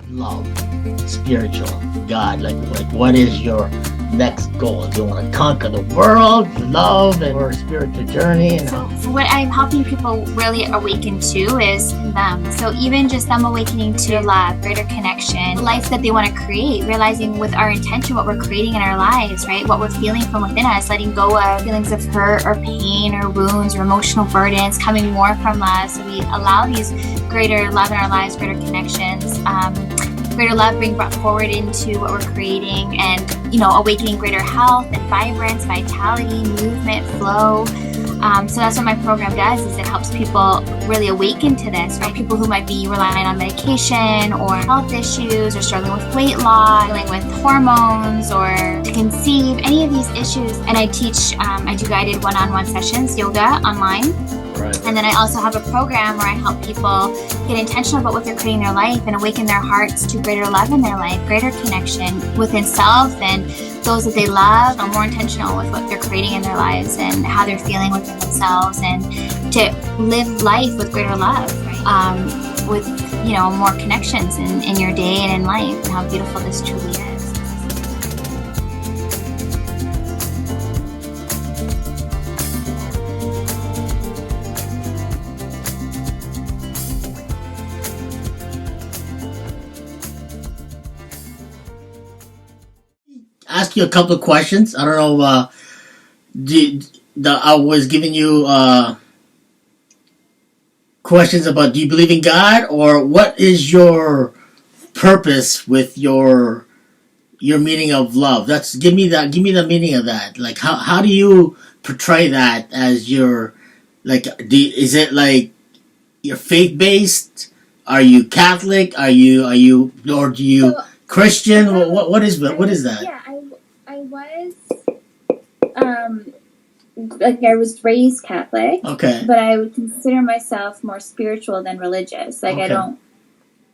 love, spiritual, God? Like what is your next goal? Do you want to conquer the world, love, or a spiritual journey? So what I'm helping people really awaken to is them. So even just them awakening to love, greater connection, life that they want to create, realizing with our intention what we're creating in our lives, right? What we're feeling from within us, letting go of feelings of hurt or pain or wounds or emotional burdens, coming more from love. So we allow these greater love in our lives, greater connections, greater love being brought forward into what we're creating, and awakening greater health and vibrance, vitality, movement, flow. So that's what my program does, is it helps people really awaken to this, right? People who might be relying on medication or health issues or struggling with weight loss, dealing with hormones or to conceive, any of these issues. And I teach, I do guided one-on-one sessions, yoga online. Right. And then I also have a program where I help people get intentional about what they're creating in their life and awaken their hearts to greater love in their life, greater connection within self and those that they love, are more intentional with what they're creating in their lives and how they're feeling within themselves, and to live life with greater love, right? With more connections in your day and in life, and how beautiful this truly is. Ask you a couple of questions. I don't know. I was giving you questions about, do you believe in God, or what is your purpose with your meaning of love? Give me the meaning of that. Like how do you portray that as your, like, is it like you're faith based? Are you Catholic? Are you or do you Christian? What is that? Yeah, I was I was raised Catholic. Okay. But I would consider myself more spiritual than religious. Like, okay.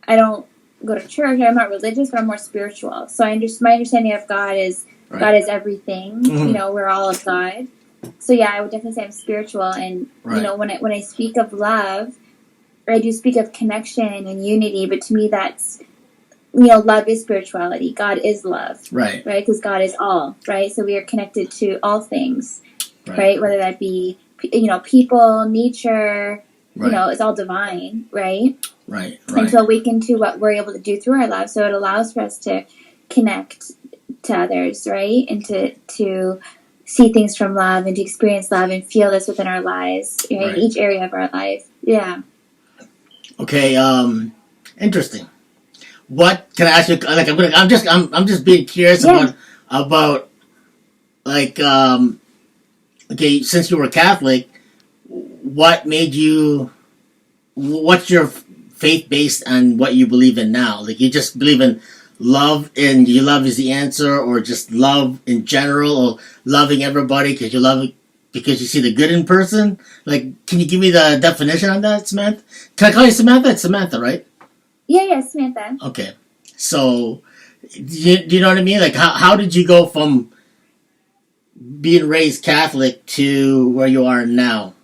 I don't go to church. I'm not religious, but I'm more spiritual. So my understanding of God is right. God is everything. Mm-hmm. We're all of God. So yeah, I would definitely say I'm spiritual. And right. When I speak of love, I do speak of connection and unity. But to me, that's love is spirituality. God is love. Right. Right? Because God is all. Right? So we are connected to all things. Right? Whether that be, people, nature, right. It's all divine. Right? Right. And to awaken to what we're able to do through our lives. So it allows for us to connect to others. Right? And to see things from love and to experience love and feel this within our lives. Right? In each area of our life. Yeah. Okay. Interesting. What can I ask you? Like, I'm just being curious about like, okay, since you were Catholic, what's your faith based on what you believe in now? Like, you just believe in love and love is the answer, or just love in general, or loving everybody because you love it because you see the good in person? Like, can you give me the definition on that, Samantha? Can I call you Samantha? It's Samantha, right? Yeah, Samantha. Okay. So, do you know what I mean? Like, how did you go from being raised Catholic to where you are now?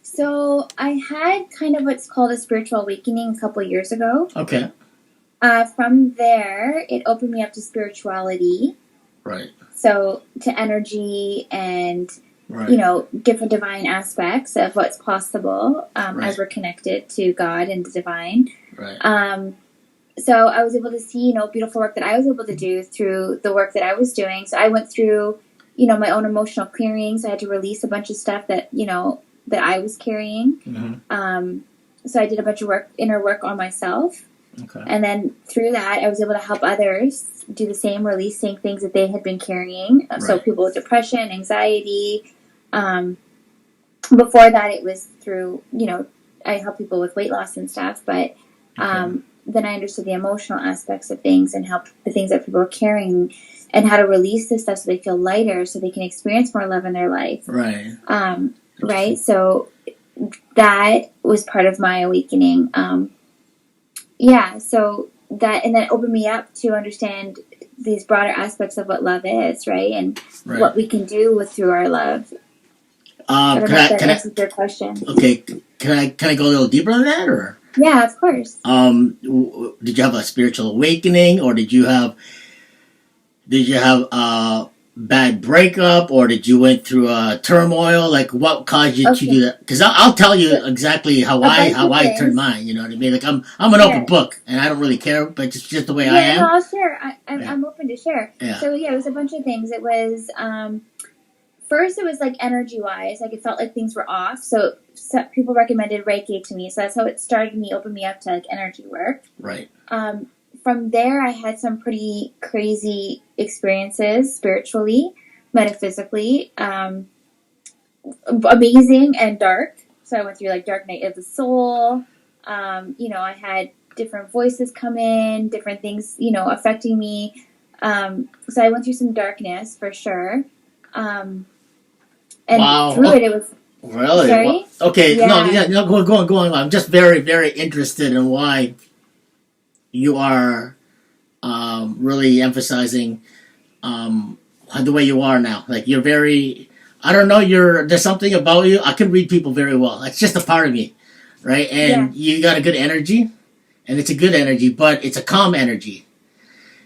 So, I had kind of what's called a spiritual awakening a couple years ago. Okay. From there, it opened me up to spirituality. Right. So, to energy and, different divine aspects of what's possible as we're connected to God and the divine. Right. So I was able to see, beautiful work that I was able to do through the work that I was doing. So I went through, my own emotional clearing. So I had to release a bunch of stuff that, that I was carrying. Mm-hmm. So I did a bunch of inner work on myself. Okay. And then through that, I was able to help others do the same, releasing things that they had been carrying. Right. So people with depression, anxiety. Before that, it was through, I help people with weight loss and stuff. But then I understood the emotional aspects of things and help the things that people are carrying and how to release this stuff so they feel lighter, so they can experience more love in their life. Right. Right. So that was part of my awakening. So that, and that opened me up to understand these broader aspects of what love is, right? And what we can do through our love. I don't know if that answers your question. Okay. Can I go a little deeper on that, or? Yeah, of course. Did you have a spiritual awakening, or did you have a bad breakup, or did you went through a turmoil? Like, what caused you to Okay. do that? Because I'll tell you So exactly how a I bunch how of I turned things. mine. You know what I mean? Like, I'm an open Yeah. book, and I don't really care, but just the way I Yeah, no, am. I'll share. Yeah, I'm open to share. yeah. So yeah, it was a bunch of things. It was first, it was like energy wise, like it felt like things were off. So people recommended Reiki to me, so that's how it started. Me opened me up to like energy work. Right. From there, I had some pretty crazy experiences spiritually, metaphysically, amazing and dark. So I went through like dark night of the soul. I had different voices come in, different things, affecting me. So I went through some darkness for sure. And Wow. through it was Really? sorry. Okay. No. Yeah. Yeah. No. Go on. I'm just very, very interested in why you are really emphasizing the way you are now. Like, you're very. I don't know. There's something about you. I can read people very well. It's just a part of me, right? Yeah. And you got a good energy, and it's a good energy, but it's a calm energy.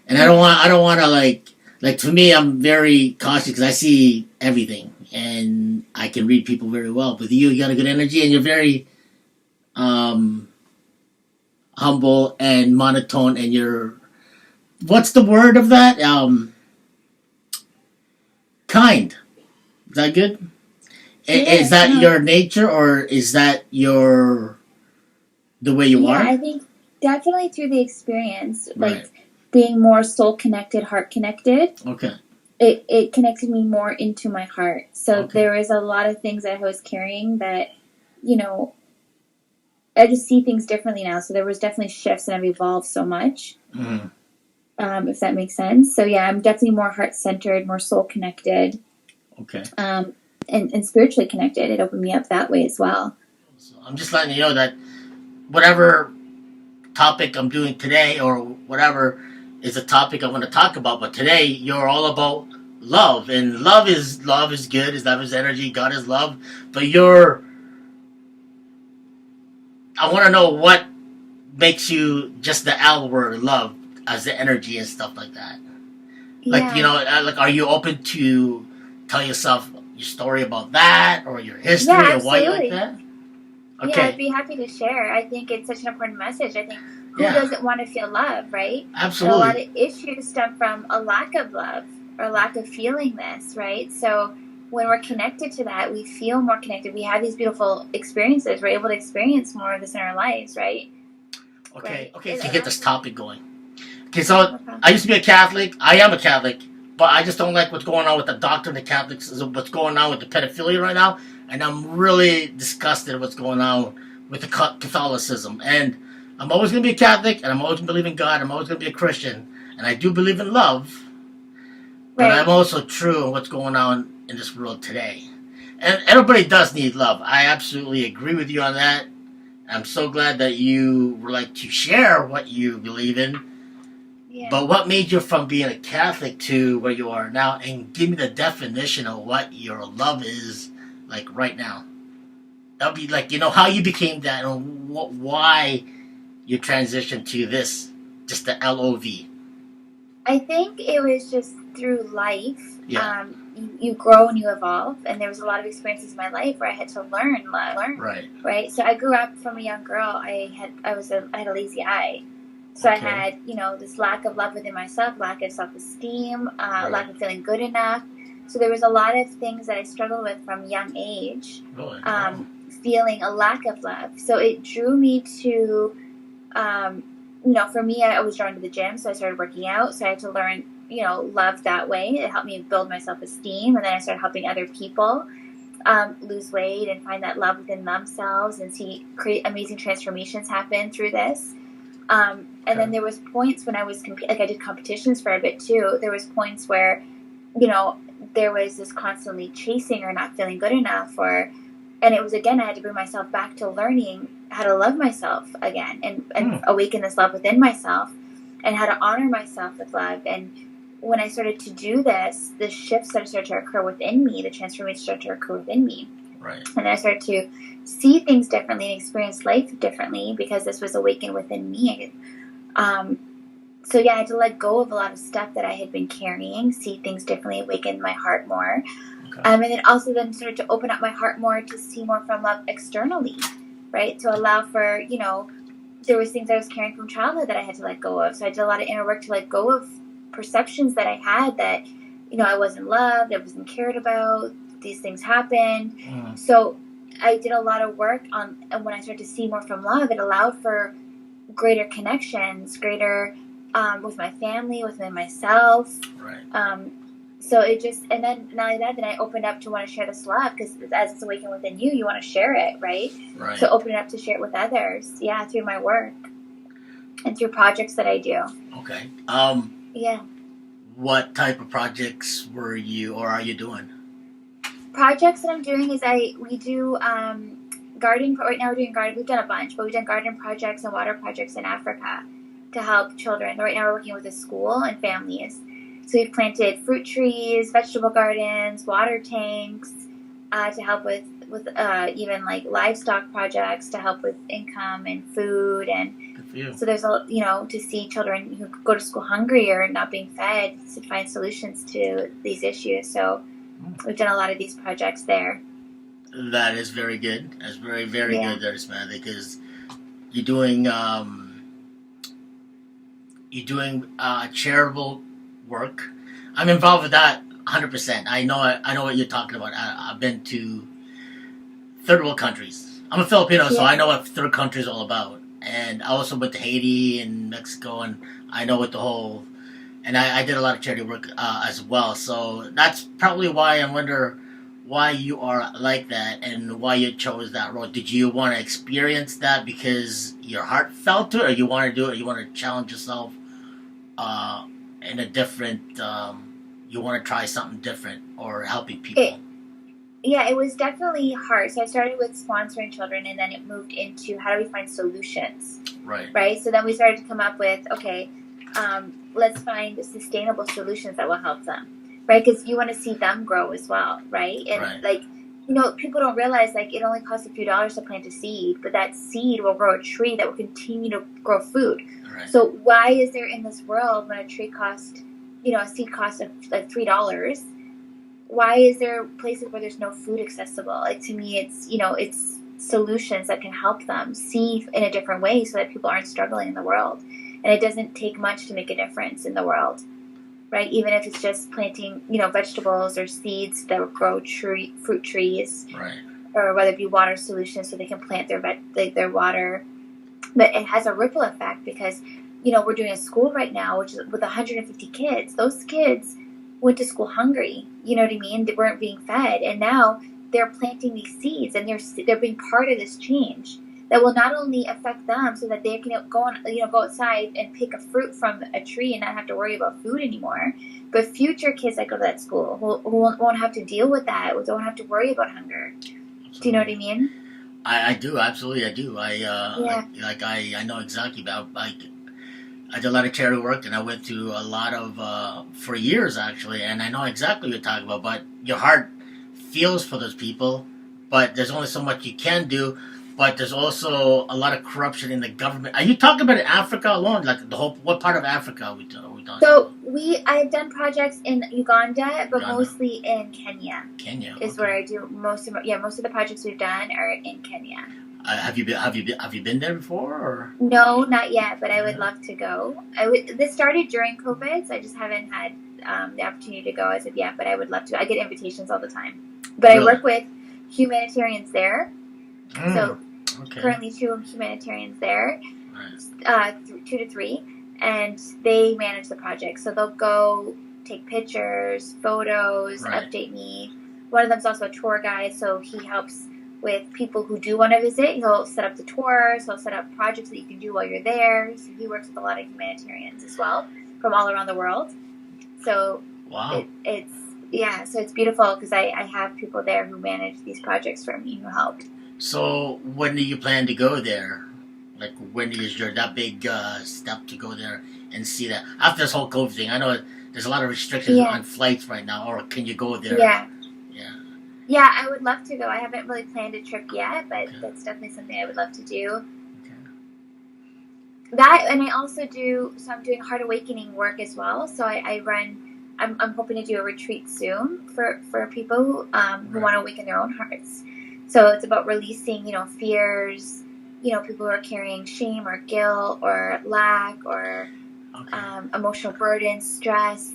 And I don't want to like to me. I'm very cautious because I see everything, and I can read people very well. With you, you got a good energy, and you're very um, humble and monotone, and you're what's the word of that? Kind. Is that good? Is that No. your nature, or is that the way you Yeah, are? I think definitely through the experience, Right. like being more soul connected, heart connected, Okay. it connected me more into my heart. So Okay. there was a lot of things that I was carrying that, you know, I just see things differently now. So there was definitely shifts, and I've evolved so much. Mm. If that makes sense. So yeah, I'm definitely more heart centered, more soul connected, Okay. and spiritually connected. It opened me up that way as well. So I'm just letting you know that whatever topic I'm doing today, or whatever is a topic I'm going to talk about, but today you're all about love, and love is good. Is love is energy. God is love, but I want to know what makes you just the L word, love, as the energy and stuff like that. Like, Yeah. like, are you open to tell yourself your story about that, or your Yeah, history, or why you like absolutely. that? Yeah, I'd Okay. be happy to share. I think it's such an important message. I think who Yeah. doesn't want to feel love, right? And a lot Absolutely. of issues stem from a lack of love or lack of feeling this, right? So when we're connected to that, we feel more connected. We have these beautiful experiences. We're able to experience more of this in our lives, right? Okay. Right. Okay. And So get this also, topic going. Okay. yeah, So no problem. I used to be a Catholic. I am a Catholic, but I just don't like what's going on with the doctrine of Catholics. What's going on with the pedophilia right now, and I'm really disgusted at what's going on with the Catholicism. And I'm always going to be a Catholic, and I'm always going to believe in God. I'm always going to be a Christian, and I do believe in love. But Right. I'm also true in what's going on in this world today. And everybody does need love. I absolutely agree with you on that. I'm so glad that you would like to share what you believe in. Yeah. But what made you from being a Catholic to where you are now? And give me the definition of what your love is like right now. That'll be like, how you became that, and why you transitioned to this, just the LOV. I think it was just through life. Yeah. You grow and you evolve, and there was a lot of experiences in my life where I had to learn. Right. Right. So I grew up from a young girl. I had a lazy eye. So Okay. I had, this lack of love within myself, lack of self-esteem, Right. lack of feeling good enough. So there was a lot of things that I struggled with from a young age, Really? feeling a lack of love. So it drew me to, for me, I was drawn to the gym, so I started working out. So I had to learn, love that way. It helped me build my self-esteem, and then I started helping other people lose weight and find that love within themselves, and create amazing transformations happen through this. And then there was points when I was I did competitions for a bit too. There was points where, there was this constantly chasing or not feeling good enough, and it was, again, I had to bring myself back to learning how to love myself again, and awaken this love within myself, and how to honor myself with love. And when I started to do this, the shifts started to occur within me, the transformation started to occur within me. Right. And then I started to see things differently and experience life differently because this was awakened within me. So yeah, I had to let go of a lot of stuff that I had been carrying, see things differently, awaken my heart more. Okay. And then also then started to open up my heart more to see more from love externally, right? To allow for, you know, there was things I was carrying from childhood that I had to let go of. So I did a lot of inner work to let go of perceptions that I had that, you know, I wasn't loved, I wasn't cared about, these things happened. So I did a lot of work on, and when I started to see more from love, it allowed for greater connections, greater with my family, within myself. Right. So it just, and then not only that, then I opened up to want to share this love because as it's awakened within you, you want to share it, right? Right. So open it up to share it with others, yeah, through my work and through projects that I do. Okay. Yeah. What type of projects were you or are you doing? Projects that I'm doing is we do gardening. Right now we're doing garden. We've done a bunch, but we've done garden projects and water projects in Africa to help children. Right now we're working with a school and families. So we've planted fruit trees, vegetable gardens, water tanks to help with even like livestock projects to help with income and food. And so there's a, you know, to see children who go to school hungry or not being fed to find solutions to these issues. So we've done a lot of these projects there. That is very good. That's very, very good there, Samantha, because you're doing charitable work. I'm involved with that 100%. I know what you're talking about. I've been to third world countries. I'm a Filipino, so I know what third countries are all about. And I also went to Haiti and Mexico, and I know what the whole. And I did a lot of charity work as well. So that's probably why I wonder why you are like that and why you chose that road. Did you want to experience that because your heart felt to it, or you want to do it, or you want to challenge yourself in a different, you want to try something different or helping people? It was definitely hard. So I started with sponsoring children, and then it moved into how do we find solutions? Right? So then we started to come up with, okay, let's find sustainable solutions that will help them, right? Because you want to see them grow as well, right? And like, you know, people don't realize like it only costs a few dollars to plant a seed, but that seed will grow a tree that will continue to grow food. So why is there in this world when a tree costs, you know, a seed costs like $3? Why is there places where there's no food accessible? Like to me, it's, you know, it's solutions that can help them see in a different way so that people aren't struggling in the world. And it doesn't take much to make a difference in the world, right? Even if it's just planting, you know, vegetables or seeds that will grow fruit trees, or whether it be water solutions so they can plant their water. But it has a ripple effect because, you know, we're doing a school right now, which is with 150 kids. Those kids went to school hungry. You know what I mean? They weren't being fed, and now they're planting these seeds, and they're being part of this change that will not only affect them so that they can go outside and pick a fruit from a tree and not have to worry about food anymore, but future kids that go to that school who won't have to deal with that, who don't have to worry about hunger. Absolutely. Do you know what I mean? I do, absolutely, I do. I know exactly about, I did a lot of charity work, and I went to a lot of, for years actually, and I know exactly what you're talking about, but your heart feels for those people, but there's only so much you can do, but there's also a lot of corruption in the government. Are you talking about Africa alone? Like the whole, what part of Africa are we talking about? So I've done projects in Uganda, but mostly in Kenya. Kenya is where I do most of the projects we've done are in Kenya. Have you been there before? Or? No, not yet, but I would love to go. This started during COVID, so I just haven't had the opportunity to go as of yet, but I would love to. I get invitations all the time. But really? I work with humanitarians there. So currently 2 humanitarians there, 2 to 3, and they manage the project. So they'll go take pictures, photos, update me. One of them's also a tour guide, so he helps with people who do want to visit. He'll set up the tours, he'll set up projects that you can do while you're there. So he works with a lot of humanitarians as well from all around the world. So it's beautiful because I have people there who manage these projects for me, who help. So when do you plan to go there? Like when is your that big step to go there and see that? After this whole COVID thing, I know there's a lot of restrictions on flights right now, or can you go there? Yeah, I would love to go. I haven't really planned a trip yet, but that's definitely something I would love to do. Okay. That, and I also do, so I'm doing Heart Awakening work as well. So I run, I'm hoping to do a retreat soon for people who want to awaken their own hearts. So it's about releasing, fears, people who are carrying shame or guilt or lack or emotional burden, stress,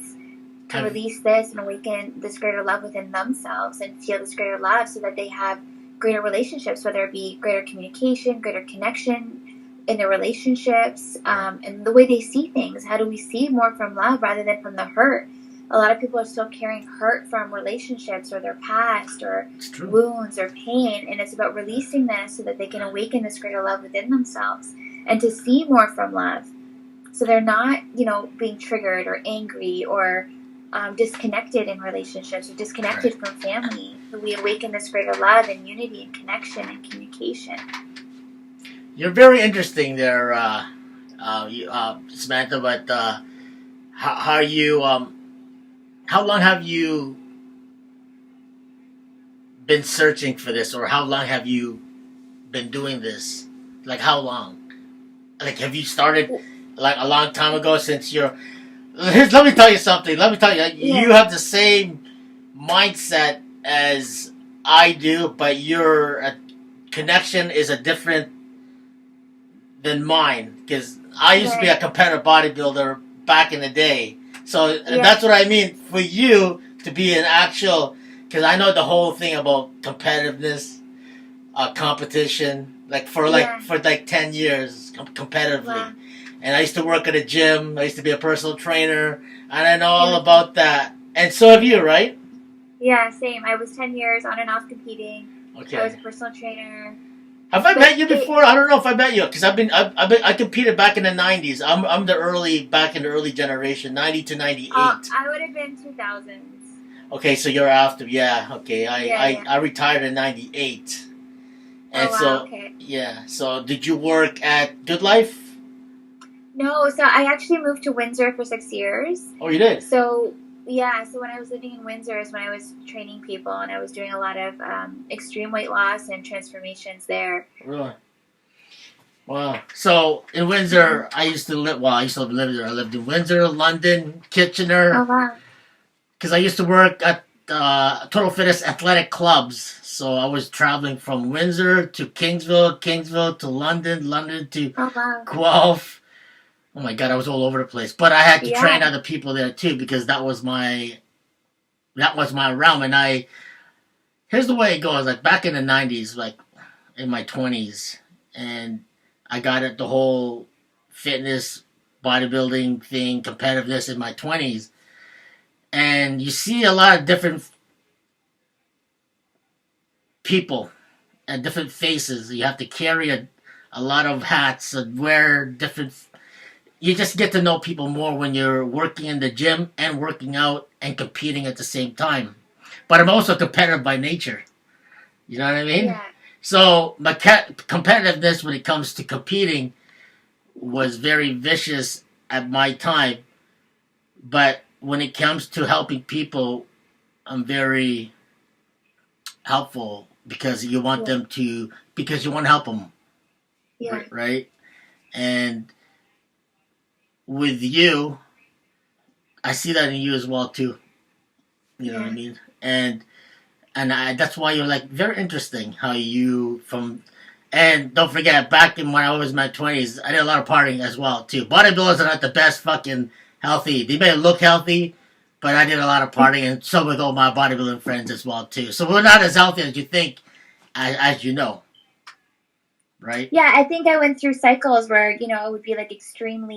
to release this and awaken this greater love within themselves and feel this greater love so that they have greater relationships, whether it be greater communication, greater connection in their relationships, and the way they see things. How do we see more from love rather than from the hurt? A lot of people are still carrying hurt from relationships or their past or wounds or pain, and it's about releasing this so that they can awaken this greater love within themselves and to see more from love. So they're not, being triggered or angry or disconnected in relationships or disconnected from family. So we awaken this greater love and unity and connection and communication. You're very interesting there, Samantha. But how long have you been searching for this, or how long have you been doing this? Like how long? Like have you started like a long time ago? Since you're, let me tell you something. You have the same mindset as I do, but your connection is a different than mine, because I used to be a competitive bodybuilder back in the day. So that's what I mean. For you to be an actual, because I know the whole thing about competitiveness, competition, for 10 years competitively. Wow. And I used to work at a gym. I used to be a personal trainer, and I know all about that. And so have you, right? Yeah, same. I was 10 years on and off competing. Okay. I was a personal trainer. Have I met you before? I don't know if I met you, because I competed back in the 90s. I'm back in the early generation, 90 to 98. I would have been 2000s. Okay, so you're after, okay. I retired in 98. And so did you work at Good Life? No, so I actually moved to Windsor for 6 years. Oh, you did? So when I was living in Windsor is when I was training people, and I was doing a lot of extreme weight loss and transformations there. Really? Wow. So in Windsor, I used to live there. I lived in Windsor, London, Kitchener. Oh, wow. Because I used to work at Total Fitness athletic clubs. So I was traveling from Windsor to Kingsville to London to Guelph. Oh my God, I was all over the place. But I had to train other people there too, because that was my realm. And here's the way it goes. Like back in the 90s, like in my 20s, and I got at the whole fitness, bodybuilding thing, competitiveness in my 20s. And you see a lot of different people and different faces. You have to carry a lot of hats and wear different. You just get to know people more when you're working in the gym and working out and competing at the same time. But I'm also competitive by nature. You know what I mean? Yeah. So my competitiveness when it comes to competing was very vicious at my time. But when it comes to helping people, I'm very helpful because you want them to, because you want to help them. Yeah. Right? And with you, I see that in you as well too. You know what I mean? And that's why you're like very interesting. How you and don't forget, back in when I was in my 20s, I did a lot of partying as well too. Bodybuilders are not the best fucking healthy. They may look healthy, but I did a lot of partying, and so with all my bodybuilding friends as well too. So we're not as healthy as you think, as you know. Right? Yeah, I think I went through cycles where, it would be like extreme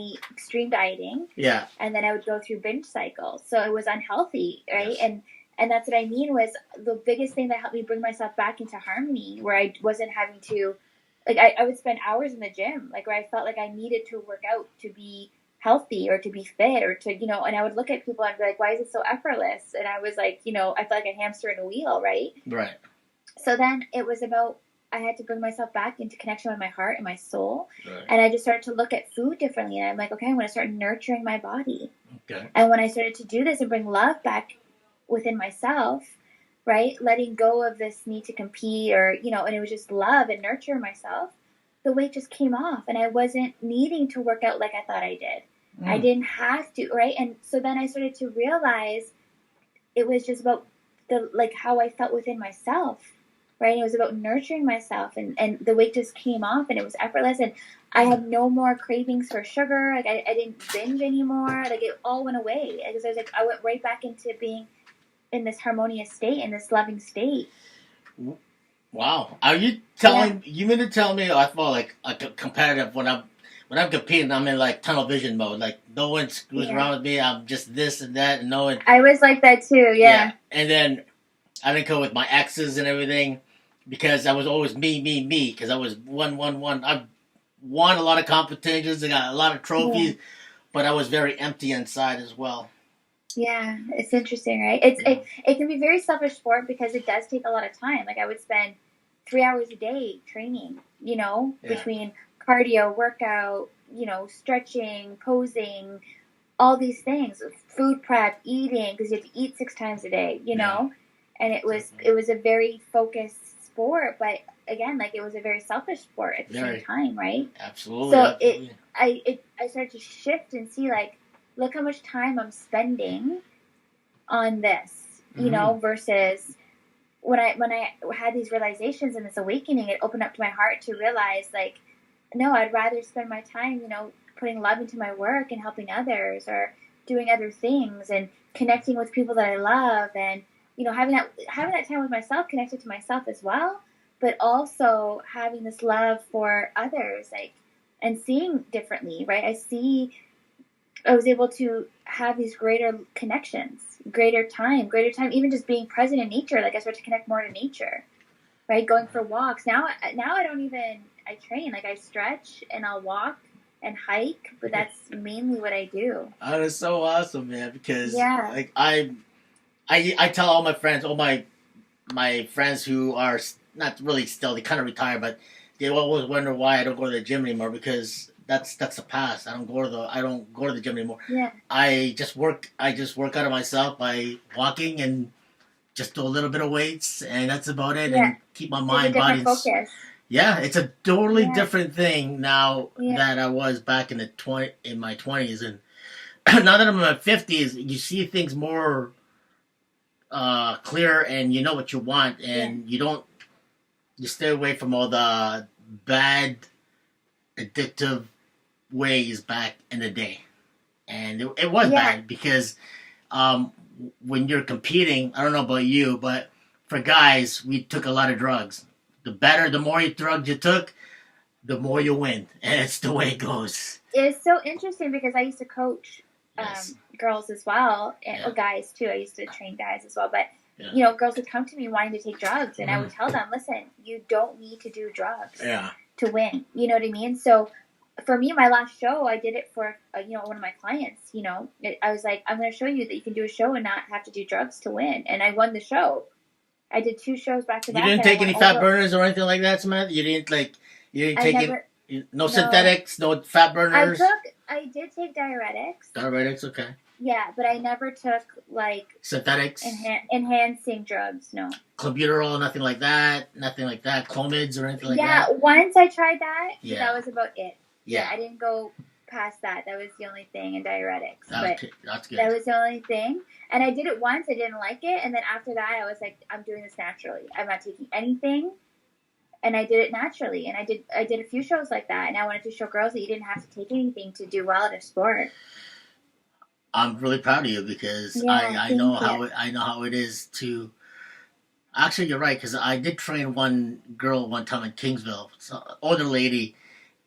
dieting. Yeah. And then I would go through binge cycles. So it was unhealthy, right? Yes. And that's what I mean was the biggest thing that helped me bring myself back into harmony, where I wasn't having to, I would spend hours in the gym, where I felt like I needed to work out to be healthy or to be fit or to, and I would look at people and be like, why is it so effortless? And I was like, I felt like a hamster in a wheel, right? Right. So then it was about, I had to bring myself back into connection with my heart and my soul. Right. And I just started to look at food differently. And I'm like, okay, I'm going to start nurturing my body. Okay. And when I started to do this and bring love back within myself, right? Letting go of this need to compete or, and it was just love and nurture myself. The weight just came off and I wasn't needing to work out like I thought I did. I didn't have to, right? And so then I started to realize it was just about how I felt within myself, right? It was about nurturing myself and the weight just came off and it was effortless and I had no more cravings for sugar. Like I didn't binge anymore. Like it all went away. Because I went right back into being in this harmonious state, in this loving state. Wow. Are you telling, you mean to tell me, I feel like competitive when I'm competing, I'm in like tunnel vision mode. Like no one screws around with me. I'm just this and that and no one. I was like that too, yeah. And then I didn't go with my exes and everything because I was always me, because I was one. I've won a lot of competitions. I got a lot of trophies, but I was very empty inside as well. Yeah, it's interesting, right? It can be very selfish sport because it does take a lot of time. Like I would spend 3 hours a day training, between cardio, workout, stretching, posing, all these things, food prep, eating, because you have to eat 6 times a day, and it was a very focused sport, but again, like it was a very selfish sport at the same time, right? Absolutely. So absolutely. I started to shift and see like, look how much time I'm spending on this, versus when I had these realizations and this awakening, it opened up to my heart to realize like, no, I'd rather spend my time, putting love into my work and helping others or doing other things and connecting with people that I love and, having that time with myself, connected to myself as well, but also having this love for others, like, and seeing differently, right? I was able to have these greater connections, greater time, even just being present in nature. Like I started to connect more to nature, right? Going for walks. Now I train, like I stretch and I'll walk and hike, but that's mainly what I do. That is so awesome, man, because like I tell all my friends, my friends who are not really still, they kind of retired, but they always wonder why I don't go to the gym anymore because that's the past. I don't go to the gym anymore. Yeah. I just work out of myself by walking and just do a little bit of weights and that's about it and keep my mind, body. Focus. Yeah, it's a totally different thing now that I was back in my 20s and now that I'm in my 50s, you see things more clear and you know what you want and you stay away from all the bad addictive ways back in the day. And it was bad because when you're competing, I don't know about you, but for guys, we took a lot of drugs. The more drugs you took, the more you win. And it's the way it goes. It's so interesting because I used to coach girls as well, or guys too. I used to train guys as well, but girls would come to me wanting to take drugs, and I would tell them, listen, you don't need to do drugs to win. You know what I mean? So for me, my last show, I did it for one of my clients. I was like, I'm going to show you that you can do a show and not have to do drugs to win, and I won the show. I did 2 shows back to back. You didn't take any fat burners or anything like that, Samantha? You didn't take no synthetics, no fat burners? I did take diuretics. Diuretics, okay. Yeah, but I never took, like... synthetics? Enhancing drugs, no. Clenbuterol, nothing like that? Nothing like that? Clomids or anything like that? Yeah, once I tried that, but that was about it. Yeah, I didn't go past that. That was the only thing, and diuretics. That's good. That was the only thing. And I did it once, I didn't like it, and then after that, I was like, I'm doing this naturally. I'm not taking anything, and I did it naturally. And I did a few shows like that, and I wanted to show girls that you didn't have to take anything to do well at a sport. I'm really proud of you because I know how it is to. Actually, you're right because I did train one girl one time in Kingsville, an older lady,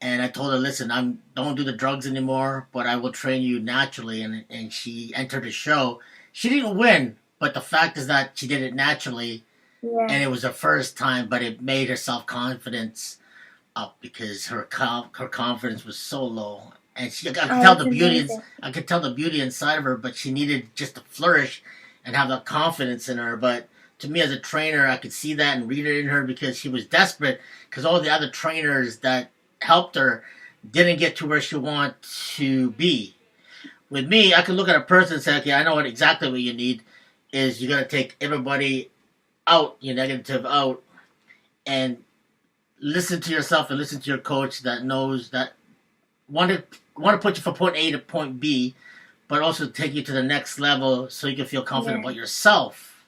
and I told her, "Listen, don't do the drugs anymore, but I will train you naturally." And she entered a show. She didn't win, but the fact is that she did it naturally, and it was her first time, but it made her self-confidence up because her confidence was so low. And I could tell the beauty inside of her, but she needed just to flourish and have the confidence in her. But to me, as a trainer, I could see that and read it in her because she was desperate because all the other trainers that helped her didn't get to where she wanted to be. With me, I could look at a person and say, okay, I know exactly what you need is you got to take everybody out, your negative out, and listen to yourself and listen to your coach that knows that want to put you from point A to point B, but also take you to the next level so you can feel confident about yourself.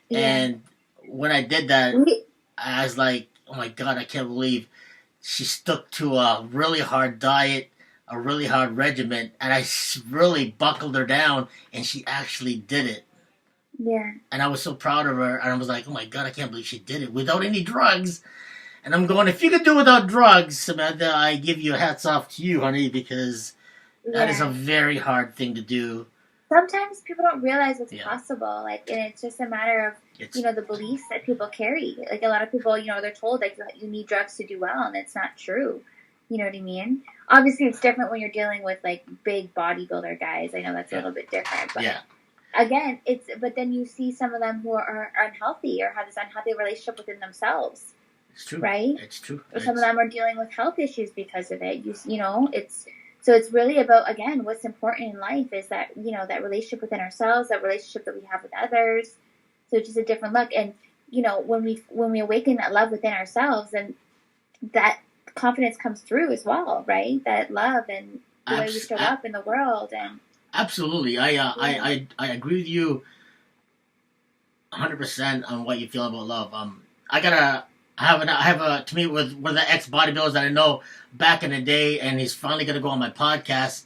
And when I did that, I was like, oh my God, I can't believe she stuck to a really hard diet, a really hard regimen, and I really buckled her down, and she actually did it. Yeah. And I was so proud of her, and I was like, oh my God, I can't believe she did it without any drugs. And I'm going, if you could do it without drugs, Samantha, I give you hats off to you, honey, because that is a very hard thing to do. Sometimes people don't realize what's possible, like, and it's just a matter of, the beliefs that people carry. Like, a lot of people, they're told, like, you need drugs to do well, and it's not true. You know what I mean? Obviously, it's different when you're dealing with, like, big bodybuilder guys. I know that's a little bit different, but again, but then you see some of them who are unhealthy or have this unhealthy relationship within themselves. It's true. Right? It's true. Or some of them are dealing with health issues because of it. So it's really about, again, what's important in life is that, that relationship within ourselves, that relationship that we have with others. So it's just a different look. And, when we awaken that love within ourselves, then that confidence comes through as well, right? That love and the way we show up in the world. And absolutely. I agree with you 100% on what you feel about love. I have a to meet with one of the ex-bodybuilders that I know back in the day, and he's finally going to go on my podcast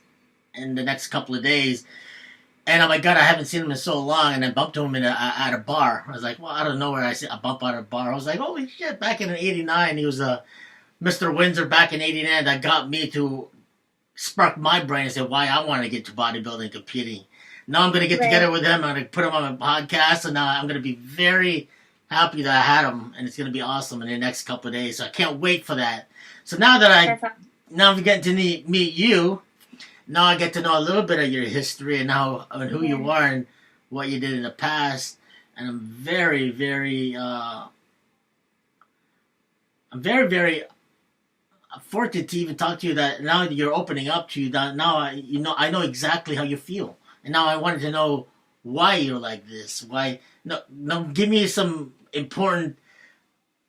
in the next couple of days. And oh my God, I haven't seen him in so long, and I bumped into him at a bar. I was like, well, out of nowhere, I see a bump out of a bar. I was like, holy shit, back in '89, he was Mr. Windsor back in '89 that got me to spark my brain and say why I want to get to bodybuilding and competing. Now I'm going to get together with him. I'm going to put him on my podcast, and now I'm going to be very happy that I had him, and it's going to be awesome in the next couple of days. So I can't wait for that. So now that I'm getting to meet you, now I get to know a little bit of your history and who you are and what you did in the past. And I'm very, very, very fortunate to even talk to you. That now you're opening up to you. That now I know exactly how you feel, and now I wanted to know why you're like this. Why? No, give me some important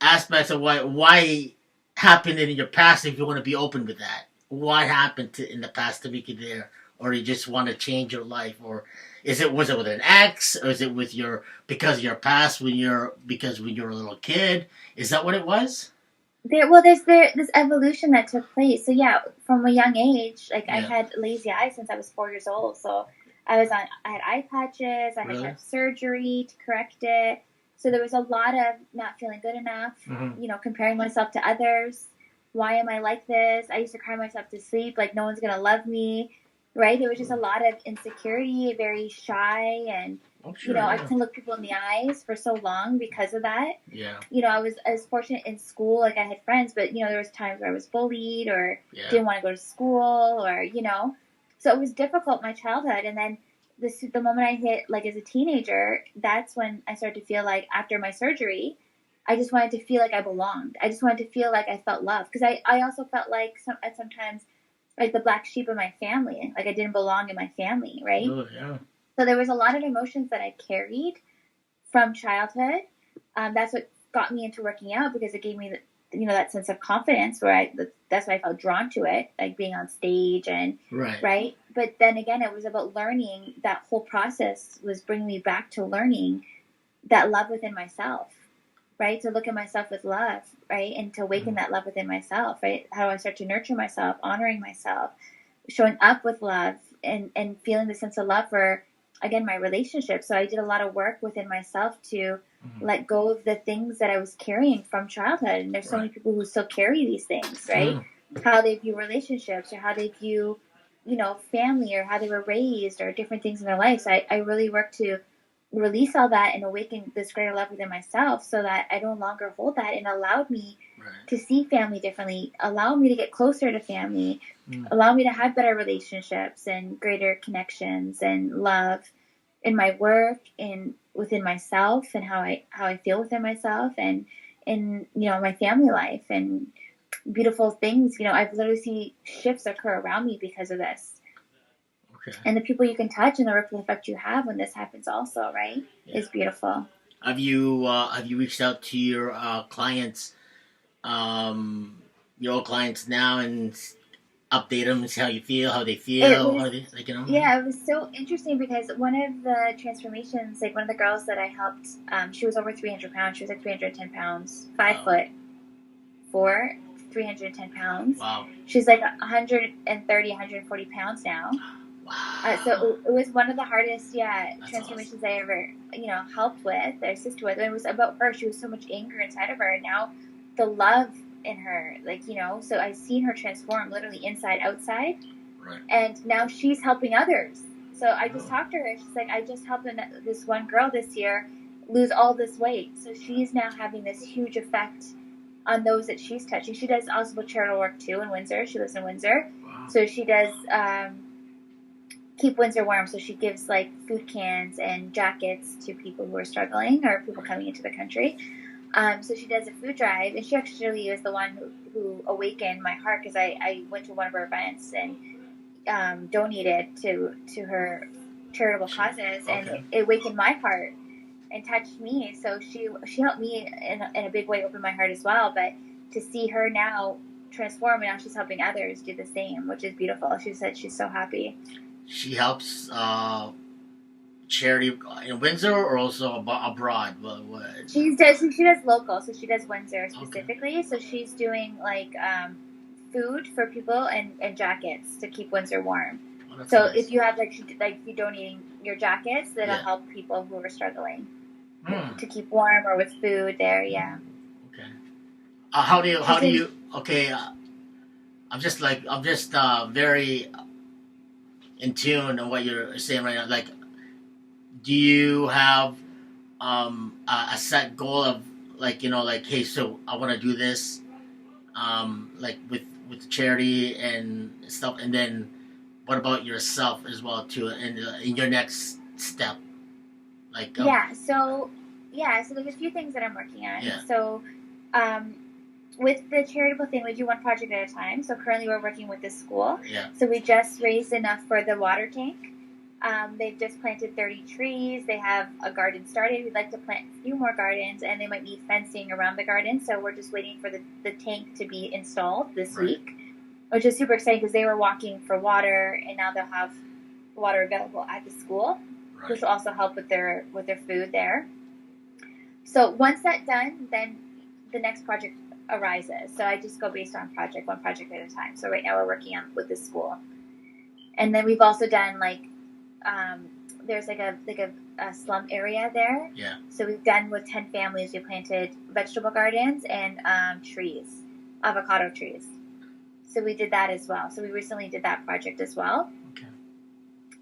aspects of why happened in your past. If you want to be open with that, what happened in the past to make you there, or you just want to change your life, or was it with an ex, or is it with because of your past when you're a little kid? Is that what it was? There's this evolution that took place. So from a young age, like I had lazy eye since I was 4 years old. So I had eye patches. I had to have surgery to correct it. So there was a lot of not feeling good enough, comparing myself to others. Why am I like this? I used to cry myself to sleep, like no one's going to love me, right? There was just a lot of insecurity, very shy, and, I couldn't look people in the eyes for so long because of that. Yeah. I was fortunate in school, like I had friends, but, there was times where I was bullied or didn't want to go to school or, so it was difficult, my childhood. And then the moment I hit, like as a teenager, that's when I started to feel like after my surgery, I just wanted to feel like I belonged. I just wanted to feel like I felt loved. Because I also felt like sometimes like the black sheep of my family. Like I didn't belong in my family, right? Oh, yeah. So there was a lot of emotions that I carried from childhood. That's what got me into working out because it gave me that sense of confidence where that's why I felt drawn to it, like being on stage and right. But then again, it was about learning. That whole process was bringing me back to learning that love within myself, right? To look at myself with love, right? And to awaken that love within myself, right? How do I start to nurture myself, honoring myself, showing up with love and feeling the sense of love for, again, my relationship. So I did a lot of work within myself to let go of the things that I was carrying from childhood. And there's so many people who still carry these things, right? How they view relationships or how they view, family or how they were raised or different things in their life. So I really worked to release all that and awaken this greater love within myself so that I no longer hold that, and allowed me to see family differently, allow me to get closer to family, allow me to have better relationships and greater connections and love in my work and within myself and how I feel within myself and in my family life and beautiful things. I've literally seen shifts occur around me because of this. And the people you can touch and the ripple effect you have when this happens also, right, is beautiful. Have you reached out to your clients, your old clients now, and update them and see how you feel, how they feel, how they, like, you know? Yeah, it was so interesting because one of the transformations, like one of the girls that I helped, she was over 300 pounds. She was like 310 pounds, 5'4", 310 pounds. Wow. She's like 130, 140 pounds now. Wow. So it was one of the hardest, That's transformations I ever, helped with, or assisted with. And it was about her. She was so much anger inside of her, and now the love in her, so I've seen her transform literally inside, outside. Right. And now she's helping others. So I just talked to her. She's like, I just helped this one girl this year lose all this weight. So she's now having this huge effect on those that she's touching. She does also charitable work too in Windsor. She lives in Windsor. Wow. So she does keep Windsor warm. So she gives like food cans and jackets to people who are struggling or people coming into the country. So she does a food drive, and she actually is the one who awakened my heart, because I went to one of her events and donated to her charitable causes, and it awakened my heart and touched me. So she helped me in a big way, open my heart as well. But to see her now transform, and now she's helping others do the same, which is beautiful. She said she's so happy. She helps charity in Windsor or also abroad? She does local, so she does Windsor specifically. So she's doing like food for people and jackets to keep Windsor warm. Oh, so nice. If you have you're donating your jackets, that'll help people who are struggling to keep warm, or with food there. Yeah. Okay. How do you? Okay. I'm just very in tune on what you're saying right now. Like, do you have a set goal of hey, so I want to do this, with charity and stuff, and then what about yourself as well too, in your next step? So there's a few things that I'm working on. Yeah. So, with the charitable thing, we do one project at a time. So currently we're working with this school. Yeah. So we just raised enough for the water tank. They've just planted 30 trees. They have a garden started. We'd like to plant a few more gardens, and they might need fencing around the garden. So we're just waiting for the tank to be installed this week, which is super exciting because they were walking for water, and now they'll have water available at the school, which will also help with their food there. So once that's done, then the next project arises. So I just go based on one project at a time. So right now we're working on with the school, and then we've also done there's a slum area there. Yeah. So we've done with 10 families. We planted vegetable gardens and trees, avocado trees. So we did that as well. So we recently did that project as well. Okay.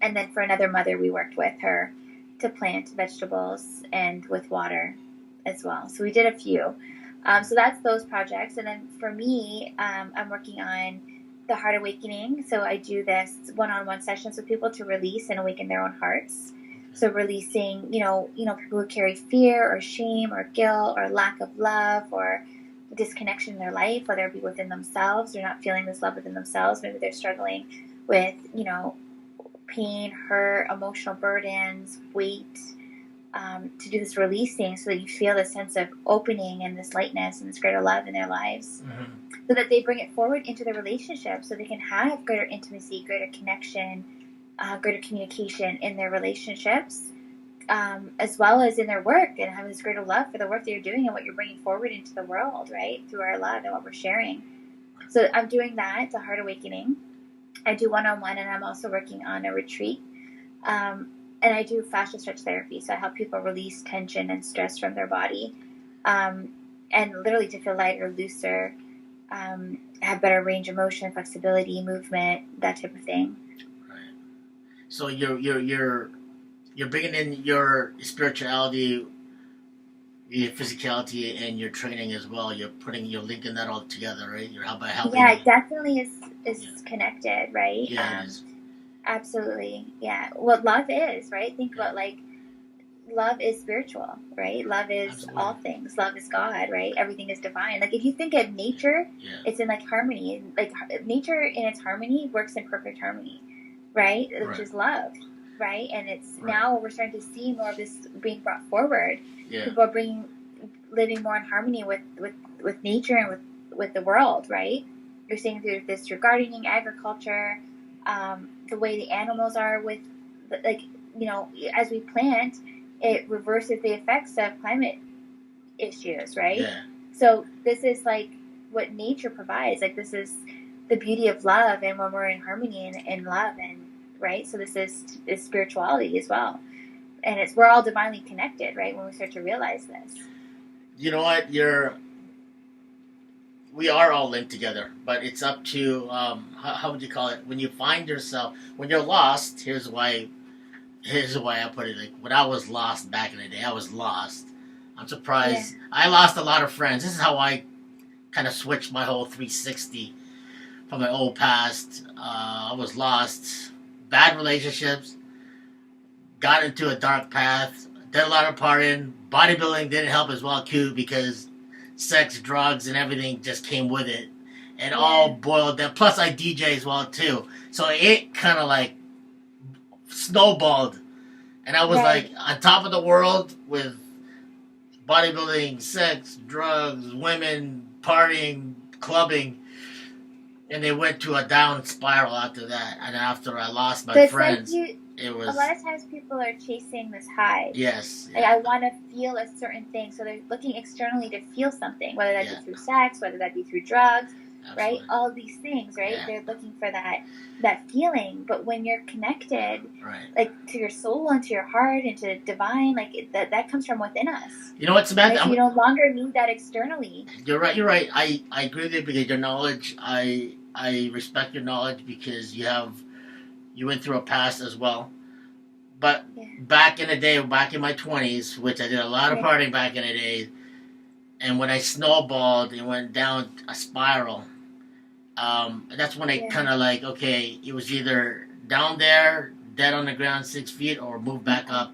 And then for another mother, we worked with her to plant vegetables and with water as well. So we did a few. So that's those projects. And then for me, I'm working on the Heart Awakening. So I do this one-on-one sessions with people to release and awaken their own hearts. So releasing, people who carry fear or shame or guilt or lack of love or disconnection in their life, whether it be within themselves, they're not feeling this love within themselves. Maybe they're struggling with, pain, hurt, emotional burdens, weight, to do this releasing so that you feel this sense of opening and this lightness and this greater love in their lives, so that they bring it forward into their relationship, so they can have greater intimacy, greater connection, greater communication in their relationships, as well as in their work, and have this greater love for the work that you're doing and what you're bringing forward into the world, right, through our love and what we're sharing. So I'm doing that, the Heart Awakening. I do one-on-one, and I'm also working on a retreat. And I do fascia stretch therapy, so I help people release tension and stress from their body, and literally to feel lighter, looser, have better range of motion, flexibility, movement, that type of thing. Right. So you're bringing in your spirituality, your physicality, and your training as well. You're linking that all together, right? You're helping. Yeah, it definitely is connected, right? Yeah, it is. Absolutely. Yeah. What love is, right? Think about love is spiritual, right? Love is all things. Love is God, right? Everything is divine. If you think of nature, it's in harmony. Nature in its harmony works in perfect harmony, right? Which is love. right? And it's Right. now we're starting to see more of this being brought forward. Yeah. People are living more in harmony with nature and with the world, right? You're seeing through gardening, agriculture, the way the animals are with, like, you know, as we plant, it reverses the effects of climate issues, right? Yeah. So this is like what nature provides. Like, this is the beauty of love, and when we're in harmony and love, and right. So this is spirituality as well, and we're all divinely connected, right? When we start to realize this. You know what? We are all linked together, but it's up to how would you call it? When you find yourself, when you're lost. Here's why I put it. Like, when I was lost back in the day, I was lost. I'm surprised. Yeah. I lost a lot of friends. This is how I kind of switched my whole 360 from my old past. I was lost. Bad relationships. Got into a dark path. Did a lot of partying. Bodybuilding didn't help as well, too, because sex, drugs, and everything just came with it. And all boiled down. Plus, I DJ as well, too. So it kind of like snowballed. And I was like on top of the world with bodybuilding, sex, drugs, women, partying, clubbing. And they went to a down spiral after that. And after I lost my friends, it was... A lot of times people are chasing this high. Yes. Like, I want to feel a certain thing. So they're looking externally to feel something, whether that be through sex, whether that be through drugs, right? All these things, right? Yeah. They're looking for that feeling. But when you're connected, like, to your soul and to your heart and to divine, like, that comes from within us. You know what, Samantha? Like, you no longer need that externally. You're right. I agree with you, because your knowledge, I respect your knowledge, because you went through a past as well. But back in the day, back in my 20s, which I did a lot of partying back in the day, and when I snowballed and went down a spiral, that's when I kind of like, okay, it was either down there, dead on the ground, 6 feet, or move back up,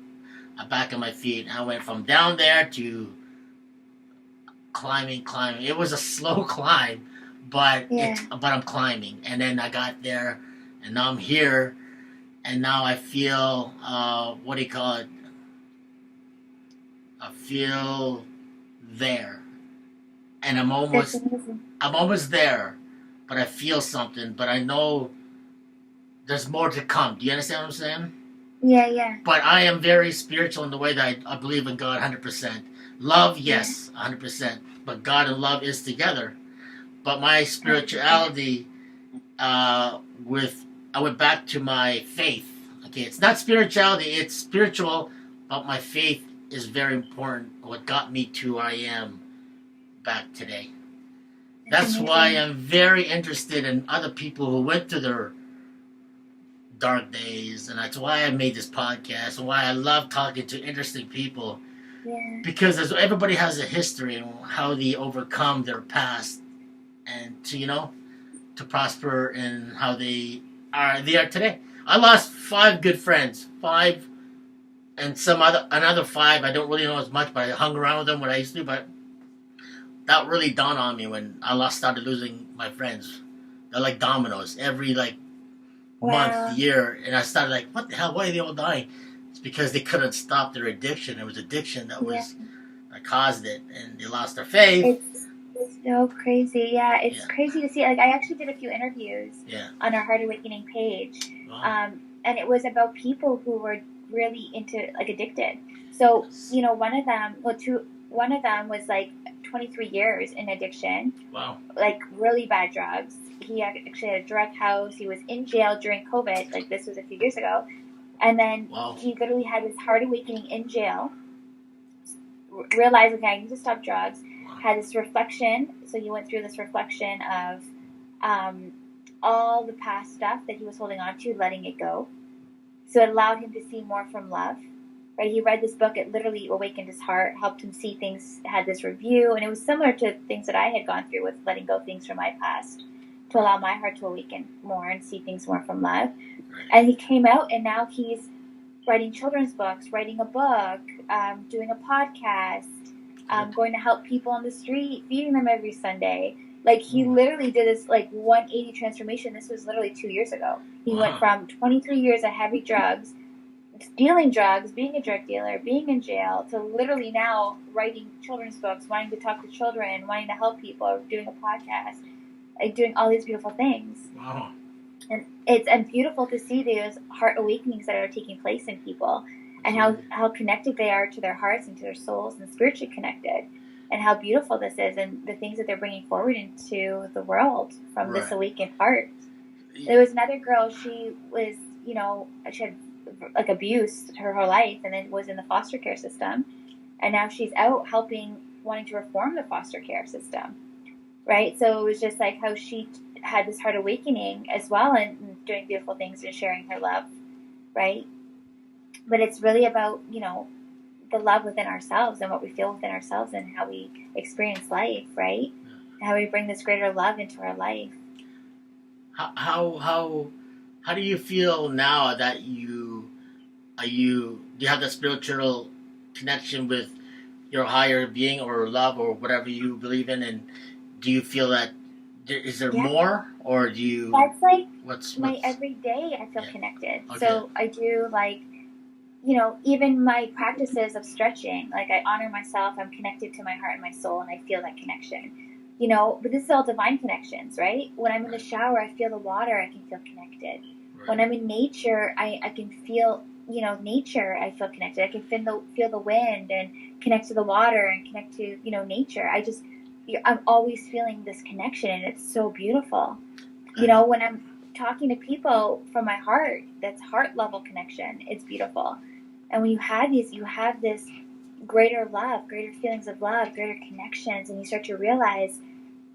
back on my feet. I went from down there to climbing. It was a slow climb, but I'm climbing. And then I got there, and now I'm here, and now I feel, what do you call it? I feel there. And I'm almost there, but I feel something, but I know there's more to come. Do you understand what I'm saying? Yeah. But I am very spiritual in the way that I believe in God 100%. Love, yes, 100%. But God and love is together. But my spirituality, I went back to my faith. Okay, it's not spirituality, it's spiritual, but my faith is very important. What got me to where I am back today. That's why I'm very interested in other people who went through their dark days, and that's why I made this podcast, and why I love talking to interesting people. Yeah. Because everybody has a history and how they overcome their past, and to prosper in how they are today. I lost 5 good friends, 5, and another 5 I don't really know as much, but I hung around with them when I used to. But that really dawned on me when I started losing my friends. They're like dominoes every month, year, and I started like, what the hell? Why are they all dying? It's because they couldn't stop their addiction. It was addiction that caused it, and they lost their faith. It's so crazy. Yeah, it's crazy to see. Like, I actually did a few interviews on our Heart Awakening page, and it was about people who were really addicted. So one of them was like 23 years in addiction. Wow. Like, really bad drugs. He actually had a drug house. He was in jail during COVID. Like, this was a few years ago. And then he literally had his heart awakening in jail. Realized, okay, I need to stop drugs. Had this reflection. So he went through this reflection of all the past stuff that he was holding on to, letting it go. So it allowed him to see more from love. Right? He read this book. It literally awakened his heart, helped him see things, had this review. And it was similar to things that I had gone through with letting go of things from my past, to allow my heart to awaken more and see things more from love. And he came out, and now he's writing children's books, writing a book, doing a podcast, going to help people on the street, feeding them every Sunday. Like, he literally did this 180 transformation. This was literally 2 years ago. He went from 23 years of heavy drugs dealing drugs, being a drug dealer, being in jail, to literally now writing children's books, wanting to talk to children, wanting to help people, doing a podcast, like doing all these beautiful things. Wow. And it's beautiful to see those heart awakenings that are taking place in people, and how connected they are to their hearts and to their souls, and spiritually connected, and how beautiful this is, and the things that they're bringing forward into the world from this awakened heart. There was another girl, she was, she had like abuse her whole life, and then was in the foster care system, and now she's out helping, wanting to reform the foster care system, right? So it was just like how she had this heart awakening as well, and doing beautiful things and sharing her love, right? But it's really about, the love within ourselves and what we feel within ourselves and how we experience life, right? And how we bring this greater love into our life. How do you feel now that do you have that spiritual connection with your higher being or love or whatever you believe in, and do you feel that is there more, or do you? That's like what's my everyday. I feel connected. Okay. So I do even my practices of stretching. Like I honor myself. I'm connected to my heart and my soul, and I feel that connection. But this is all divine connections, right? When I'm in the shower, I feel the water. I can feel connected. Right. When I'm in nature, I can feel, nature. I feel connected. I can feel the wind and connect to the water and connect to, nature. I'm always feeling this connection, and it's so beautiful. When I'm talking to people from my heart, that's heart level connection. It's beautiful. And when you have this greater love, greater feelings of love, greater connections, and you start to realize,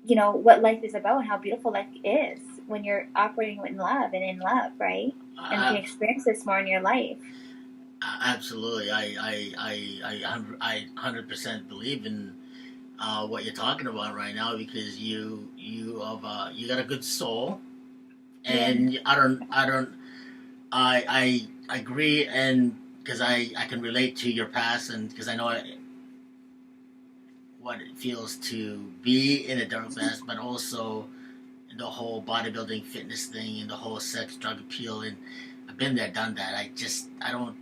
what life is about and how beautiful life is when you're operating in love, right? And you can experience this more in your life. Absolutely. I 100% believe in what you're talking about right now, because you got a good soul, and I agree, and because I can relate to your past, and because I know what it feels to be in a dark past, but also the whole bodybuilding fitness thing and the whole sex drug appeal, and I've been there, done that. I don't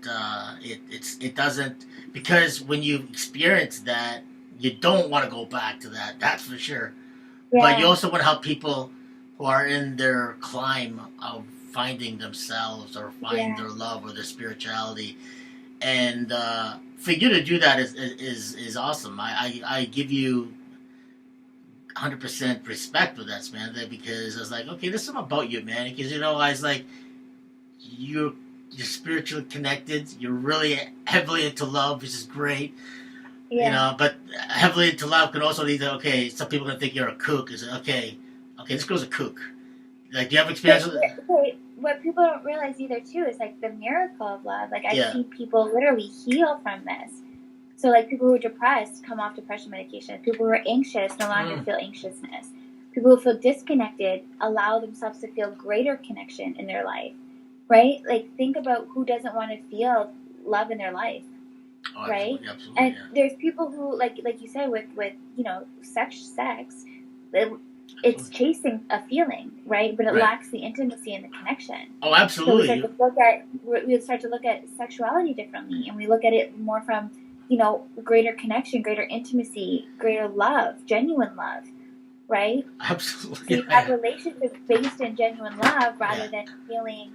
it doesn't, because when you experience that, you don't want to go back to that. That's for sure. Yeah. But you also want to help people who are in their climb of finding themselves or finding their love or their spirituality. And for you to do that is awesome. I give you 100% respect for that, Samantha, because I was like, okay, there's something about you, man. Because I was like, you're spiritually connected. You're really heavily into love, which is great. Yeah. But heavily into love can also lead to, okay, some people are going to think you're a kook. Is okay, this girl's a kook. Like, do you have experience with it? Okay, what people don't realize either, too, is, like, the miracle of love. Like, I've seen people literally heal from this. So, like, people who are depressed come off depression medication. People who are anxious no longer feel anxiousness. People who feel disconnected allow themselves to feel greater connection in their life, right? Like, think about who doesn't want to feel love in their life. Oh, right? Absolutely, and there's people who, like you said, with sex, it's chasing a feeling, right? But it lacks the intimacy and the connection. Oh, absolutely. So we start to look at sexuality differently, and we look at it more from, greater connection, greater intimacy, greater love, genuine love, right? Absolutely. So you have relationships based in genuine love rather than feeling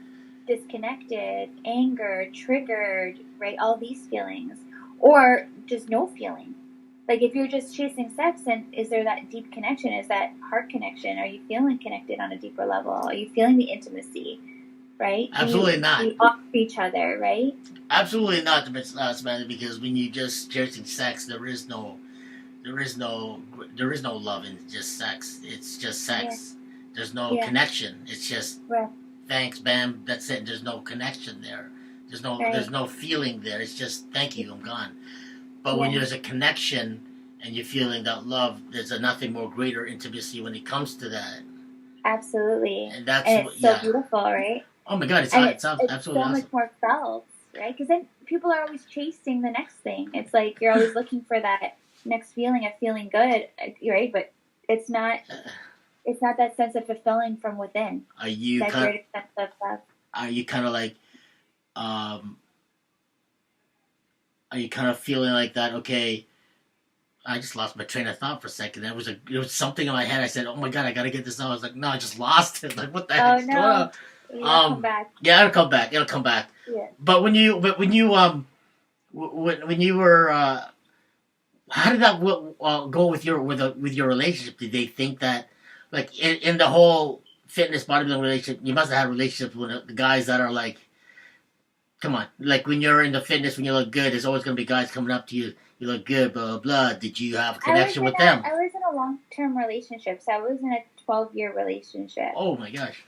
disconnected, anger, triggered, right? All these feelings, or just no feeling. Like, if you're just chasing sex, then is there that deep connection? Is that heart connection? Are you feeling connected on a deeper level? Are you feeling the intimacy, right? Absolutely not. You offer each other, right? Absolutely not, Samantha, because when you just chasing sex, there is no love in just sex. It's just sex. Yeah. There's no connection. It's just thanks, bam, that's it. There's no connection there. There's no feeling there. It's just thank you, I'm gone. But when there's a connection and you're feeling that love, there's nothing more greater intimacy when it comes to that. Absolutely. And it's so beautiful, right? Oh my God, it sounds absolutely so awesome. Much more felt, right? Because then people are always chasing the next thing. It's like you're always looking for that next feeling of feeling good, right? But it's not that sense of fulfilling from within. Are you that greater sense of love? Are you kind of like are you kind of feeling like that? Okay, I just lost my train of thought for a second. It was something in my head. I said, "Oh my god, I gotta get this out." I was like, "No, I just lost it." Like, what the Oh heck's going no, on? it'll come back. Yeah, it'll come back. It'll come back. Yeah. When you when you were how did that go with your relationship? Did they think that, like, in the whole fitness bodybuilding relationship, you must have had relationships with the guys that are like, come on, like when you're in the fitness, when you look good, there's always gonna be guys coming up to you. You look good, blah blah blah. Did you have a connection with them? I was in a long-term relationship, so I was in a 12-year relationship. Oh my gosh.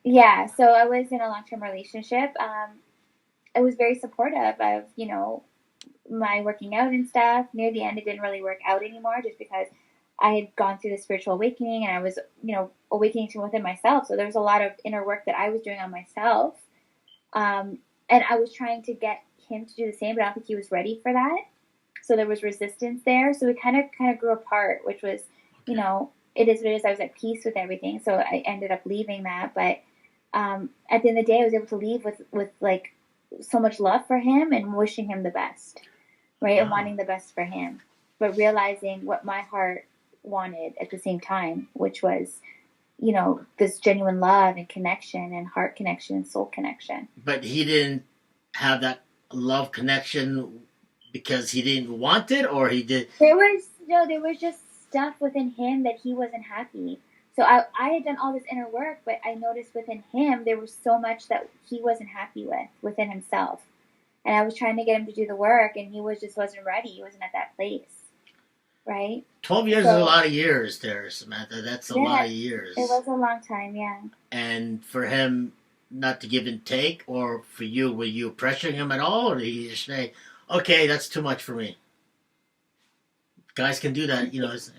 Yeah, so I was in a long-term relationship. I was very supportive of, my working out and stuff. Near the end, it didn't really work out anymore just because I had gone through the spiritual awakening and I was, awakening to within myself. So there was a lot of inner work that I was doing on myself. And I was trying to get him to do the same, but I don't think he was ready for that. So there was resistance there. So we kind of grew apart, which was, it is what it is. I was at peace with everything. So I ended up leaving that. But at the end of the day, I was able to leave with like so much love for him and wishing him the best, right? And wanting the best for him, but realizing what my heart wanted at the same time, which was, this genuine love and connection and heart connection and soul connection. But he didn't have that love connection because he didn't want it, or he did. There was just stuff within him that he wasn't happy. So I had done all this inner work, but I noticed within him there was so much that he wasn't happy with within himself. And I was trying to get him to do the work, and he wasn't ready. He wasn't at that place, right? 12 years is a lot of years there, Samantha. That's a lot of years. It was a long time, yeah. And for him not to give and take, or for you, were you pressuring him at all, or did he just say, okay, that's too much for me? Guys can do that,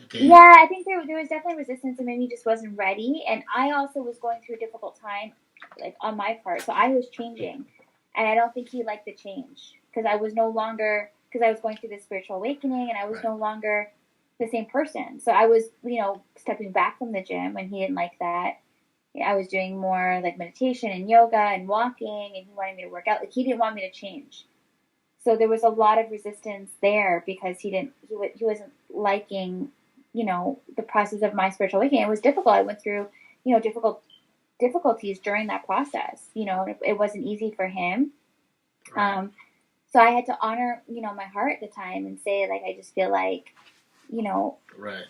okay. Yeah, I think there was definitely resistance, and maybe he just wasn't ready. And I also was going through a difficult time, like, on my part. So I was changing. And I don't think he liked the change. Because I was going through this spiritual awakening, and I was no longer the same person. So I was, stepping back from the gym, and he didn't like that. I was doing more, like, meditation and yoga and walking, and he wanted me to work out. Like, he didn't want me to change. So there was a lot of resistance there because he wasn't liking, the process of my spiritual awakening. It was difficult. I went through, difficulties during that process. It wasn't easy for him. Right. So I had to honor, my heart at the time and say, like, I just feel like, right.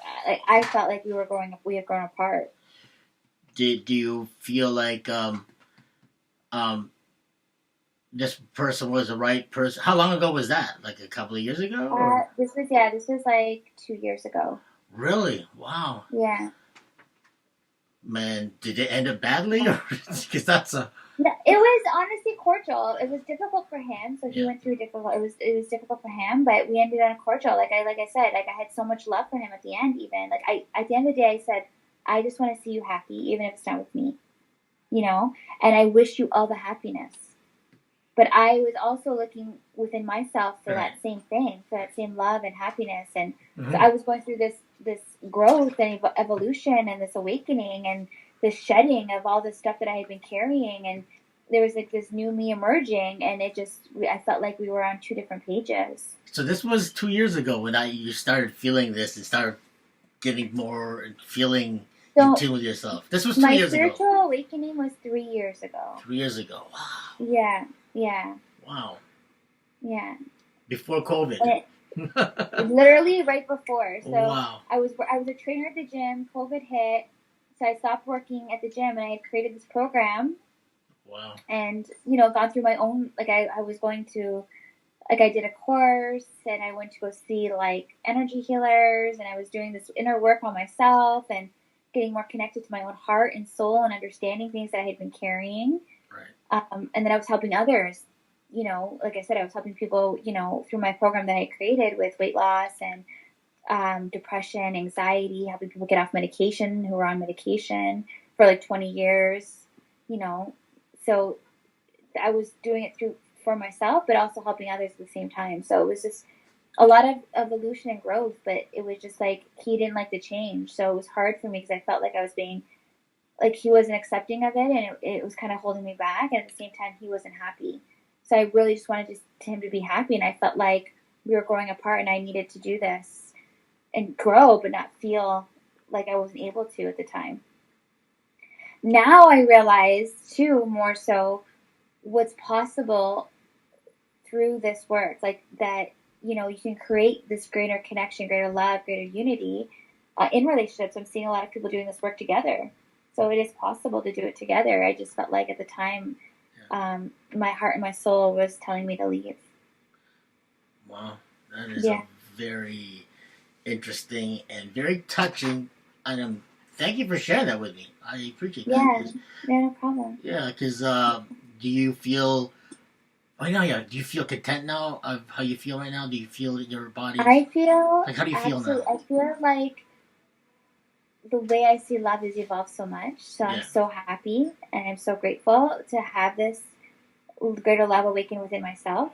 I felt like we had grown apart. Do you feel like this person was the right person? How long ago was that? Like a couple of years ago? This was like 2 years ago. Really? Wow. Yeah. Man, did it end up badly? Because that's a... No, it was honestly cordial. It was difficult for him, so he went through it was difficult for him, but we ended on cordial. Like I said, like I had so much love for him at the end. Even like at the end of the day, I said, I just want to see you happy, even if it's not with me, and I wish you all the happiness. But I was also looking within myself for that same thing, for that same love and happiness. And so I was going through this growth and evolution and this awakening and this shedding of all the stuff that I had been carrying. And there was like this new me emerging, and I felt like we were on two different pages. So this was 2 years ago when you started feeling this and started getting more and feeling in tune with yourself. This was 2 years ago. My spiritual awakening was 3 years ago. 3 years ago. Wow. Yeah. Yeah. Wow. Yeah. Before COVID. Literally right before. So wow. I was a trainer at the gym. COVID hit, so I stopped working at the gym, and I had created this program. Wow. And gone through my own, like I was going to, like I did a course, and I went to go see like energy healers, and I was doing this inner work on myself and getting more connected to my own heart and soul and understanding things that I had been carrying. Right. And then I was helping others. Like I said, I was helping people, through my program that I created with weight loss and depression, anxiety, helping people get off medication who were on medication for like 20 years, So I was doing it for myself, but also helping others at the same time. So it was just a lot of evolution and growth, but it was just like he didn't like the change. So it was hard for me because I felt like I was being, like he wasn't accepting of it, and it was kind of holding me back. And at the same time, he wasn't happy. So I really just wanted him to be happy, and I felt like we were growing apart, and I needed to do this and grow, but not feel like I wasn't able to at the time. Now I realize, too, more so, what's possible through this work, like that, you know, you can create this greater connection, greater love, greater unity in relationships. I'm seeing a lot of people doing this work together. So it is possible to do it together. I just felt like at the time, my heart and my soul was telling me to leave. Wow, that is a very interesting and very touching. And thank you for sharing that with me. I appreciate that. Yeah, no problem. Yeah, because do you feel? Oh yeah. Do you feel content now of how you feel right now? Do you feel in your body? I feel like, how do you feel now? I feel like the way I see love has evolved so much. So I'm so happy and I'm so grateful to have this greater love awaken within myself,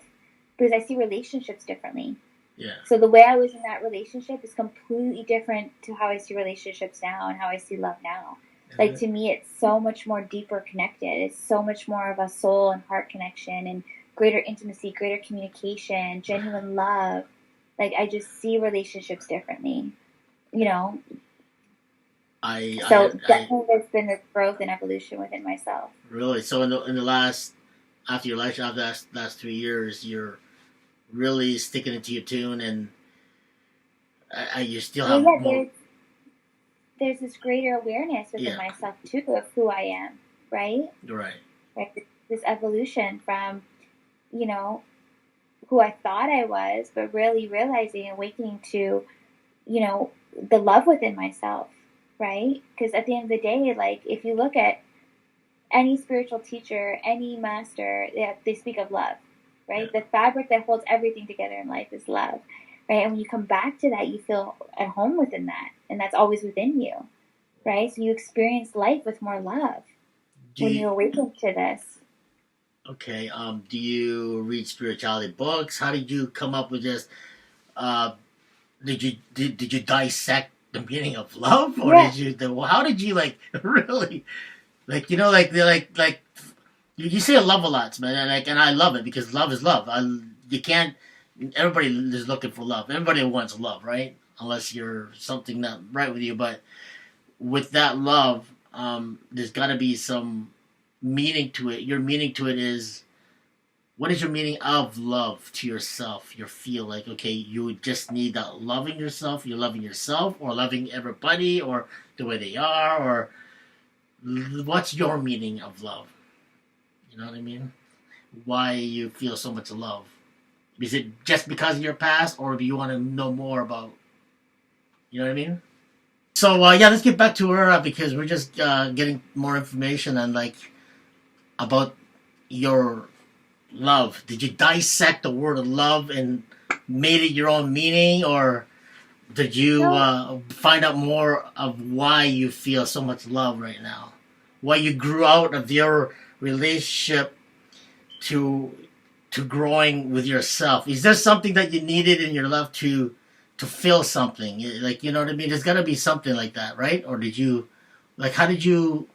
because I see relationships differently. Yeah. So the way I was in that relationship is completely different to how I see relationships now and how I see love now. Like, to me, it's so much more deeper connected. It's so much more of a soul and heart connection and greater intimacy, greater communication, genuine love. Like, I just see relationships differently, you know? Definitely there's been this growth and evolution within myself. Really? So in the last, after your life, after the last 3 years, you're really sticking it to your tune, and you still have more... There's this greater awareness within myself, too, of who I am, right? Right. Like, this evolution from, you know, who I thought I was, but really realizing, awakening to, you know, the love within myself, right? Because at the end of the day, like, if you look at any spiritual teacher, any master, they speak of love, right? The fabric that holds everything together in life is love, right? And when you come back to that, you feel at home within that, and that's always within you, right? So you experience life with more love when you awaken to this. Okay. Do you read spirituality books? How did you come up with this? Did you dissect the meaning of love, or did you? How did you, like, really, like, you know, like you say love a lot, man, and I love it, because love is love. You can't. Everybody is looking for love. Everybody wants love, right? Unless you're something not right with you. But with that love, there's got to be some meaning to it. Your meaning to it is, what is your meaning of love to yourself? You feel like, okay, you just need that loving yourself. You're loving yourself, or loving everybody, or the way they are, or what's your meaning of love? You know what I mean? Why you feel so much love? Is it just because of your past, or do you want to know more about, you know what I mean? So, let's get back to her, because we're just getting more information on, like, about your love. Did you dissect the word of love and made it your own meaning, or did you find out more of why you feel so much love right now? Why you grew out of your relationship to growing with yourself? Is there something that you needed in your life to feel something? Like, you know what I mean? There's got to be something like that, right? Or did you, like, how did you,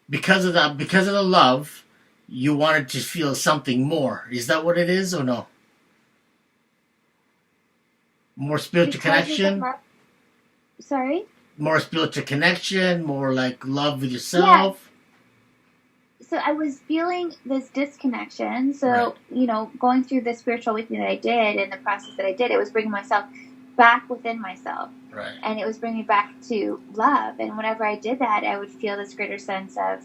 because of the love, you wanted to feel something more? Is that what it is, or no? More spiritual connection? Sorry? More spiritual connection, more like love with yourself? So I was feeling this disconnection. So, you know, going through the spiritual awakening that I did and the process that I did, it was bringing myself back within myself. Right. And it was bringing me back to love. And whenever I did that, I would feel this greater sense of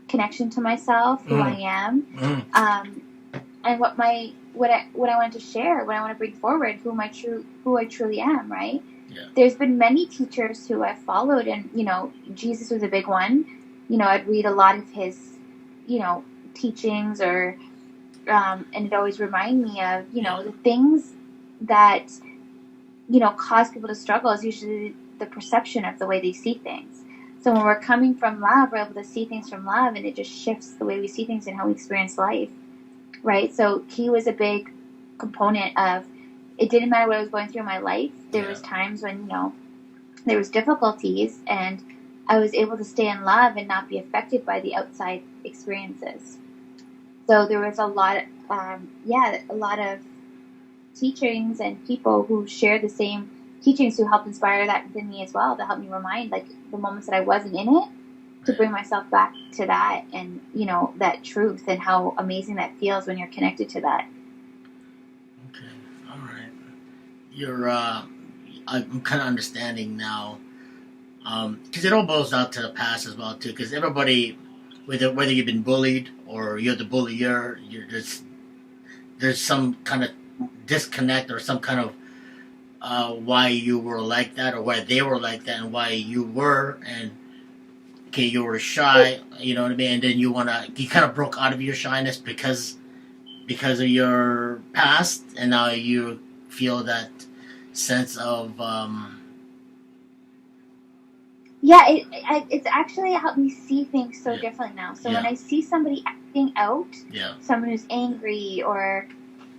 connection to myself, who I am, and what I wanted to share, what I want to bring forward, who I truly am, right? Yeah. There's been many teachers who I've followed, and, you know, Jesus was a big one. You know, I'd read a lot of his, you know, teachings, or and it always reminded me of, you know, the things that, you know, cause people to struggle is usually the perception of the way they see things. So when we're coming from love, we're able to see things from love, and it just shifts the way we see things and how we experience life, right? So he was a big component of, it didn't matter what I was going through in my life. There was times when, you know, there was difficulties, and I was able to stay in love and not be affected by the outside experiences. So there was a lot a lot of teachings and people who share the same teachings who helped inspire that within me as well, to help me remind, like, the moments that I wasn't in it, to bring myself back to that, and, you know, that truth, and how amazing that feels when you're connected to that. Okay, all right. You're, I'm kind of understanding now, because it all boils down to the past as well too. Because everybody, whether you've been bullied or you're the bullier, there's some kind of disconnect, or some kind of why you were like that, or why they were like that, and why you were, and okay, you were shy, you know what I mean, and then you kind of broke out of your shyness because of your past, and now you feel that sense of it's actually helped me see things so differently now. So when I see somebody acting out, someone who's angry, or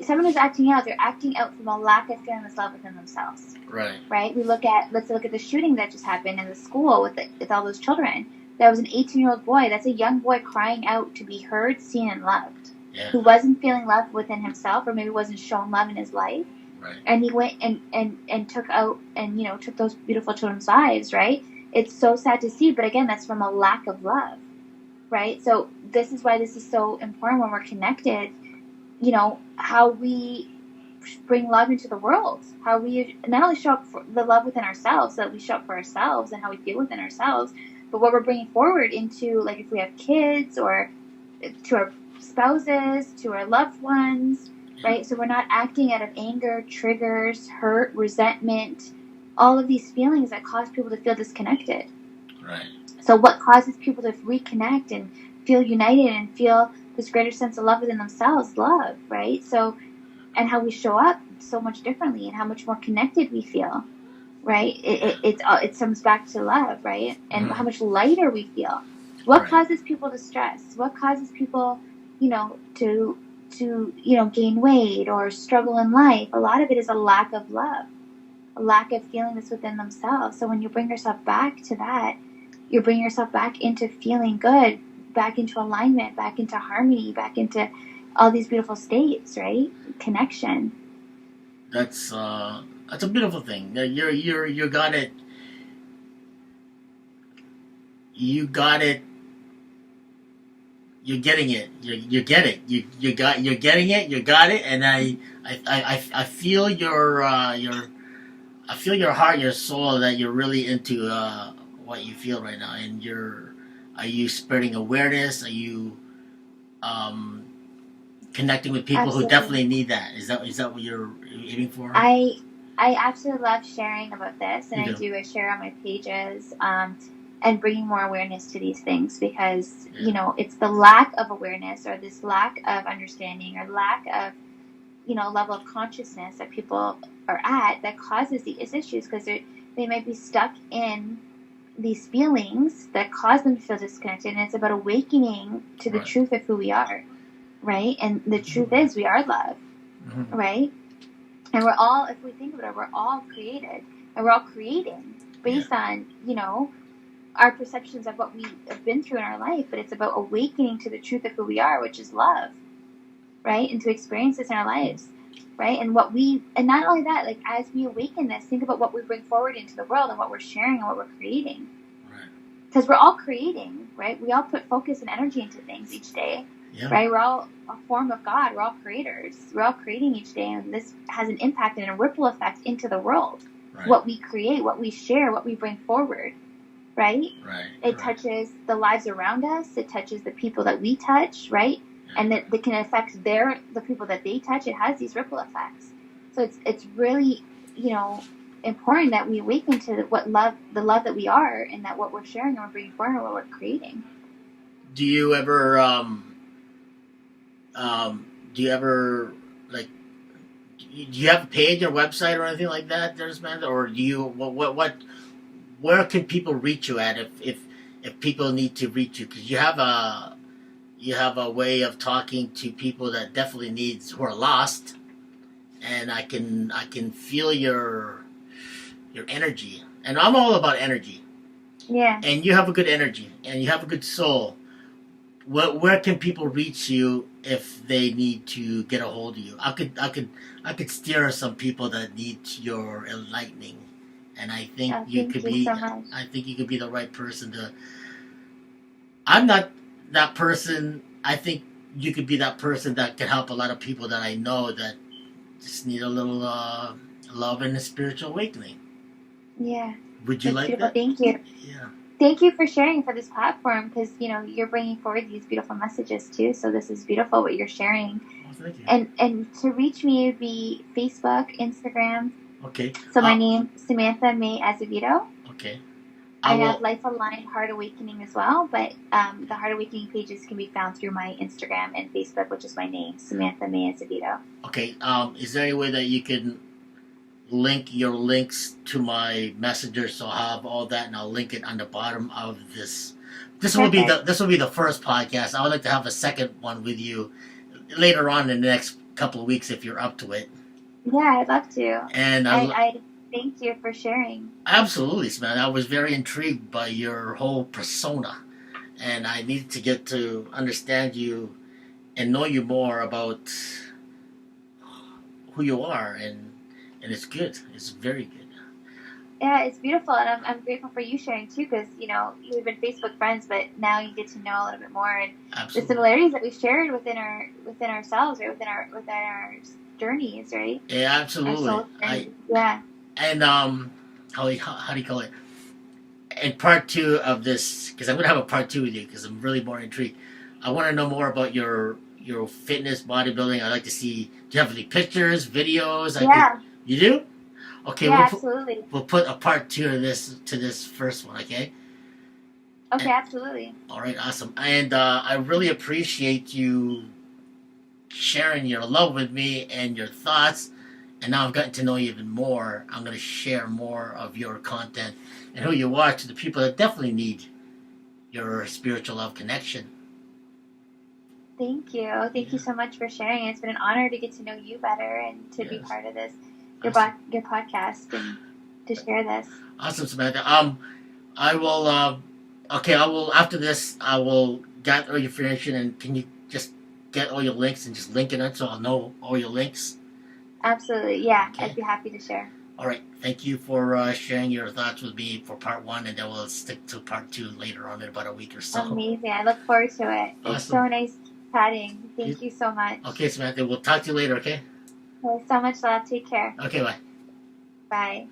someone who's acting out, they're acting out from a lack of feeling this love within themselves. Right. Let's look at the shooting that just happened in the school with all those children. That was an 18-year-old boy. That's a young boy crying out to be heard, seen, and loved. Who wasn't feeling love within himself, or maybe wasn't shown love in his life. And he went and took out, and, you know, took those beautiful children's lives. Right. It's so sad to see, but again, that's from a lack of love, right? So this is why this is so important when we're connected, you know, how we bring love into the world, how we not only show up for the love within ourselves, so that we show up for ourselves and how we feel within ourselves, but what we're bringing forward into, like, if we have kids, or to our spouses, to our loved ones, right? So we're not acting out of anger, triggers, hurt, resentment, all of these feelings that cause people to feel disconnected. So what causes people to reconnect and feel united and feel this greater sense of love within themselves? Love, right? So, and how we show up so much differently, and how much more connected we feel, right? It comes back to love, right? And how much lighter we feel. What causes people to stress? What causes people, you know, to you know, gain weight or struggle in life? A lot of it is a lack of love. A lack of feeling this within themselves. So when you bring yourself back to that, you're bringing yourself back into feeling good, back into alignment, back into harmony, back into all these beautiful states, right? Connection. That's a beautiful thing. You got it. You got it. You're getting it. You get it. You're getting it. You got it. And I feel I feel your heart, your soul, that you're really into what you feel right now. And are you spreading awareness? Are you connecting with people who definitely need that? Is that what you're aiming for? I absolutely love sharing about this, and I share on my pages, and bringing more awareness to these things, because you know, it's the lack of awareness, or this lack of understanding, or lack of, you know, level of consciousness that people are at, that causes these issues, because they might be stuck in these feelings that cause them to feel disconnected. And it's about awakening to the truth of who we are, right? And the truth is, we are love, right? And we're all, if we think about it, we're all created, and we're all creating based on, you know, our perceptions of what we have been through in our life. But it's about awakening to the truth of who we are, which is love, right? And to experience this in our lives, right? And not only that, like, as we awaken this, think about what we bring forward into the world, and what we're sharing, and what we're creating. Because we're all creating, right? We all put focus and energy into things each day, right? We're all a form of God. We're all creators. We're all creating each day, and this has an impact and a ripple effect into the world. What we create, what we share, what we bring forward, right? It touches the lives around us. It touches the people that we touch, right? And that can affect the people that they touch. It has these ripple effects. So it's really, you know, important that we awaken to the love that we are, and that what we're sharing, and we're bringing forward, and what we're creating. Do you ever like, do you have a page or website or anything like that, Samantha? Or do you where can people reach you at if people need to reach you? Because you have a way of talking to people that definitely who are lost, and I can feel your energy, and I'm all about energy. And you have a good energy, and you have a good soul. where can people reach you if they need to get a hold of you? I could steer some people that need your enlightening, and I think you Thank could you be. so much. I think you could be the right person to. I'm not that person. I think you could be that person that can help a lot of people that I know that just need a little love and a spiritual awakening. Yeah. Would you That's like beautiful. that? Thank you. Yeah. Thank you for sharing for this platform, because you're bringing forward these beautiful messages too. So this is beautiful what you're sharing. Oh, thank you. And to reach me would be Facebook, Instagram. Okay. So my name, Samantha May Azavedo. Okay. I have Life Aligned Heart Awakening as well, but the Heart Awakening pages can be found through my Instagram and Facebook, which is my name, Samantha May Azavedo. Okay. Is there any way that you can link your links to my messenger, so I'll have all that, and I'll link it on the bottom of this. This will be the first podcast. I would like to have a second one with you later on in the next couple of weeks if you're up to it. Yeah, I'd love to. And I thank you for sharing. Absolutely, Samantha. I was very intrigued by your whole persona, and I needed to get to understand you and know you more about who you are, and it's good. It's very good. Yeah, it's beautiful, and I'm grateful for you sharing too, because we've been Facebook friends, but now you get to know a little bit more, and Absolutely. the similarities that we shared within ourselves, right, within our journeys, right? Yeah, absolutely. Yeah. And how do you call it? In part 2 of this, because I'm gonna have a part 2 with you, because I'm really more intrigued. I want to know more about your fitness, bodybuilding. I'd like to see. Do you have any pictures, videos? You do? Okay. Yeah, absolutely. We'll put a part 2 of this to this first one. Okay. Okay, absolutely. All right, awesome. And I really appreciate you sharing your love with me and your thoughts. And now I've gotten to know you even more. I'm going to share more of your content and who you are to the people that definitely need your spiritual love connection. Thank you. Thank you so much for sharing. It's been an honor to get to know you better and to be part of this, your podcast, and to share this. Awesome, Samantha. I will, after this, I will gather your information, and can you just get all your links and just link in it so I'll know all your links? Absolutely, yeah. Okay. I'd be happy to share. All right. Thank you for sharing your thoughts with me for part 1, and then we'll stick to part 2 later on in about a week or so. Amazing. I look forward to it. Awesome. It's so nice chatting. Thank you so much. Okay, Samantha. We'll talk to you later, okay? So much love. Take care. Okay, bye. Bye.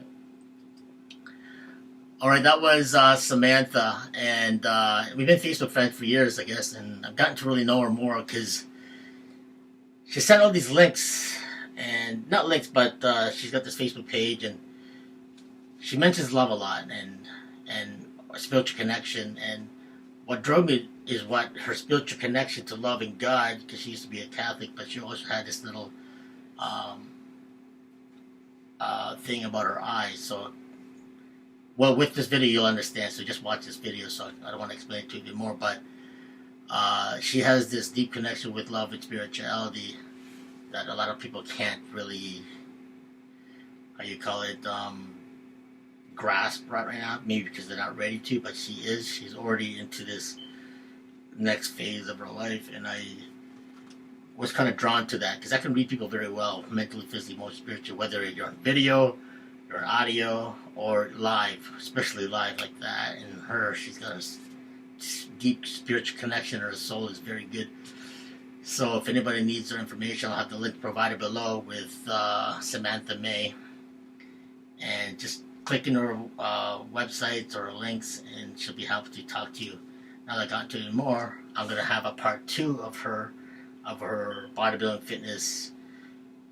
All right, that was Samantha, and we've been Facebook friends for years, I guess, and I've gotten to really know her more because she sent all these links, and not links, but she's got this Facebook page, and she mentions love a lot, and spiritual connection, and what drove me is what her spiritual connection to loving God, because she used to be a Catholic, but she also had this little thing about her eyes. So, well, with this video you'll understand, so just watch this video, so I don't want to explain it to you a bit more, but she has this deep connection with love and spirituality that a lot of people can't really, grasp right now, maybe because they're not ready to, but she's already into this next phase of her life, and I was kind of drawn to that, because I can read people very well, mentally, physically, emotionally, spiritually, whether you're on video, you're on audio, or live, especially live like that, and she's got a deep spiritual connection, her soul is very good. So if anybody needs her information, I'll have the link provided below with Samantha May, and just click in her websites or links, and she'll be happy to talk to you. Now that I got to you more, I'm going to have a part 2 of her bodybuilding fitness,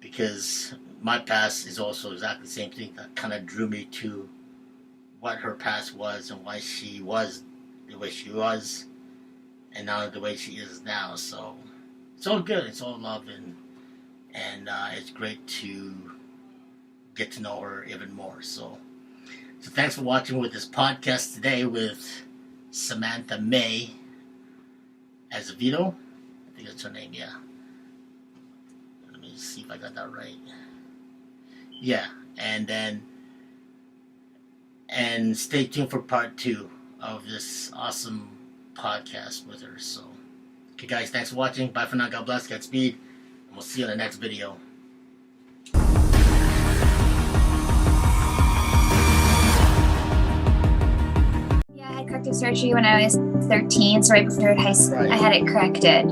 because my past is also exactly the same thing that kind of drew me to what her past was and why she was the way she was, and now the way she is now. So it's all good. It's all love, and it's great to get to know her even more. So thanks for watching with this podcast today with Samantha May Azavedo. I think that's her name, yeah. Let me see if I got that right. Yeah, and stay tuned for part 2 of this awesome podcast with her. So Okay, guys, thanks for watching. Bye for now. God bless. Godspeed. And we'll see you in the next video. Yeah, I had corrective surgery when I was 13, so right before high school, Right. I had it corrected.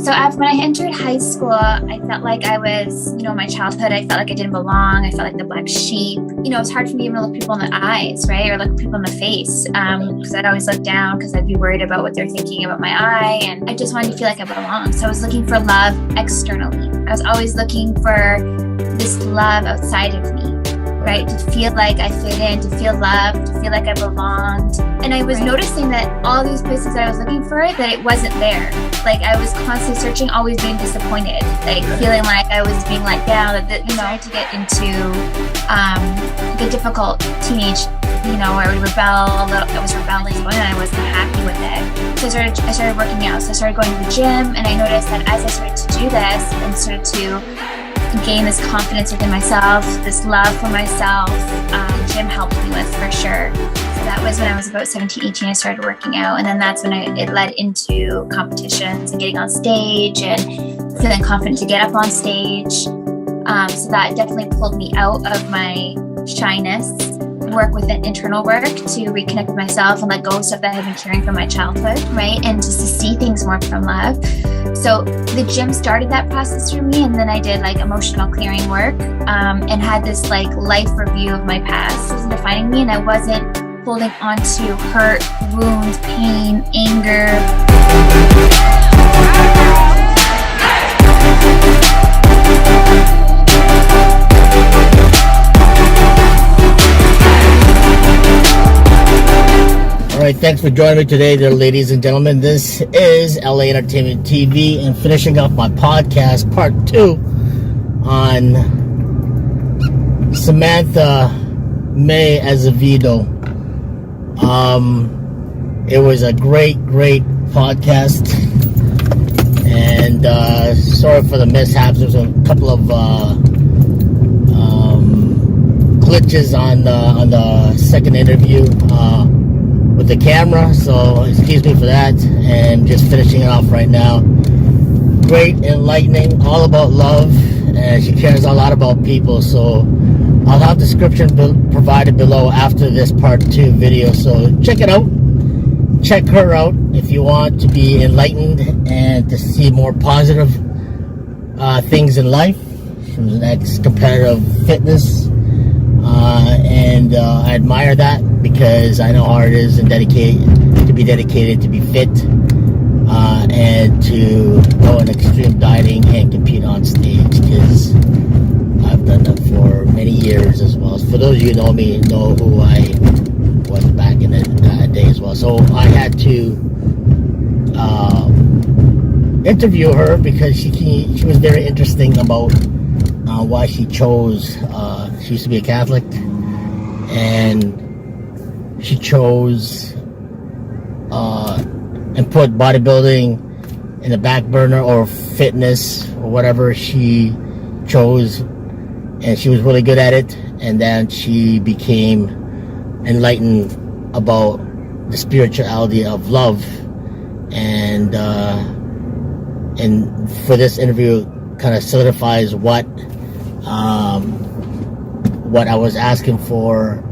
So after, when I entered high school, I felt like I was, my childhood, I felt like I didn't belong. I felt like the black sheep. It's hard for me even to look people in the eyes, right? Or look people in the face, because I'd always look down because I'd be worried about what they're thinking about my eye. And I just wanted to feel like I belonged. So I was looking for love externally. I was always looking for this love outside of me, right? To feel like I fit in, to feel loved, to feel like I belonged. And I was noticing that all these places that I was looking for, that it wasn't there. Like I was constantly searching, always being disappointed, like feeling like I was being let down. That to get into like a difficult teenage, where I would rebel a little. I was rebelling, and I wasn't happy with it. So I started working out. So I started going to the gym, and I noticed that as I started to do this and started to gain this confidence within myself, this love for myself, gym helped me with for sure. So that was when I was about 17, 18, I started working out. And then that's when it led into competitions and getting on stage and feeling confident to get up on stage. So that definitely pulled me out of my shyness, work with internal work to reconnect with myself and let go of stuff that I had been carrying from my childhood, right? And just to see things more from love. So the gym started that process for me, and then I did like emotional clearing work and had this like life review of my past. It wasn't defining me, and I wasn't holding on to hurt, wounds, pain, anger. All right, thanks for joining me today, there, ladies and gentlemen. This is LA Entertainment TV, and finishing up my podcast, part 2, on Samantha May Azavedo. It was a great podcast, and sorry for the mishaps. There was a couple of glitches on the second interview with the camera, so excuse me for that. And just finishing it off right now. Great, enlightening, all about love, and she cares a lot about people. So I'll have description provided below after this part 2 video, so check it out. Check her out if you want to be enlightened and to see more positive things in life. She was an ex-competitive fitness, and I admire that, because I know how it is and to be dedicated, to be fit, and to go on extreme dieting and compete on stage, because I've done that for many years as well. For those of you who know me, know who I was back in the day as well. So I had to interview her, because she was very interesting about why she chose. She used to be a Catholic, and she chose and put bodybuilding in the back burner, or fitness, or whatever she chose, and she was really good at it. And then she became enlightened about the spirituality of love, and for this interview kind of solidifies what I was asking for,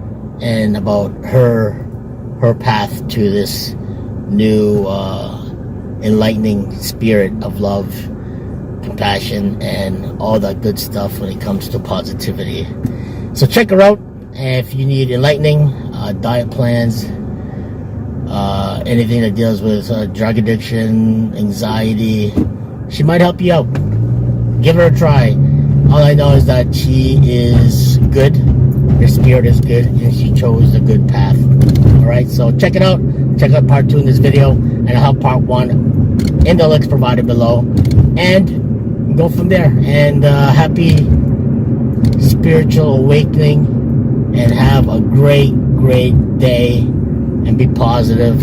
and about her path to this new enlightening spirit of love, compassion, and all that good stuff when it comes to positivity. So check her out if you need enlightening diet plans, anything that deals with drug addiction, anxiety. She might help you out. Give her a try. All I know is that she is good, her spirit is good, and she chose the good path. Alright, so check it out. Check out part 2 in this video, and I'll have part 1 in the links provided below, and go from there. And happy spiritual awakening, and have a great day, and be positive,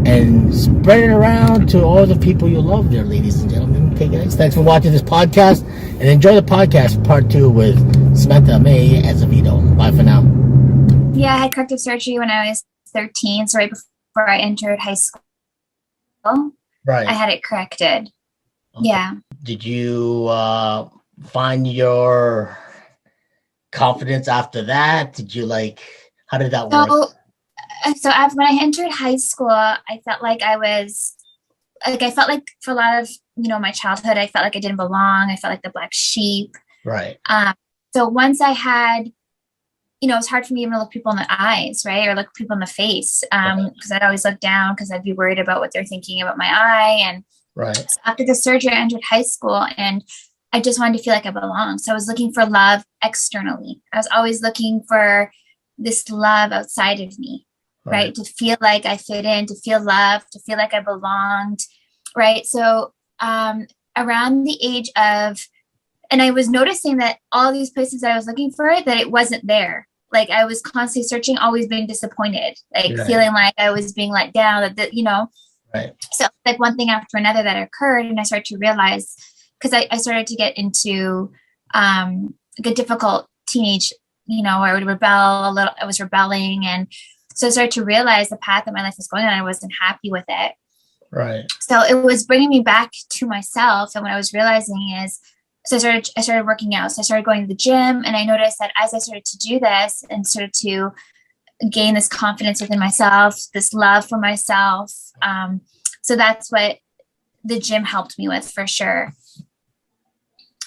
and spread it around to all the people you love there, ladies and gentlemen. Okay, guys, thanks for watching this podcast, and enjoy the podcast part 2 with Samantha May Azavedo. Bye for now. Yeah, I had corrective surgery when I was 13, so right before I entered high school. Right. I had it corrected. Okay. Yeah. Did you find your confidence after that? Did you how did that work? So when I entered high school, I felt like I felt like for a lot of, my childhood, I felt like I didn't belong. I felt like the black sheep. Right. So once I had, it was hard for me even to look people in the eyes, right? Or look people in the face. Because I'd always look down because I'd be worried about what they're thinking about my eye. And right. So after the surgery, I entered high school and I just wanted to feel like I belonged. So I was looking for love externally. I was always looking for this love outside of me, right? To feel like I fit in, to feel loved, to feel like I belonged, right? So around the age of, and I was noticing that all these places I was looking for it, that it wasn't there. Like I was constantly searching, always being disappointed, feeling like I was being let down, Right. So like one thing after another that occurred, and I started to realize, because I started to get into like a difficult teenage, where I would rebel a little. I was rebelling, and so I started to realize the path that my life was going on. I wasn't happy with it. Right. So it was bringing me back to myself, and what I was realizing is, so I started working out. So I started going to the gym, and I noticed that as I started to do this and started to gain this confidence within myself, this love for myself. So that's what the gym helped me with for sure.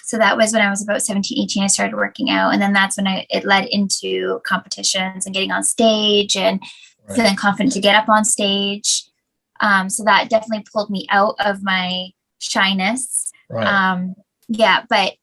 So that was when I was about 17, 18, I started working out. And then that's when it led into competitions and getting on stage and feeling confident to get up on stage. So that definitely pulled me out of my shyness. Right. Yeah, but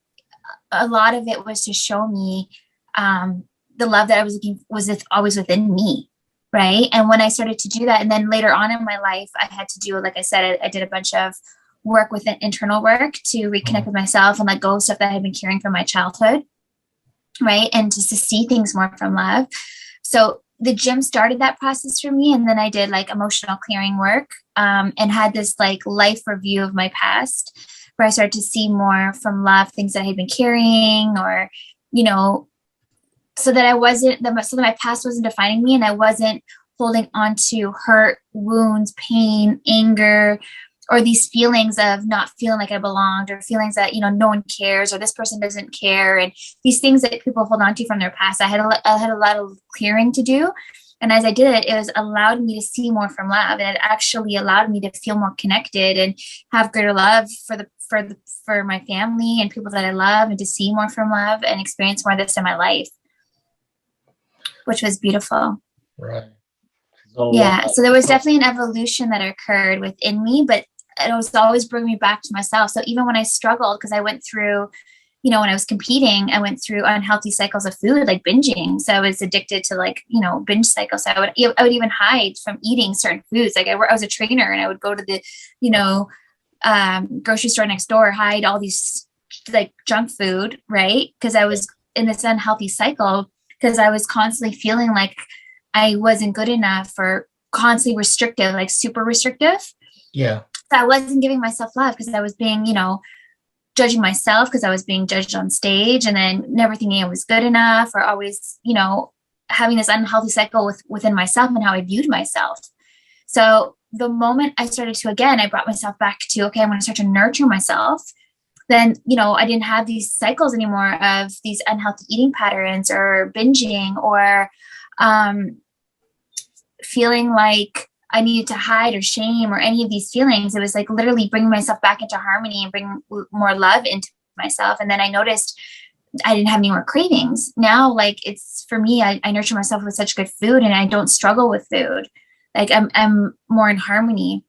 a lot of it was to show me the love that I was looking was always within me, right? And when I started to do that, and then later on in my life, I had to do, like I said, I did a bunch of work with internal work to reconnect with myself and let go of stuff that I had been carrying from my childhood, right? And just to see things more from love. So the gym started that process for me, and then I did like emotional clearing work and had this like life review of my past, where I started to see more from love, things that I had been carrying, or so that my past wasn't defining me, and I wasn't holding on to hurt, wounds, pain, anger, or these feelings of not feeling like I belonged, or feelings that, no one cares, or this person doesn't care. And these things that people hold on to from their past, I had a lot of clearing to do. And as I did it, it was allowed me to see more from love. And it actually allowed me to feel more connected and have greater love for my family and people that I love, and to see more from love and experience more of this in my life, which was beautiful. Right. So there was definitely an evolution that occurred within me, but it was always bringing me back to myself. So even when I struggled, because I went through, when I was competing, I went through unhealthy cycles of food, like binging. So I was addicted to binge cycles. So I would even hide from eating certain foods. Like I was a trainer, and I would go to the, grocery store next door, hide all these like junk food, right? Because I was in this unhealthy cycle, because I was constantly feeling like I wasn't good enough, or constantly restrictive, like super restrictive. Yeah. So I wasn't giving myself love, because I was being, judging myself, because I was being judged on stage, and then never thinking I was good enough, or always, having this unhealthy cycle within myself and how I viewed myself. So the moment I started to, again, I brought myself back to, okay, I'm going to start to nurture myself. Then, I didn't have these cycles anymore of these unhealthy eating patterns, or binging, or feeling like I needed to hide or shame, or any of these feelings. It was like literally bringing myself back into harmony and bringing more love into myself. And then I noticed I didn't have any more cravings. Now, like, it's for me, I nurture myself with such good food, and I don't struggle with food. Like I'm more in harmony.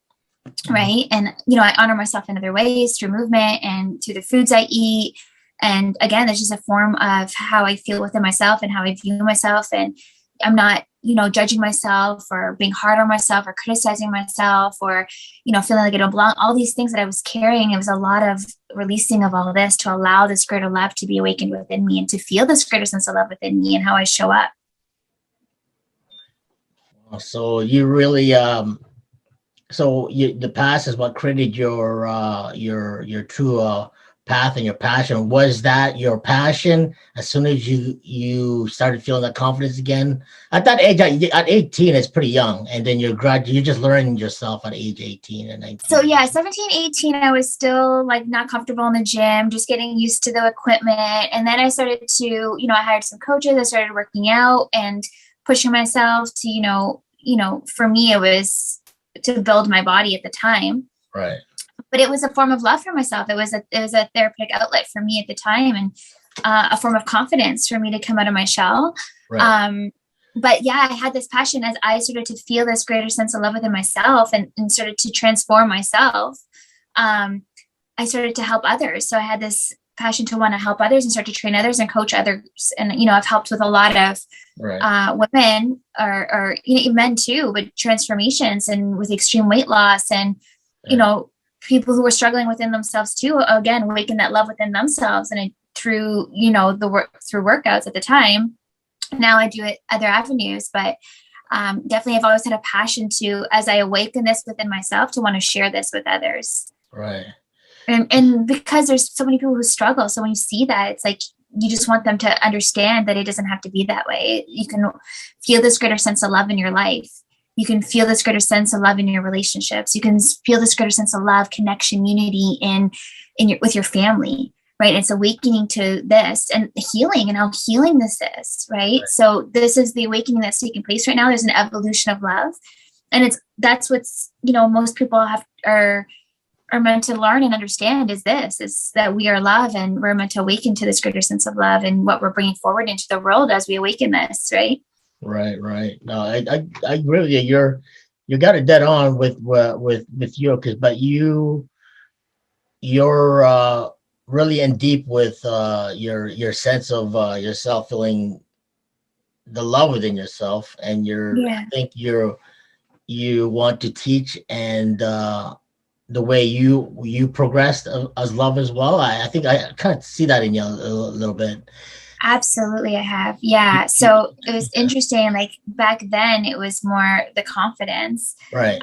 Right. And, I honor myself in other ways, through movement and through the foods I eat. And again, it's just a form of how I feel within myself and how I view myself. And I'm not, judging myself, or being hard on myself, or criticizing myself, or, feeling like I don't belong. All these things that I was carrying, it was a lot of releasing of all of this to allow this greater love to be awakened within me, and to feel this greater sense of love within me and how I show up. So you really, the past is what created your true path and your passion. Was that your passion as soon as you started feeling that confidence again? At that age, at 18, it's pretty young, and then you're just learning yourself at age 18 and 19. So yeah, 17, 18, I was still like not comfortable in the gym, just getting used to the equipment. And then I started to, I hired some coaches. I started working out and pushing myself to, for me, it was to build my body at the time. Right. But it was a form of love for myself. It was a therapeutic outlet for me at the time, and a form of confidence for me to come out of my shell. Right. But yeah, I had this passion as I started to feel this greater sense of love within myself and started to transform myself. I started to help others. So I had this passion to want to help others and start to train others and coach others. And, I've helped with a lot of women or men too, but transformations and with extreme weight loss and, people who were struggling within themselves too, again, awaken that love within themselves. And through, through workouts at the time. Now I do it other avenues, but definitely I've always had a passion to, as I awaken this within myself, to want to share this with others. Right. And because there's so many people who struggle. So when you see that, it's like, you just want them to understand that it doesn't have to be that way. You can feel this greater sense of love in your life. You can feel this greater sense of love in your relationships. You can feel this greater sense of love, connection, unity with your family. Right. It's awakening to this and healing and how healing this is. Right. So this is the awakening that's taking place right now. There's an evolution of love. And that's what's, most people are meant to learn and understand is that we are love and we're meant to awaken to this greater sense of love and what we're bringing forward into the world as we awaken this. Right. Right. No, I agree with you. You got it dead on with you, but you're really in deep with your sense of yourself, feeling the love within yourself, and I think you want to teach, and the way you progressed as love as well. I think I kind of see that in you a little bit. Absolutely, I have. Yeah. So it was interesting. Like back then, it was more the confidence, right?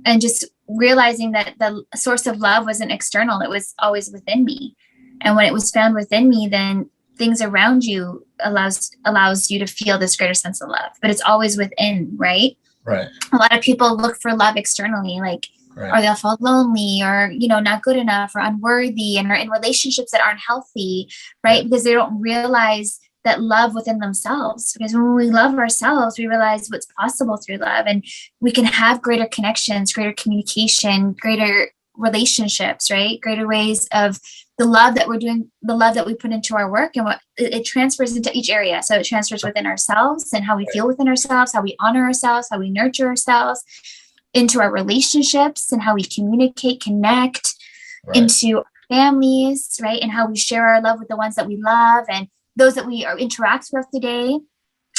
And just realizing that the source of love wasn't external; it was always within me. And when it was found within me, then things around you allows you to feel this greater sense of love. But it's always within, right? Right. A lot of people look for love externally, like. Right. Or they'll feel lonely or, not good enough or unworthy and are in relationships that aren't healthy, right? Because they don't realize that love within themselves. Because when we love ourselves, we realize what's possible through love and we can have greater connections, greater communication, greater relationships, right? Greater ways of the love that we're doing, the love that we put into our work and what it transfers into each area. So it transfers within ourselves and how we feel within ourselves, how we honor ourselves, how we nurture ourselves, into our relationships and how we communicate, connect, into our families, right? And how we share our love with the ones that we love and those that we interact with today,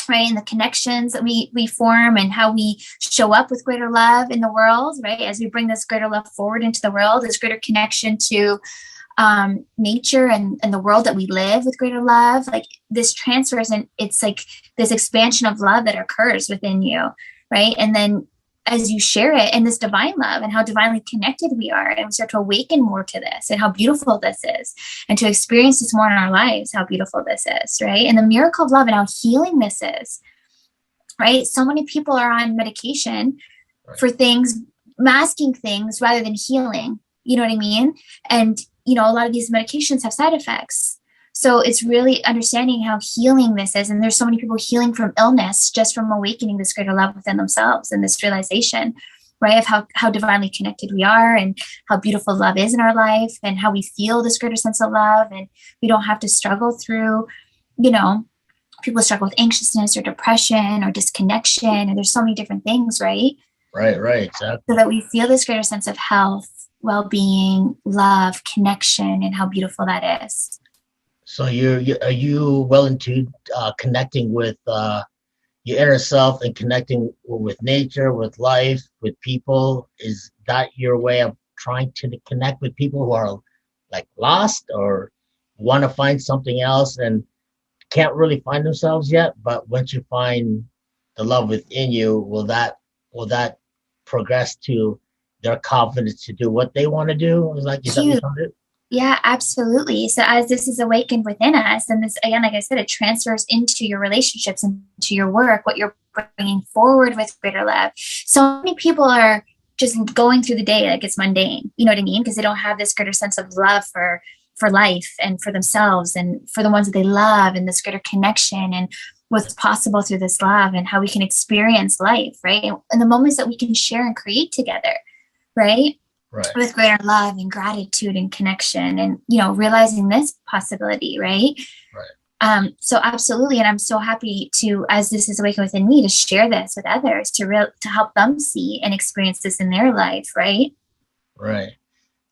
right? And the connections that we form and how we show up with greater love in the world, right? As we bring this greater love forward into the world, this greater connection to nature and the world that we live with greater love, like this transfers and it's like this expansion of love that occurs within you, right? And then as you share it and this divine love and how divinely connected we are, and we start to awaken more to this and how beautiful this is, and to experience this more in our lives, how beautiful this is, right? And the miracle of love and how healing this is, right? So many people are on medication for things, masking things rather than healing. You know what I mean? And, a lot of these medications have side effects. So it's really understanding how healing this is. And there's so many people healing from illness just from awakening this greater love within themselves and this realization, right, of how divinely connected we are and how beautiful love is in our life and how we feel this greater sense of love. And we don't have to struggle through, people struggle with anxiousness or depression or disconnection. And there's so many different things, right? Right. Exactly. So that we feel this greater sense of health, well-being, love, connection, and how beautiful that is. So are you well into connecting with your inner self and connecting with nature, with life, with people? Is that your way of trying to connect with people who are like lost or want to find something else and can't really find themselves yet? But once you find the love within you, will that progress to their confidence to do what they want to do? Is that you found it? Yeah, absolutely. So as this is awakened within us, and this, again, like I said, it transfers into your relationships, into your work, what you're bringing forward with greater love. So many people are just going through the day like it's mundane. You know what I mean? Because they don't have this greater sense of love for life and for themselves and for the ones that they love, and this greater connection and what's possible through this love and how we can experience life, right? And the moments that we can share and create together, right? Right. With greater love and gratitude and connection, and realizing this possibility, right? So absolutely, and I'm so happy to, as this is awakened within me, to share this with others, to help them see and experience this in their life, right?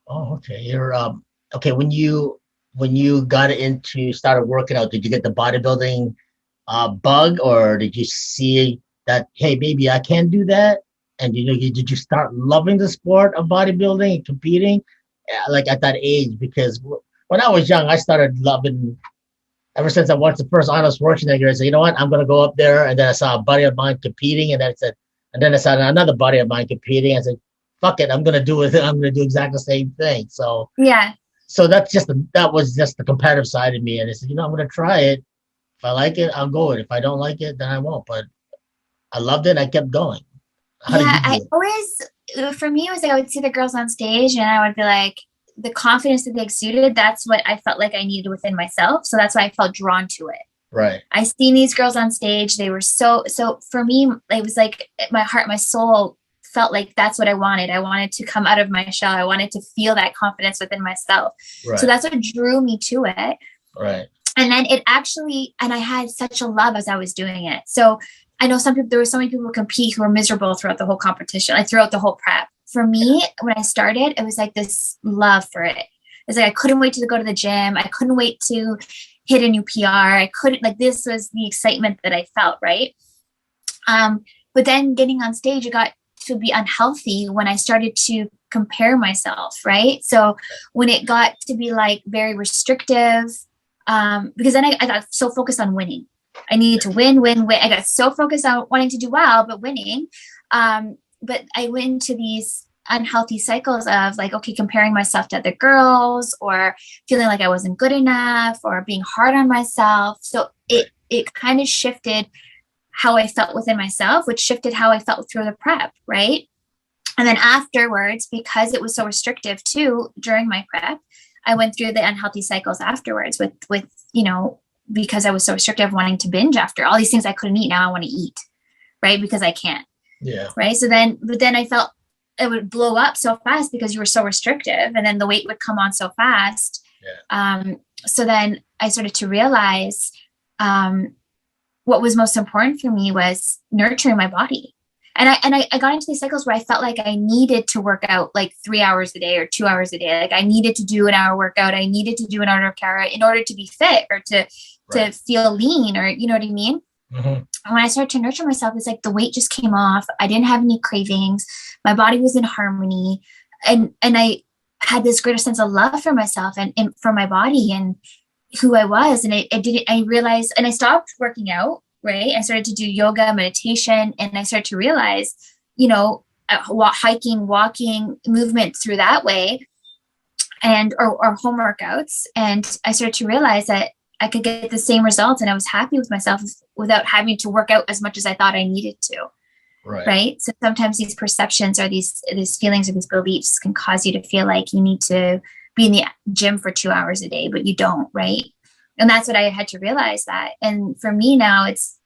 Oh, okay. You're okay. When you got into started working out, did you get the bodybuilding bug, or did you see that, hey, maybe I can do that? And did you start loving the sport of bodybuilding and competing, like at that age? Because when I was young, I started loving. Ever since I watched the first Arnold Schwarzenegger, I said, you know what, I'm gonna go up there. And then I saw a buddy of mine competing, and then I saw another buddy of mine competing. I said, fuck it, I'm gonna do it. I'm gonna do exactly the same thing. So Yeah. so that was just the competitive side of me. And I said, I'm gonna try it. If I like it, I'll go it. If I don't like it, then I won't. But I loved it and I kept going. How did Yeah, you I do it? always, for me, it was like I would see the girls on stage and I would be like, the confidence that they exuded, that's what I felt like I needed within myself. So that's why I felt drawn to it. Right. I seen these girls on stage. They were so for me, it was like my heart, my soul felt like that's what I wanted. I wanted to come out of my shell. I wanted to feel that confidence within myself. Right. So that's what drew me to it. Right. And then and I had such a love as I was doing it. So I know there were so many people who compete who were miserable throughout the whole competition, like throughout the whole prep. For me, when I started, it was like this love for it. It's like I couldn't wait to go to the gym. I couldn't wait to hit a new PR. I couldn't, like, this was the excitement that I felt, right? But then getting on stage, it got to be unhealthy when I started to compare myself, right? So when it got to be like very restrictive, because then I got so focused on winning. I needed to win. I got so focused on wanting to do well, but winning. But I went into these unhealthy cycles of like, okay, comparing myself to other girls, or feeling like I wasn't good enough, or being hard on myself. So it kind of shifted how I felt within myself, which shifted how I felt through the prep, right? And then afterwards, because it was so restrictive too, during my prep, I went through the unhealthy cycles afterwards with because I was so restrictive, wanting to binge after all these things I couldn't eat. Now I want to eat, right? Because I can't. Yeah. Right. But then I felt it would blow up so fast because you were so restrictive, and then the weight would come on so fast. Yeah. So then I started to realize what was most important for me was nurturing my body. And I got into these cycles where I felt like I needed to work out like 3 hours a day or 2 hours a day. Like I needed to do an hour workout. I needed to do an hour of cardio in order to be fit, or to feel lean, or you know what I mean? Mm-hmm. And when I started to nurture myself, it's like the weight just came off. I didn't have any cravings. My body was in harmony. And I had this greater sense of love for myself and for my body and who I was. And I realized, and I stopped working out, right? I started to do yoga, meditation, and I started to realize, hiking, walking, movement through that way, or home workouts. And I started to realize that I could get the same results, and I was happy with myself without having to work out as much as I thought I needed to. Right. So sometimes these perceptions or these feelings or these beliefs can cause you to feel like you need to be in the gym for 2 hours a day, but you don't. Right. And that's what I had to realize that. And for me now, it's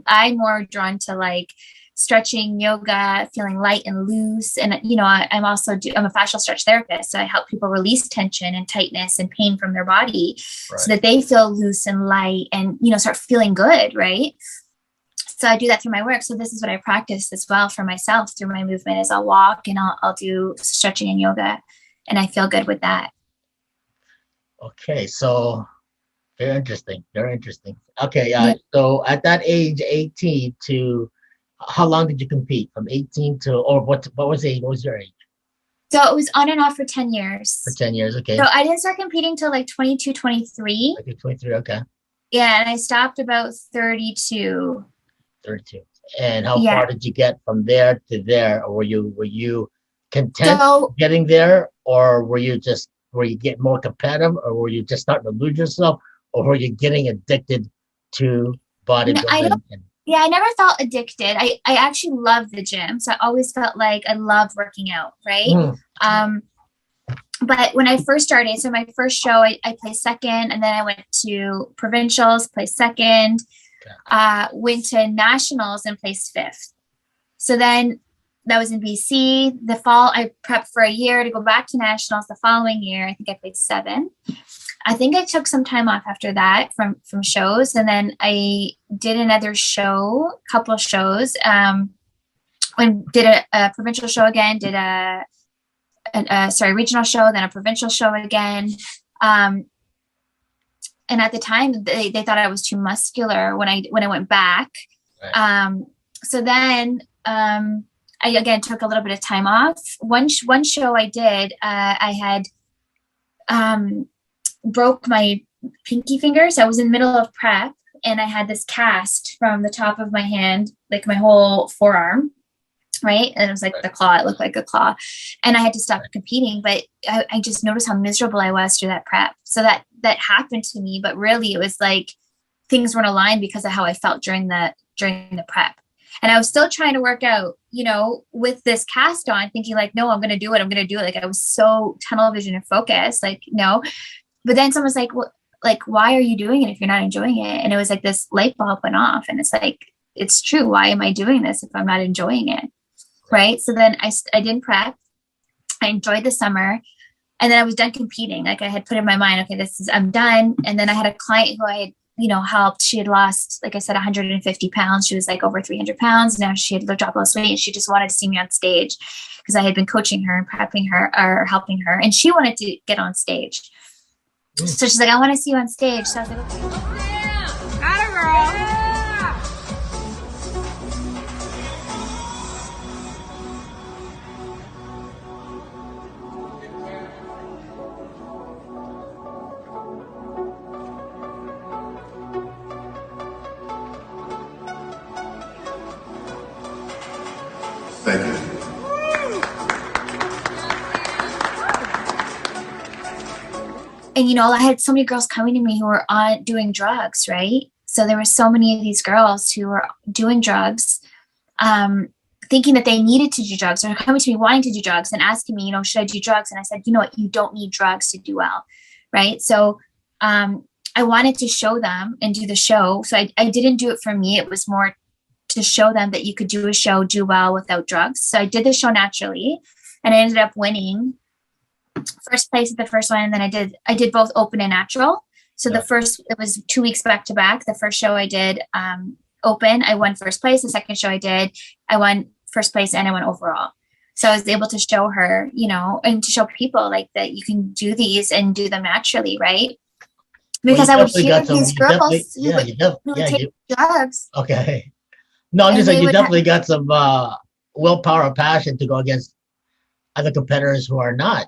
I'm more drawn to like stretching, yoga, feeling light and loose. And, I'm a fascial stretch therapist. So I help people release tension and tightness and pain from their body so that they feel loose and light and, start feeling good. Right. So I do that through my work. So this is what I practice as well for myself through my movement is I'll walk and I'll do stretching and yoga, and I feel good with that. Okay. So very interesting. Very interesting. Okay. Yeah. So at that age, 18 to how long did you compete? From 18 to, or what was your age? So it was on and off for 10 years. For 10 years. Okay. So I didn't start competing till like 22, 23. Okay, 23. Okay. Yeah. And I stopped about 32. 32. And how far did you get from there to there? Or were you content getting there, or were were you getting more competitive, or were you just starting to lose yourself, or were you getting addicted to bodybuilding? Yeah, I never felt addicted. I actually love the gym. So I always felt like I love working out, right? But when I first started, so my first show, I placed second, and then I went to provincials, placed second, went to nationals and placed fifth. So then that was in BC. The fall, I prepped for a year to go back to nationals the following year. I think I placed seventh. I think I took some time off after that from shows. And then I did another show, couple of shows, did a provincial show again, did a regional show, then a provincial show again. And at the time they thought I was too muscular when I went back. Right. So then I again took a little bit of time off. One show I did, I had broke my pinky finger. So I was in the middle of prep and I had this cast from the top of my hand, like my whole forearm. Right. And it was like the claw, it looked like a claw, and I had to stop competing, but I just noticed how miserable I was through that prep. So that happened to me, but really it was like things weren't aligned because of how I felt during the prep. And I was still trying to work out, with this cast on, thinking like, no, I'm going to do it. I'm going to do it. Like I was so tunnel vision and focused, like, no. But then someone was like, well, like, why are you doing it if you're not enjoying it? And it was like this light bulb went off, and it's like, it's true. Why am I doing this if I'm not enjoying it? Right. So then I didn't prep. I enjoyed the summer, and then I was done competing. Like I had put in my mind, okay, I'm done. And then I had a client who I had, helped. She had lost, like I said, 150 pounds. She was like over 300 pounds. Now she had dropped all this weight, and she just wanted to see me on stage because I had been coaching her and prepping her or helping her. And she wanted to get on stage. So she's like, I want to see you on stage. So I was like, okay. Got it, girl. Thank you. And, I had so many girls coming to me who were doing drugs, right? So there were so many of these girls who were doing drugs, thinking that they needed to do drugs, or coming to me wanting to do drugs and asking me, should I do drugs? And I said, you know what, you don't need drugs to do well, right? So I wanted to show them and do the show. So I didn't do it for me. It was more to show them that you could do a show, do well without drugs. So I did the show naturally, and I ended up winning first place at the first one. And then I did both open and natural. So the first, it was 2 weeks back to back. The first show I did open, I won first place. The second show I won first place, and I won overall. So I was able to show her, and to show people like that you can do these and do them naturally, right? Because I would hear these girls who would take drugs. Okay. No, I'm just saying you definitely got some willpower and passion to go against other competitors who are not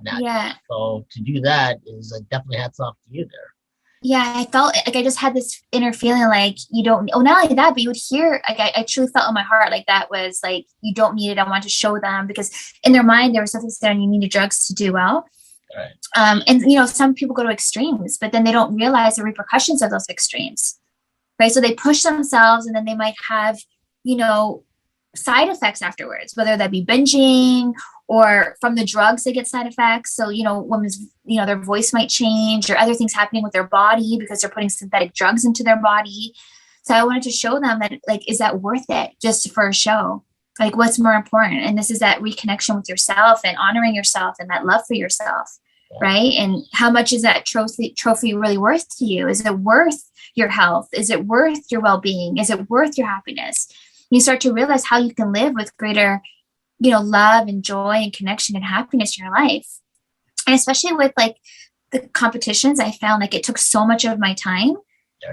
natural. Yeah. So to do that is definitely hats off to you there. Yeah, I felt like I just had this inner feeling like you don't. Oh, not only that, but you would hear. Like I truly felt in my heart like that was like you don't need it. I want to show them because in their mind there was something saying you needed drugs to do well. Right. And some people go to extremes, but then they don't realize the repercussions of those extremes. Right. So they push themselves, and then they might have, side effects afterwards, whether that be binging or from the drugs, they get side effects. So, women's, their voice might change or other things happening with their body because they're putting synthetic drugs into their body. So I wanted to show them that, like, is that worth it just for a show? Like, what's more important? And this is that reconnection with yourself and honoring yourself and that love for yourself. Right. And how much is that trophy really worth to you? Is it worth your health? Is it worth your well-being? Is it worth your happiness? You start to realize how you can live with greater, love and joy and connection and happiness in your life. And especially with like the competitions, I found like it took so much of my time,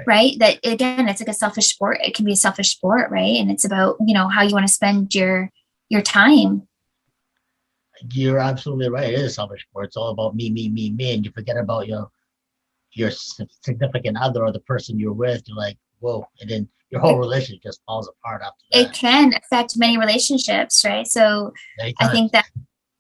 right? That again, it's like a selfish sport. It can be a selfish sport, right? And it's about, how you want to spend your time. You're absolutely right. It is a selfish sport. It's all about me, and you forget about your significant other or the person you're with. You're like, whoa, and then your whole relationship just falls apart after that. It can affect many relationships, right? So I think that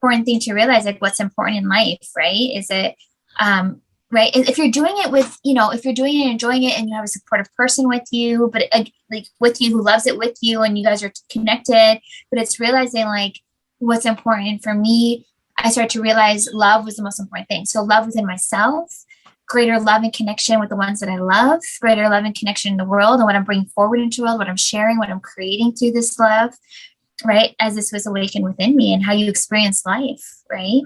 important thing to realize, like what's important in life, right? Is it, right? If you're doing it with, if you're doing it and enjoying it and you have a supportive person with you, but like with you, who loves it with you and you guys are connected, but it's realizing like what's important. And for me, I started to realize love was the most important thing. So love within myself, greater love and connection with the ones that I love, greater love and connection in the world and what I'm bringing forward into the world, what I'm sharing, what I'm creating through this love, right? As this was awakened within me and how you experience life, right?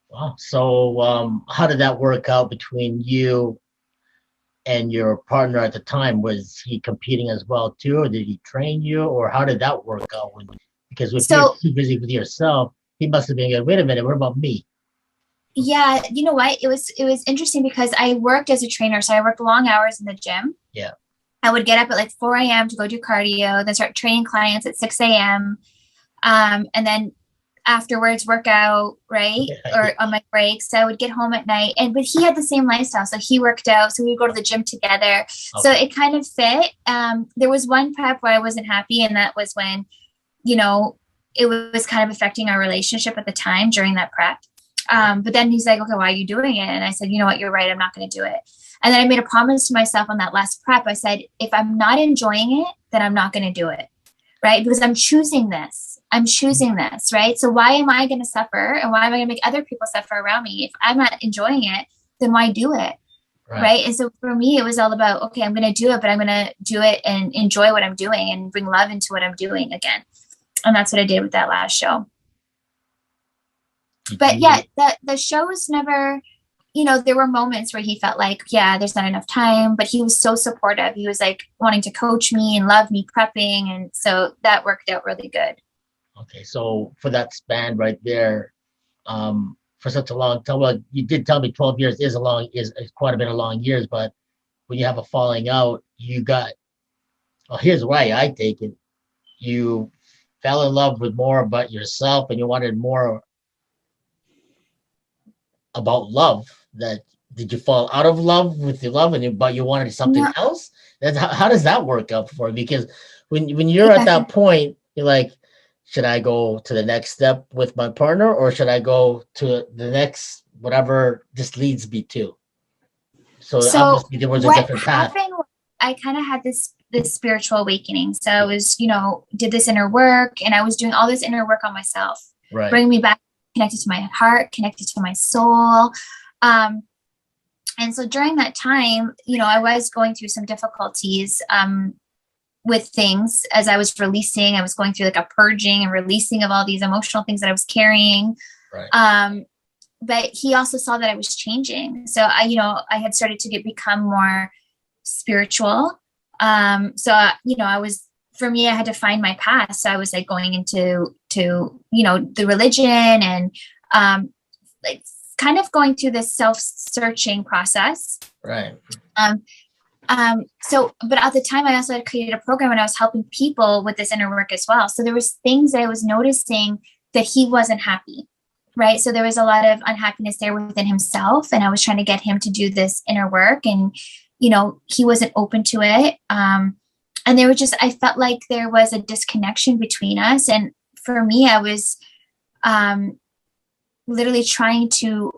Wow. So how did that work out between you and your partner at the time? Was he competing as well too, or did he train you, or how did that work out? Because if you're too busy with yourself, he must have been like, wait a minute, what about me? Yeah, you know what? It was interesting because I worked as a trainer, so I worked long hours in the gym. Yeah. I would get up at like 4 a.m. to go do cardio, then start training clients at 6 a.m. And then afterwards work out, right? Or on my breaks. I would get home at night, but he had the same lifestyle. So he worked out. So we would go to the gym together. Okay. So it kind of fit. There was one prep where I wasn't happy. And that was when, it was kind of affecting our relationship at the time during that prep. But then he's like, okay, why are you doing it? And I said, you know what, you're right. I'm not going to do it. And then I made a promise to myself on that last prep. I said, if I'm not enjoying it, then I'm not going to do it. Right. Because I'm choosing this. Right. So why am I going to suffer? And why am I going to make other people suffer around me? If I'm not enjoying it, then why do it? Right. And so for me, it was all about, okay, I'm going to do it, but I'm going to do it and enjoy what I'm doing and bring love into what I'm doing again. And that's what I did with that last show. But yeah, the show was never, there were moments where he felt like, yeah, there's not enough time, but he was so supportive. He was like wanting to coach me and love me prepping. And so that worked out really good. Okay. So for that span right there, for such a long time, well, you did tell me 12 years is quite a bit of long years, but when you have a falling out, here's why I take it. You fell in love with more about yourself and you wanted more about love. Did you fall out of love with your love but you wanted something else? How does that work out for you? Because when you're at that point, you're like, should I go to the next step with my partner or should I go to the next, whatever this leads me to? So obviously there was a different path. I kind of had this spiritual awakening. So I was, did this inner work and I was doing all this inner work on myself, right? Bringing me back, connected to my heart, connected to my soul. And so during that time, I was going through some difficulties with things as I was releasing. I was going through like a purging and releasing of all these emotional things that I was carrying. Right. But he also saw that I was changing. So I had started to become more spiritual. For me, I had to find my path. So I was like going into the religion and like kind of going through this self-searching process. Right. But at the time I also had created a program and I was helping people with this inner work as well. So there was things that I was noticing that he wasn't happy. Right. So there was a lot of unhappiness there within himself. And I was trying to get him to do this inner work and, he wasn't open to it. And I felt like there was a disconnection between us. And for me, I was literally trying to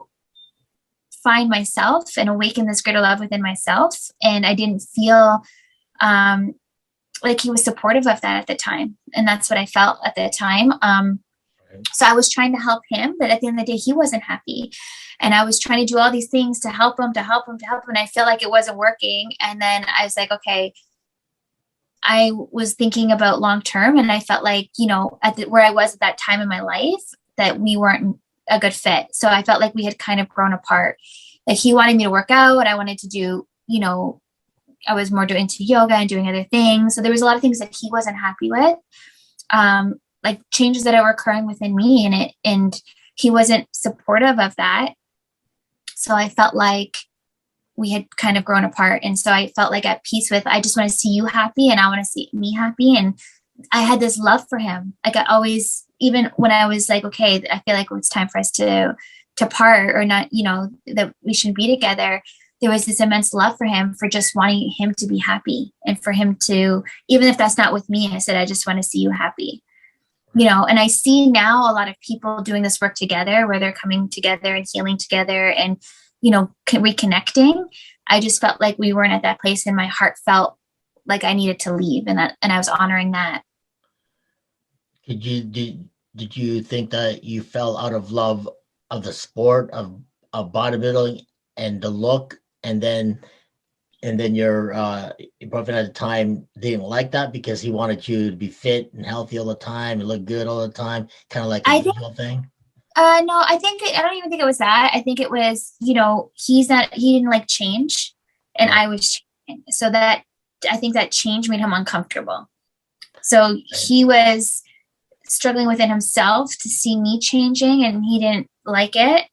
find myself and awaken this greater love within myself. And I didn't feel like he was supportive of that at the time. And that's what I felt at the time. So I was trying to help him, but at the end of the day, he wasn't happy. And I was trying to do all these things to help him. And I feel like it wasn't working. And then I was like, okay, I was thinking about long-term and I felt like, where I was at that time in my life, that we weren't a good fit. So I felt like we had kind of grown apart. Like he wanted me to work out. I wanted to do, I was more into yoga and doing other things. So there was a lot of things that he wasn't happy with. Like changes that were occurring within me and he wasn't supportive of that. So I felt like we had kind of grown apart. And so I felt like at peace with, I just want to see you happy and I want to see me happy. And I had this love for him. Like I always, even when I was like, okay, I feel like it's time for us to part or not, that we shouldn't be together. There was this immense love for him, for just wanting him to be happy and for him to, even if that's not with me, I said, I just want to see you happy. And I see now a lot of people doing this work together where they're coming together and healing together and, reconnecting. I just felt like we weren't at that place, and my heart felt like I needed to leave, and I was honoring that. Did you think that you fell out of love of the sport of bodybuilding and the look, and then your boyfriend at the time didn't like that because he wanted you to be fit and healthy all the time and look good all the time, kind of like a visual thing? No, I don't even think it was that. I think it was, he didn't like change, and I was changing. So that, I think that change made him uncomfortable. So he was struggling within himself to see me changing, and he didn't like it.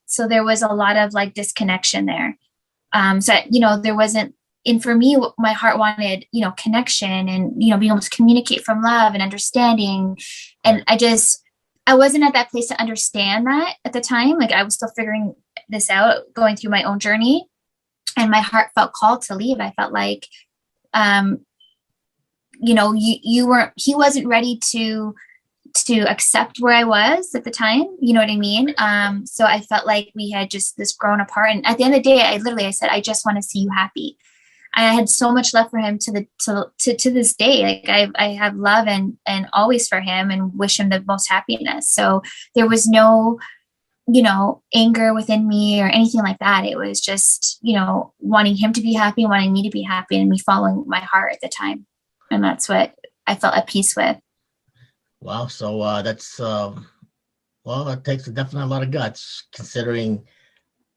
So there was a lot of like disconnection there. So, there wasn't, and for me, my heart wanted, connection and, being able to communicate from love and understanding. And I wasn't at that place to understand that at the time. Like I was still figuring this out, going through my own journey, and my heart felt called to leave. I felt like, he wasn't ready to accept where I was at the time. You know what I mean? So I felt like we had just this grown apart. And at the end of the day, I said, I just want to see you happy. I had so much love for him to this day. Like I have love and always for him, and wish him the most happiness. So there was no, anger within me or anything like that. It was just, wanting him to be happy, wanting me to be happy, and me following my heart at the time. And that's what I felt at peace with. Wow. So that's, it takes definitely a lot of guts considering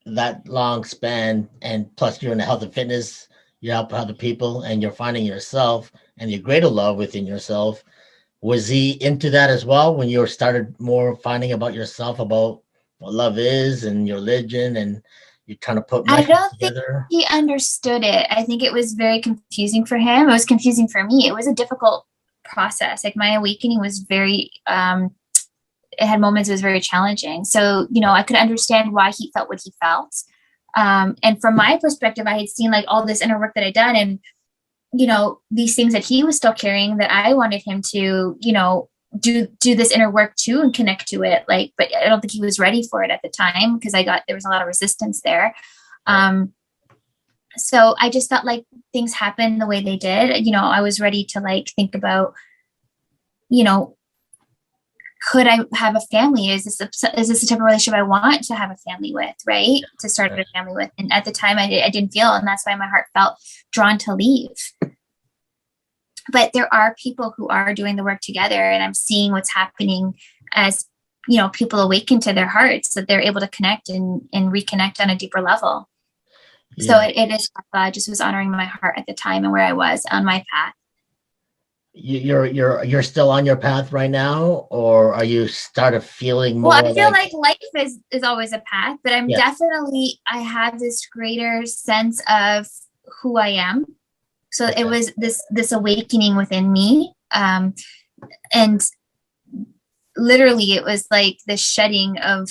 that long span, and plus you're in the health and fitness, you help other people, and you're finding yourself and your greater love within yourself. Was he into that as well when you started more finding about yourself, about what love is and your religion, and you're trying to put I don't together? think he understood it. I think it was very confusing for him. It was confusing for me. It was a difficult process. Like my awakening was very, it had moments it was very challenging. So, I could understand why he felt what he felt. And from my perspective, I had seen like all this inner work that I'd done, and, these things that he was still carrying that I wanted him to, do this inner work too and connect to it. Like, but I don't think he was ready for it at the time, because there was a lot of resistance there. So I just felt like things happened the way they did. I was ready to like think about, could I have a family? Is this the type of relationship I want to have a family with, right? To start a family with. And at the time I didn't feel, and that's why my heart felt drawn to leave. But there are people who are doing the work together, and I'm seeing what's happening as, people awaken to their hearts, that they're able to connect and reconnect on a deeper level. Yeah. So it is, just was honoring my heart at the time and where I was on my path. You're still on your path right now, or are you started feeling more? Well, I feel like life is always a path, but I'm definitely, I have this greater sense of who I am. So it was this awakening within me. And literally it was like the shedding of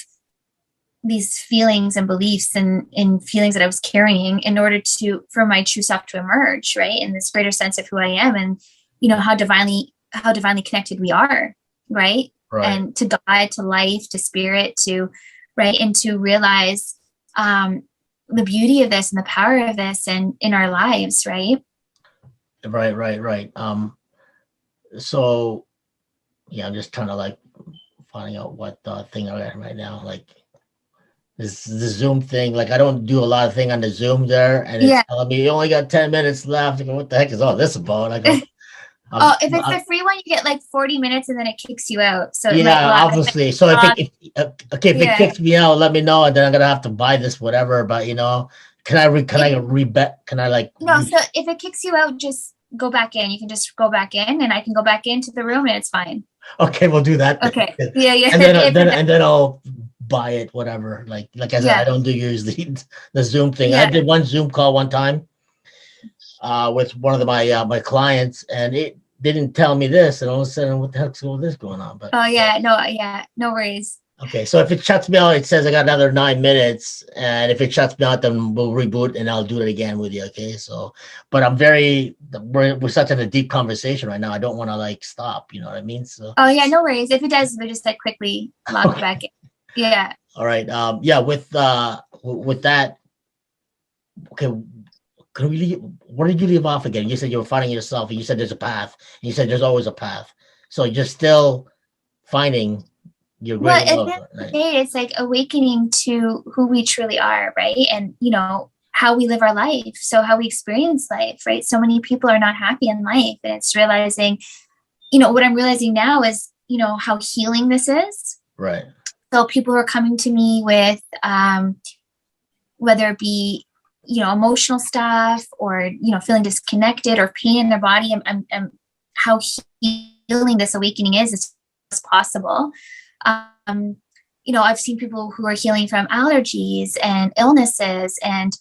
these feelings and beliefs and feelings that I was carrying in order for my true self to emerge, right? And this greater sense of who I am, and how divinely connected we are, right? And to God, to life, to spirit, and to realize the beauty of this and the power of this and in our lives, right? Right. So yeah, I'm just trying to like finding out what thing I got right now. Like this the Zoom thing. Like I don't do a lot of thing on the Zoom there, and it's telling me you only got 10 minutes left. I go, what the heck is all this about? I go, if it's the free one, you get like 40 minutes and then it kicks you out. So obviously. So if it kicks me out, let me know, and then I'm gonna have to buy this whatever. But can I like? No. So if it kicks you out, just go back in. You can just go back in, and I can go back into the room, and it's fine. Okay, we'll do that. Okay. Yeah. And then I'll buy it, whatever. Like I said, I don't do usually the Zoom thing. I did one Zoom call one time with one of my clients, and they didn't tell me this, and all of a sudden, what the heck's all this going on? But no worries. Okay, so if it shuts me out, it says I got another 9 minutes, and if it shuts me out, then we'll reboot and I'll do it again with you. Okay, so, but we're such in a deep conversation right now. I don't want to like stop. You know what I mean? So. Oh yeah, no worries. If it does, we'll just like quickly log it back in. Yeah. All right. Yeah. With that. Okay. Can we leave? Where did you leave off again? You said you were finding yourself, and you said there's a path. And you said there's always a path. So you're still finding your Well, greater at love. the end of the Right? day, it's like awakening to who we truly are, right? And how we live our life, so how we experience life, right? So many people are not happy in life, and it's realizing, what I'm realizing now is, how healing this is. Right. So people are coming to me with, whether it be, emotional stuff or, feeling disconnected or pain in their body, and how healing this awakening is possible. I've seen people who are healing from allergies and illnesses, and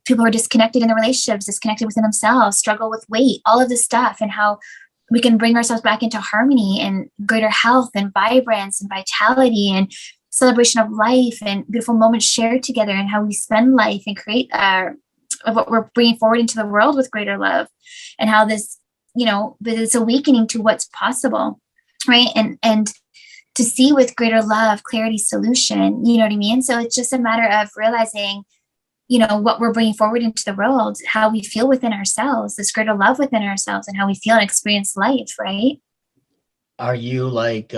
people who are disconnected in their relationships, disconnected within themselves, struggle with weight, all of this stuff, and how we can bring ourselves back into harmony and greater health and vibrance and vitality and celebration of life and beautiful moments shared together, and how we spend life and create what we're bringing forward into the world with greater love, and how this, this awakening to what's possible, right? And to see with greater love, clarity, solution, you know what I mean? So it's just a matter of realizing, what we're bringing forward into the world, how we feel within ourselves, this greater love within ourselves, and how we feel and experience life, right? Are you like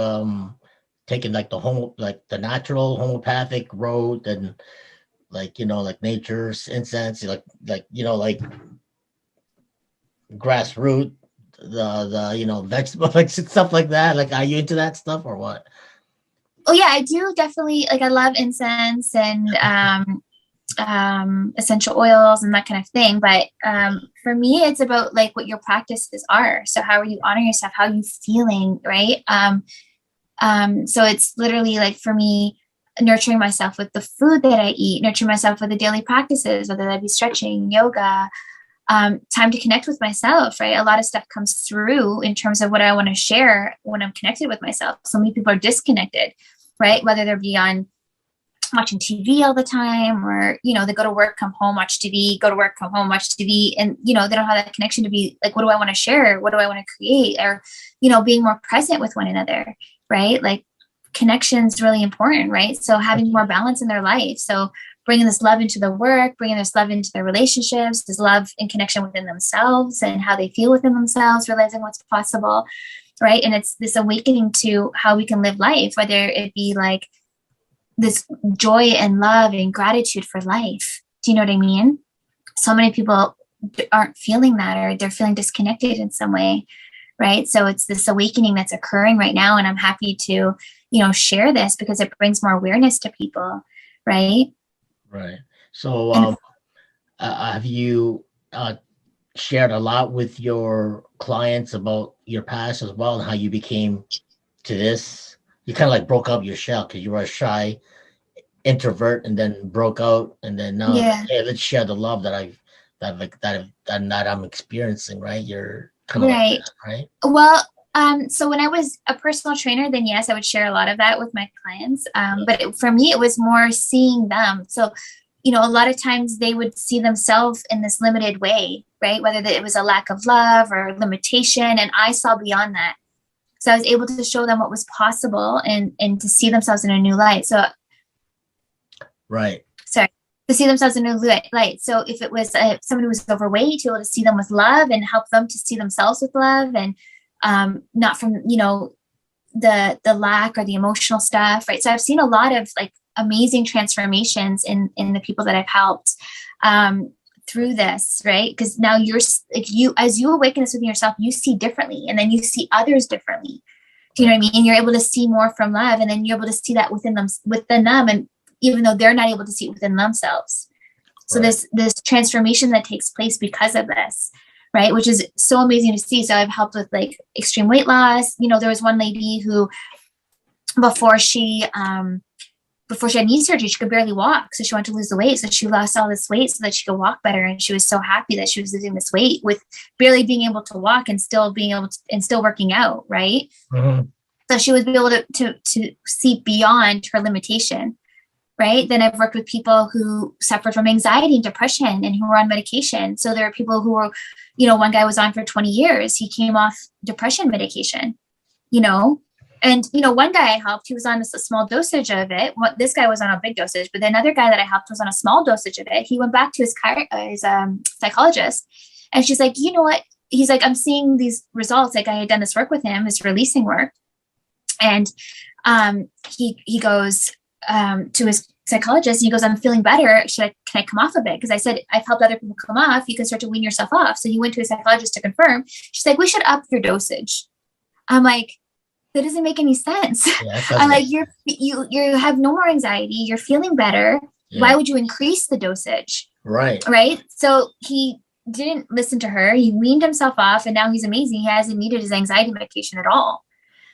taking like the natural homeopathic road, and like like nature's incense, like like grassroot, the vegetable, like stuff like that? Like, are you into that stuff or what? Oh yeah, I do definitely. Like, I love incense and essential oils and that kind of thing. But for me, it's about like what your practices are. So how are you honoring yourself? How are you feeling, right? So it's literally like, for me, nurturing myself with the food that I eat, nurturing myself with the daily practices, whether that be stretching, yoga, time to connect with myself, right? A lot of stuff comes through in terms of what I want to share when I'm connected with myself. So many people are disconnected, right? Whether they're beyond watching TV all the time, or, they go to work, come home, watch TV, go to work, come home, watch TV. And, they don't have that connection to be like, what do I want to share? What do I want to create? Or, being more present with one another, right? Like, connection is really important, right? So having more balance in their life. So bringing this love into the work, bringing this love into their relationships, this love and connection within themselves and how they feel within themselves, realizing what's possible, right? And it's this awakening to how we can live life, whether it be like this joy and love and gratitude for life. Do you know what I mean? So many people aren't feeling that, or they're feeling disconnected in some way, right? So it's this awakening that's occurring right now, and I'm happy to, share this because it brings more awareness to people, right? Right. So have you shared a lot with your clients about your past as well, and how you became to this? You kind of like broke out your shell because you were a shy introvert, and then broke out, and then now, hey, let's share the love that I'm experiencing. Right? You're kind of right. Like that, right? Well, so when I was a personal trainer, then yes, I would share a lot of that with my clients. But for me, it was more seeing them. So, a lot of times they would see themselves in this limited way, right? Whether it was a lack of love or limitation, and I saw beyond that. So I was able to show them what was possible, and to see themselves in a new light. So, right. Sorry. To see themselves in a new light. So if it was somebody who was overweight, to be able to see them with love and help them to see themselves with love, and not from, the lack or the emotional stuff, right? So I've seen a lot of like amazing transformations in the people that I've helped through this, right? Because now as you awaken this within yourself, you see differently, and then you see others differently. Do you know what I mean? You're able to see more from love, and then you're able to see that within them, and even though they're not able to see it within themselves. So this transformation that takes place because of this, right? Which is so amazing to see. So I've helped with like extreme weight loss. There was one lady who before she had knee surgery, she could barely walk. So she wanted to lose the weight. So she lost all this weight so that she could walk better. And she was so happy that she was losing this weight with barely being able to walk and still being able to, and still working out. Right. Mm-hmm. So she was able to see beyond her limitation, right? Then I've worked with people who suffer from anxiety and depression and who are on medication. So there are people who are, one guy was on for 20 years. He came off depression medication, and, one guy I helped, he was on a small dosage of it. This guy was on a big dosage, but another guy that I helped was on a small dosage of it. He went back to his psychologist, and she's like, you know what? He's like, I'm seeing these results. Like I had done this work with him, this releasing work. And he goes to his psychologist. He goes, I'm feeling better. Can I come off a bit? Because I said, I've helped other people come off. You can start to wean yourself off. So he went to his psychologist to confirm. She's like, we should up your dosage. I'm like, that doesn't make any sense. Yeah, I'm like, you have no more anxiety. You're feeling better. Yeah. Why would you increase the dosage? Right. So he didn't listen to her. He weaned himself off, and now he's amazing. He hasn't needed his anxiety medication at all.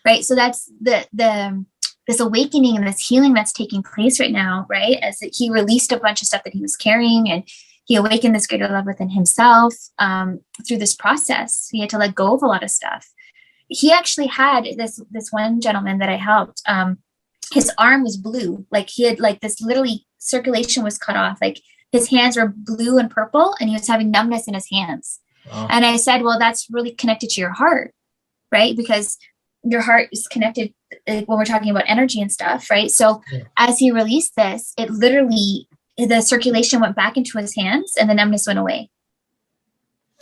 Right. So that's this awakening and this healing that's taking place right now. Right. As he released a bunch of stuff that he was carrying, and he awakened this greater love within himself through this process. He had to let go of a lot of stuff. He actually had this one gentleman that I helped. His arm was blue. Like he had this literally circulation was cut off. Like his hands were blue and purple, and he was having numbness in his hands. Oh. And I said, well, that's really connected to your heart, right? Because your heart is connected when we're talking about energy and stuff, right? So as he released this, it literally, the circulation went back into his hands and the numbness went away,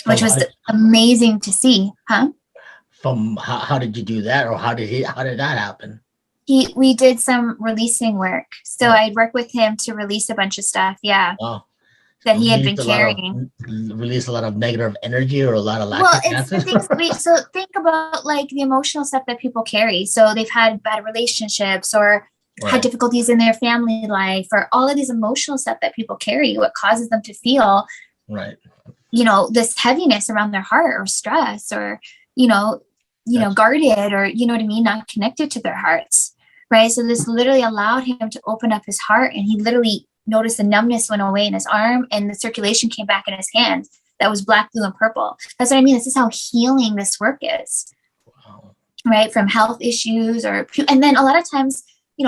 which was amazing to see, huh? From how did you do that, or how did that happen? We did some releasing work. So I'd work with him to release a bunch of stuff. Yeah. Oh. That he had been carrying. Release a lot of negative energy or a lot of lactic acid. So think about the emotional stuff that people carry. So they've had bad relationships or had difficulties in their family life, or all of these emotional stuff that people carry, what causes them to feel, this heaviness around their heart, or stress, or, guarded, or, you know what I mean? Not connected to their hearts. Right. So this literally allowed him to open up his heart, and he literally noticed the numbness went away in his arm, and the circulation came back in his hand. That was black, blue, and purple. That's what I mean. This is how healing this work is. Wow. Right. From health issues, and then a lot of times,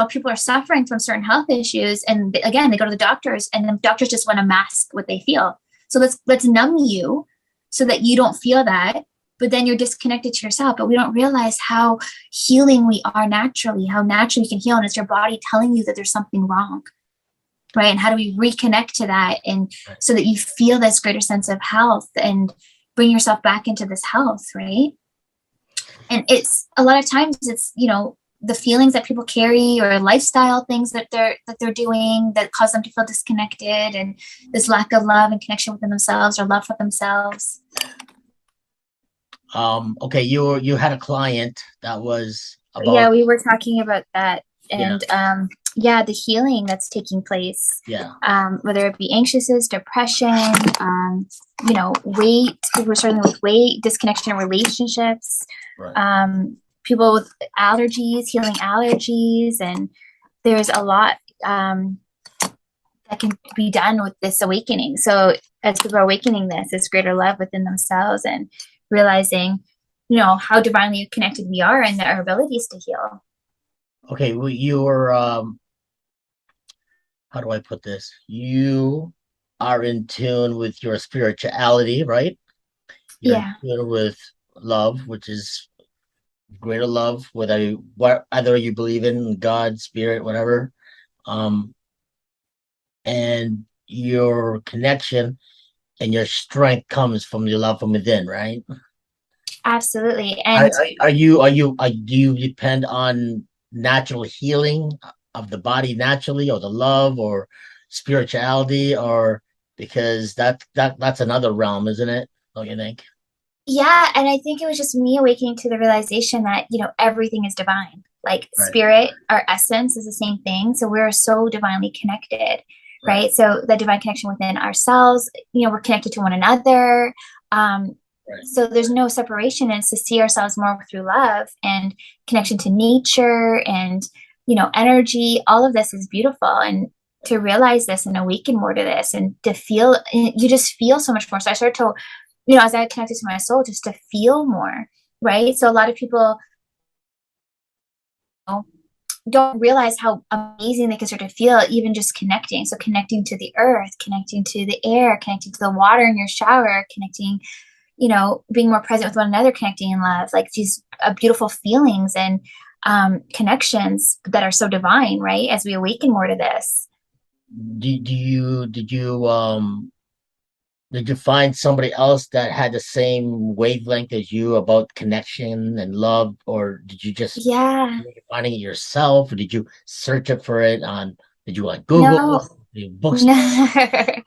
people are suffering from certain health issues, and again, they go to the doctors, and the doctors just want to mask what they feel. So let's numb you so that you don't feel that. But then you're disconnected to yourself. But we don't realize how healing we are naturally, how naturally we can heal. And it's your body telling you that there's something wrong. Right. And how do we reconnect to that? And so that you feel this greater sense of health and bring yourself back into this health. Right. And it's a lot of times it's, the feelings that people carry, or lifestyle things that they're doing that cause them to feel disconnected, and this lack of love and connection within themselves, or love for themselves. Okay, you had a client that was about, we were talking about that, and the healing that's taking place, whether it be anxiousness, depression, weight. We're starting with weight, disconnection in relationships, people with allergies, healing allergies, and there's a lot that can be done with this awakening. So as people are awakening this greater love within themselves, and realizing, how divinely connected we are, and our abilities to heal. Okay, well, you're, how do I put this? You are in tune with your spirituality, right? You're in tune with love, which is greater love, either you believe in God, spirit, whatever. And your connection and your strength comes from your love from within, right? Absolutely. And do you depend on natural healing of the body naturally, or the love, or spirituality, or because that's another realm, isn't it? Don't you think? Yeah, and I think it was just me awakening to the realization that everything is divine. Like spirit, our essence is the same thing. So we're so divinely connected. Right. So the divine connection within ourselves, we're connected to one another. So there's no separation, and it's to see ourselves more through love and connection to nature and, energy. All of this is beautiful. And to realize this and awaken more to this, and to feel, you just feel so much more. So I started to, as I connected to my soul, just to feel more. Right. So a lot of people don't realize how amazing they can start to feel even just connecting. So connecting to the earth, connecting to the air, connecting to the water in your shower, connecting, being more present with one another, connecting in love, like these beautiful feelings and connections that are so divine, right? As we awaken more to this. Did you find somebody else that had the same wavelength as you about connection and love, or did you just Yeah. finding it yourself, or did you search it for it on? Did you like No. Google, bookstore, No.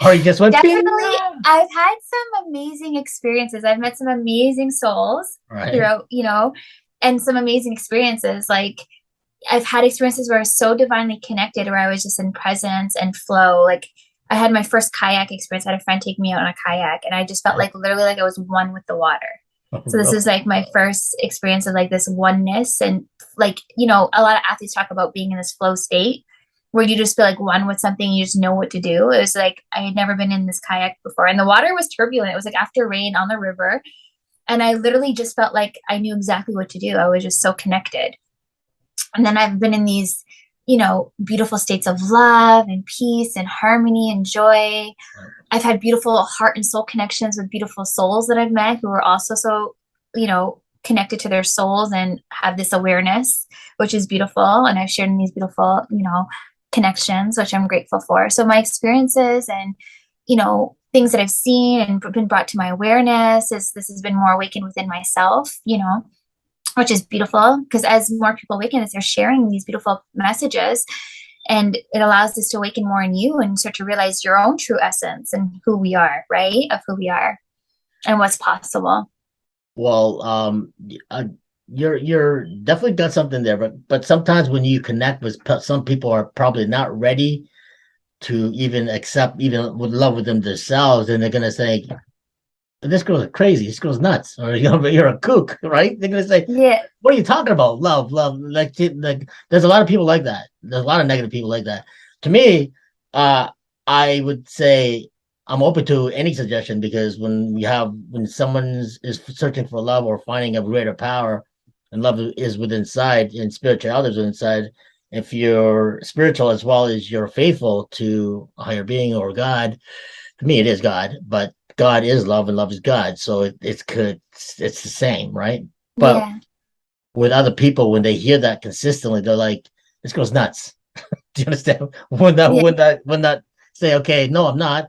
or you just went? Definitely, I've had some amazing experiences. I've met some amazing souls Right. throughout, and some amazing experiences. Like I've had experiences where I was so divinely connected, where I was just in presence and flow. Like I had my first kayak experience. I had a friend take me out on a kayak, and I just felt like literally like I was one with the water. So this is like my first experience of like this oneness, and like, a lot of athletes talk about being in this flow state where you just feel like one with something, you just know what to do. It was like I had never been in this kayak before, and the water was turbulent. It was like after rain on the river, and I literally just felt like I knew exactly what to do. I was just so connected. And then I've been in these, beautiful states of love and peace and harmony and joy. I've had beautiful heart and soul connections with beautiful souls that I've met who are also so, connected to their souls and have this awareness, which is beautiful. And I've shared in these beautiful, connections, which I'm grateful for. So my experiences and, things that I've seen and been brought to my awareness this has been more awakened within myself, which is beautiful, because as more people awaken, as they're sharing these beautiful messages, and it allows us to awaken more in you and start to realize your own true essence and who we are, right? Of who we are and what's possible. Well, you're definitely got something there, but sometimes when you connect with some people are probably not ready to even accept even with love with them themselves, and they're gonna say, this girl's crazy, this girl's nuts, or you're a kook, right? They're gonna say, Yeah. what are you talking about? Love. Like there's a lot of people like that. There's a lot of negative people like that. To me, I would say I'm open to any suggestion, because when someone is searching for love or finding a greater power, and love is within inside, and spirituality is within inside. If you're spiritual as well as you're faithful to a higher being or God, to me it is God, but God is love and love is God. So it's the same, right? But Yeah. with other people, when they hear that consistently, they're like, this goes nuts. Do you understand? When that say, okay, no, I'm not.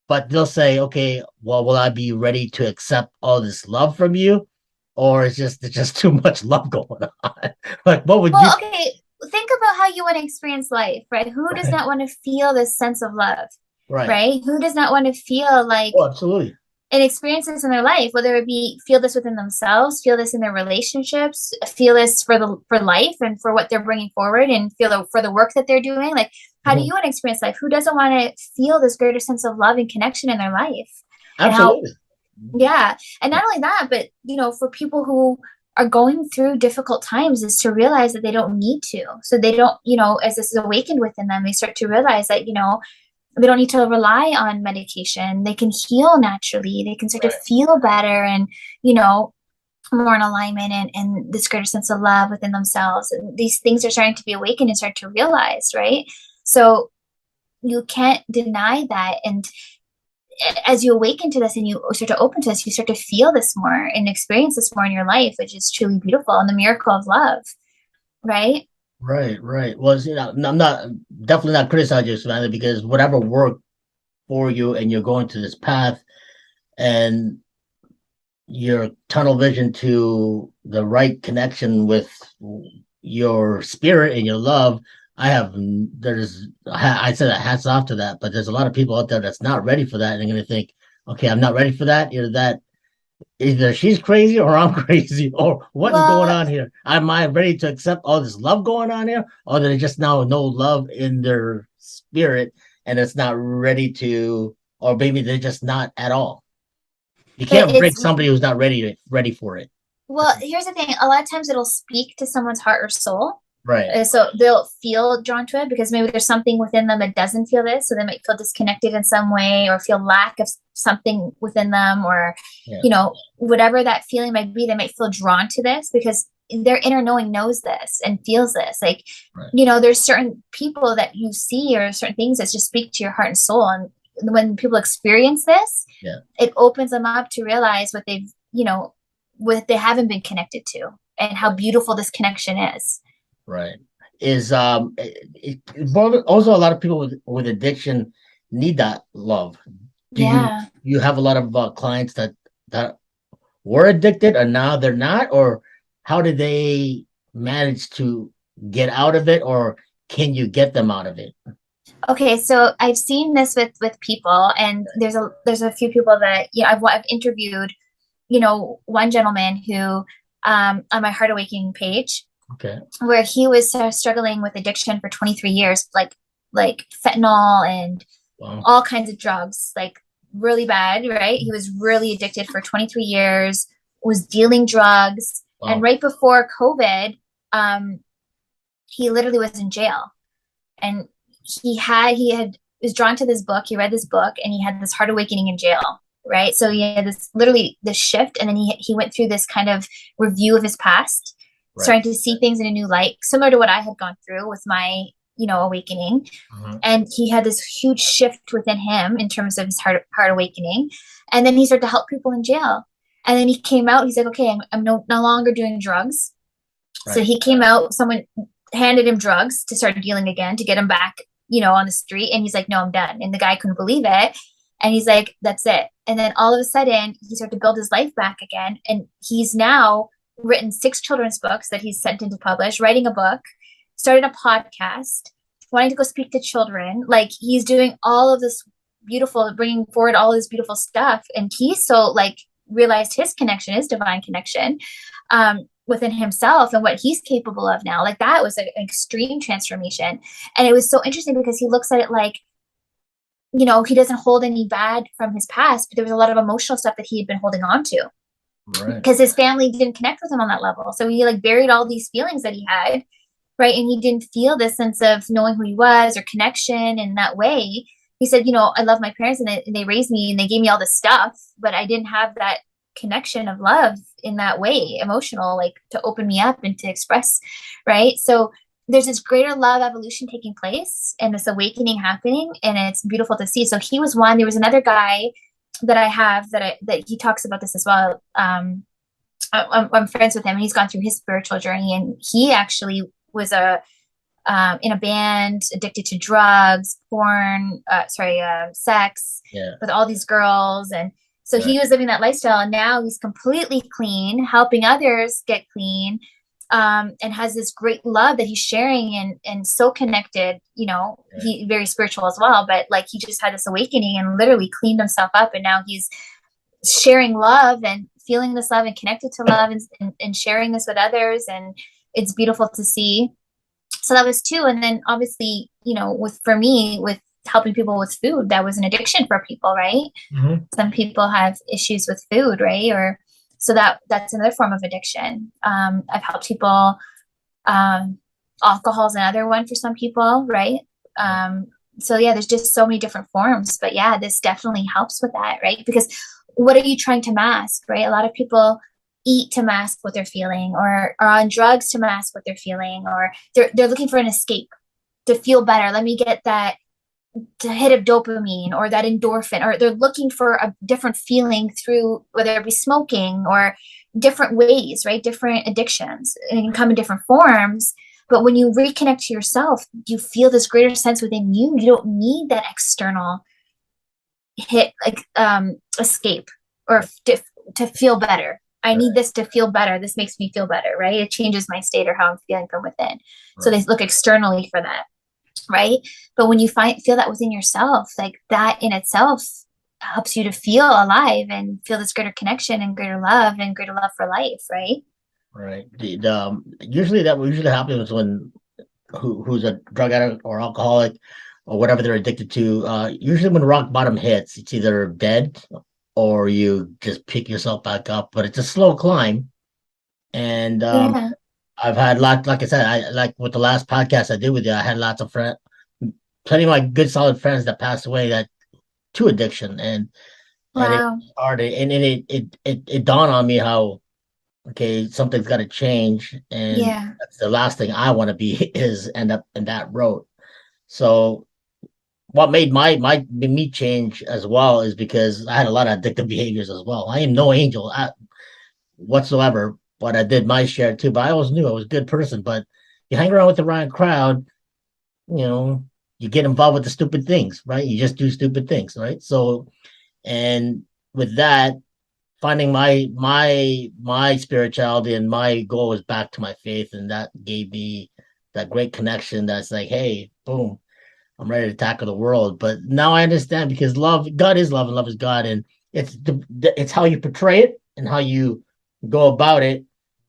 But they'll say, okay, well, will I be ready to accept all this love from you? Or it's just too much love going on. Like, what would you? Okay. Think about how you want to experience life, right? Who does not want to feel this sense of love, right? Who does not want to feel like Absolutely. and experience this in their life, whether it be feel this within themselves, feel this in their relationships, feel this for life and for what they're bringing forward, and feel for the work that they're doing. Like, how do you want to experience life? Who doesn't want to feel this greater sense of love and connection in their life? Absolutely. And not only that, but for people who are going through difficult times, is to realize that they don't need to. So they don't, as this is awakened within them, they start to realize that, they don't need to rely on medication. They can heal naturally. They can start to feel better and, more in alignment and this greater sense of love within themselves. And these things are starting to be awakened and start to realize, right? So you can't deny that. And as you awaken to this and you start to open to this, you start to feel this more and experience this more in your life, which is truly beautiful, and the miracle of love, right? Right. Well, I'm not definitely not criticizing you, Samantha, because whatever worked for you, and you're going to this path, and your tunnel vision to the right connection with your spirit and your love. I said hats off to that, but there's a lot of people out there that's not ready for that, and they're going to think, okay, I'm not ready for that. Either she's crazy or I'm crazy, or what is going on here? Am I ready to accept all this love going on here, or they just now no love in their spirit and it's not ready to, or maybe they're just not at all. You can't break somebody who's not ready for it. Well, here's the thing. A lot of times it'll speak to someone's heart or soul. Right. So they'll feel drawn to it because maybe there's something within them that doesn't feel this. So they might feel disconnected in some way, or feel lack of something within them, or, whatever that feeling might be, they might feel drawn to this because their inner knowing knows this and feels this. Like, Right. you know, there's certain people that you see or certain things that just speak to your heart and soul. And when people experience this, it opens them up to realize what they've, you know, what they haven't been connected to and how beautiful this connection is. Right. Is also a lot of people with addiction need that love. Do you have a lot of clients that were addicted and now they're not, or how did they manage to get out of it, or can you get them out of it? Okay, so I've seen this with people, and there's a few people that, you know, I've interviewed, you know, one gentleman who on my Heart Awakening page, okay, where he was struggling with addiction for 23 years, like fentanyl and all kinds of drugs, like really bad, right? He was really addicted for 23 years, was dealing drugs, and right before COVID, he literally was in jail, and he was drawn to this book. He read this book, and he had this heart awakening in jail, right? So he had this shift, and then he went through this kind of review of his past, starting to see things in a new light, similar to what I had gone through with my, you know, awakening. And he had this huge shift within him in terms of his heart awakening. And then he started to help people in jail. And then he came out, he's like, okay, I'm no longer doing drugs. So he came out, someone handed him drugs to start dealing again, to get him back, you know, on the street. And he's like, no, I'm done. And the guy couldn't believe it. And he's like, that's it. And then all of a sudden he started to build his life back again. And he's now written 6 children's books that he's sent in to publish, writing a book, started a podcast, wanting to go speak to children. Like, he's doing all of this beautiful, bringing forward all this beautiful stuff. And he's so, like, realized his connection, his divine connection within himself and what he's capable of now. Like, that was an extreme transformation. And it was so interesting because he looks at it like, you know, he doesn't hold any bad from his past, but there was a lot of emotional stuff that he had been holding on to. Because his family didn't connect with him on that level. So he, like, buried all these feelings that he had, right? And he didn't feel this sense of knowing who he was or connection in that way. He said, you know, I love my parents and they raised me and they gave me all this stuff, but I didn't have that connection of love in that way, emotional, like, to open me up and to express, right? So there's this greater love evolution taking place and this awakening happening, and it's beautiful to see. So he was one. There was another guy that I have that he talks about this as well. I'm friends with him, and he's gone through his spiritual journey, and he actually was in a band, addicted to drugs, porn, sex, with all these girls. And so he was living that lifestyle, and now he's completely clean, helping others get clean, and has this great love that he's sharing, and so connected, you know. He very spiritual as well, but, like, he just had this awakening and literally cleaned himself up, and now he's sharing love and feeling this love and connected to love, and sharing this with others, and it's beautiful to see. So that was 2. And then obviously, you know, for me with helping people with food, that was an addiction for people, right? Some people have issues with food, right? Or so that's another form of addiction. I've helped people. Alcohol is another one for some people, right? So yeah, there's just so many different forms. But yeah, this definitely helps with that, right? Because what are you trying to mask, right? A lot of people eat to mask what they're feeling, or are on drugs to mask what they're feeling, or they're looking for an escape to feel better. Let me get that to hit of dopamine or that endorphin, or they're looking for a different feeling through, whether it be smoking or different ways, right? Different addictions, and it can come in different forms. But when you reconnect to yourself, you feel this greater sense within you. You don't need that external hit, like escape or to feel better. I need this to feel better. This makes me feel better, right? It changes my state or how I'm feeling from within. So they look externally for that, right? But when you feel that within yourself, like, that in itself helps you to feel alive and feel this greater connection and greater love for life, right? Right. Usually that usually happens when who's a drug addict or alcoholic or whatever they're addicted to. Usually when rock bottom hits, it's either dead or you just pick yourself back up, but it's a slow climb. And I've had lots, like I said, like with the last podcast I did with you, I had lots of friends, plenty of my good solid friends that passed away that to addiction, and it started, and it dawned on me how okay, something's got to change, and Yeah. that's the last thing I want to be is end up in that road. So what made me change as well is because I had a lot of addictive behaviors as well. I am no angel whatsoever, but I did my share too. But I always knew I was a good person. But you hang around with the right crowd, you know, you get involved with the stupid things, right? You just do stupid things, right? So, and with that, finding my spirituality and my goal was back to my faith, and that gave me that great connection. That's like, hey, boom, I'm ready to tackle the world. But now I understand because God is love, and love is God, and it's how you portray it and how you go about it.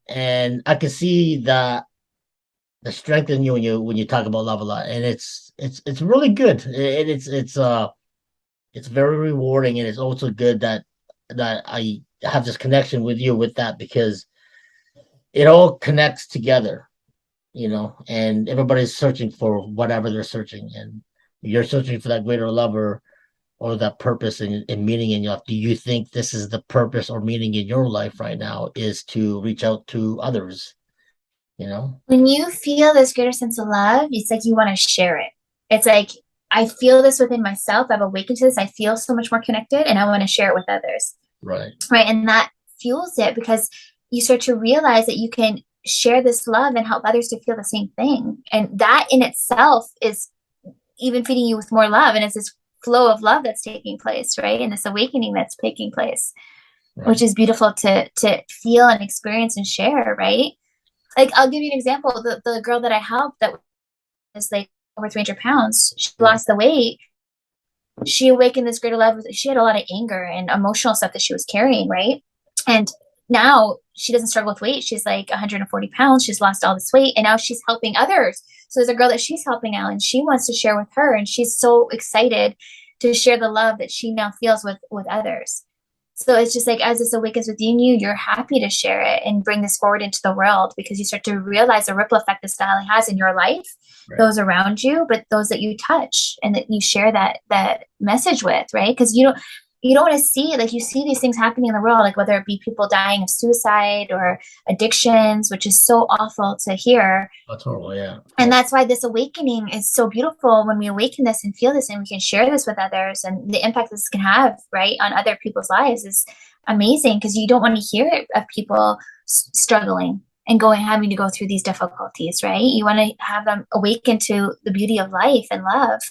And I can see the strength in you when you talk about love a lot, and it's really good. It's very rewarding, and it's also good that I have this connection with you with that because it all connects together, and everybody's searching for whatever they're searching, and you're searching for that greater love or that purpose and meaning in your life. Do you think this is the purpose or meaning in your life right now is to reach out to others? When you feel this greater sense of love, it's like you want to share it. It's like, I feel this within myself. I've awakened to this. I feel so much more connected and I want to share it with others. Right. Right. And that fuels it because you start to realize that you can share this love and help others to feel the same thing. And that in itself is even feeding you with more love. And it's this flow of love that's taking place, right? And this awakening that's taking place, right, which is beautiful to feel and experience and share, right? Like, I'll give you an example. The girl that I helped that was like over 300 pounds, she lost the weight. She awakened this greater love. She had a lot of anger and emotional stuff that she was carrying, right? And now she doesn't struggle with weight. She's like 140 pounds. She's lost all this weight. And now she's helping others. So there's a girl that she's helping now and she wants to share with her. And she's so excited to share the love that she now feels with others. So it's just like, as this awakens within you, you're happy to share it and bring this forward into the world because you start to realize the ripple effect this styling has in your life, right, those around you, but those that you touch and that you share that message with, right? Because you don't want to see, like, you see these things happening in the world, like whether it be people dying of suicide or addictions, which is so awful to hear. That's horrible, yeah. And that's why this awakening is so beautiful when we awaken this and feel this and we can share this with others, and the impact this can have, right, on other people's lives is amazing because you don't want to hear it of people struggling and having to go through these difficulties, right? You want to have them awaken to the beauty of life and love.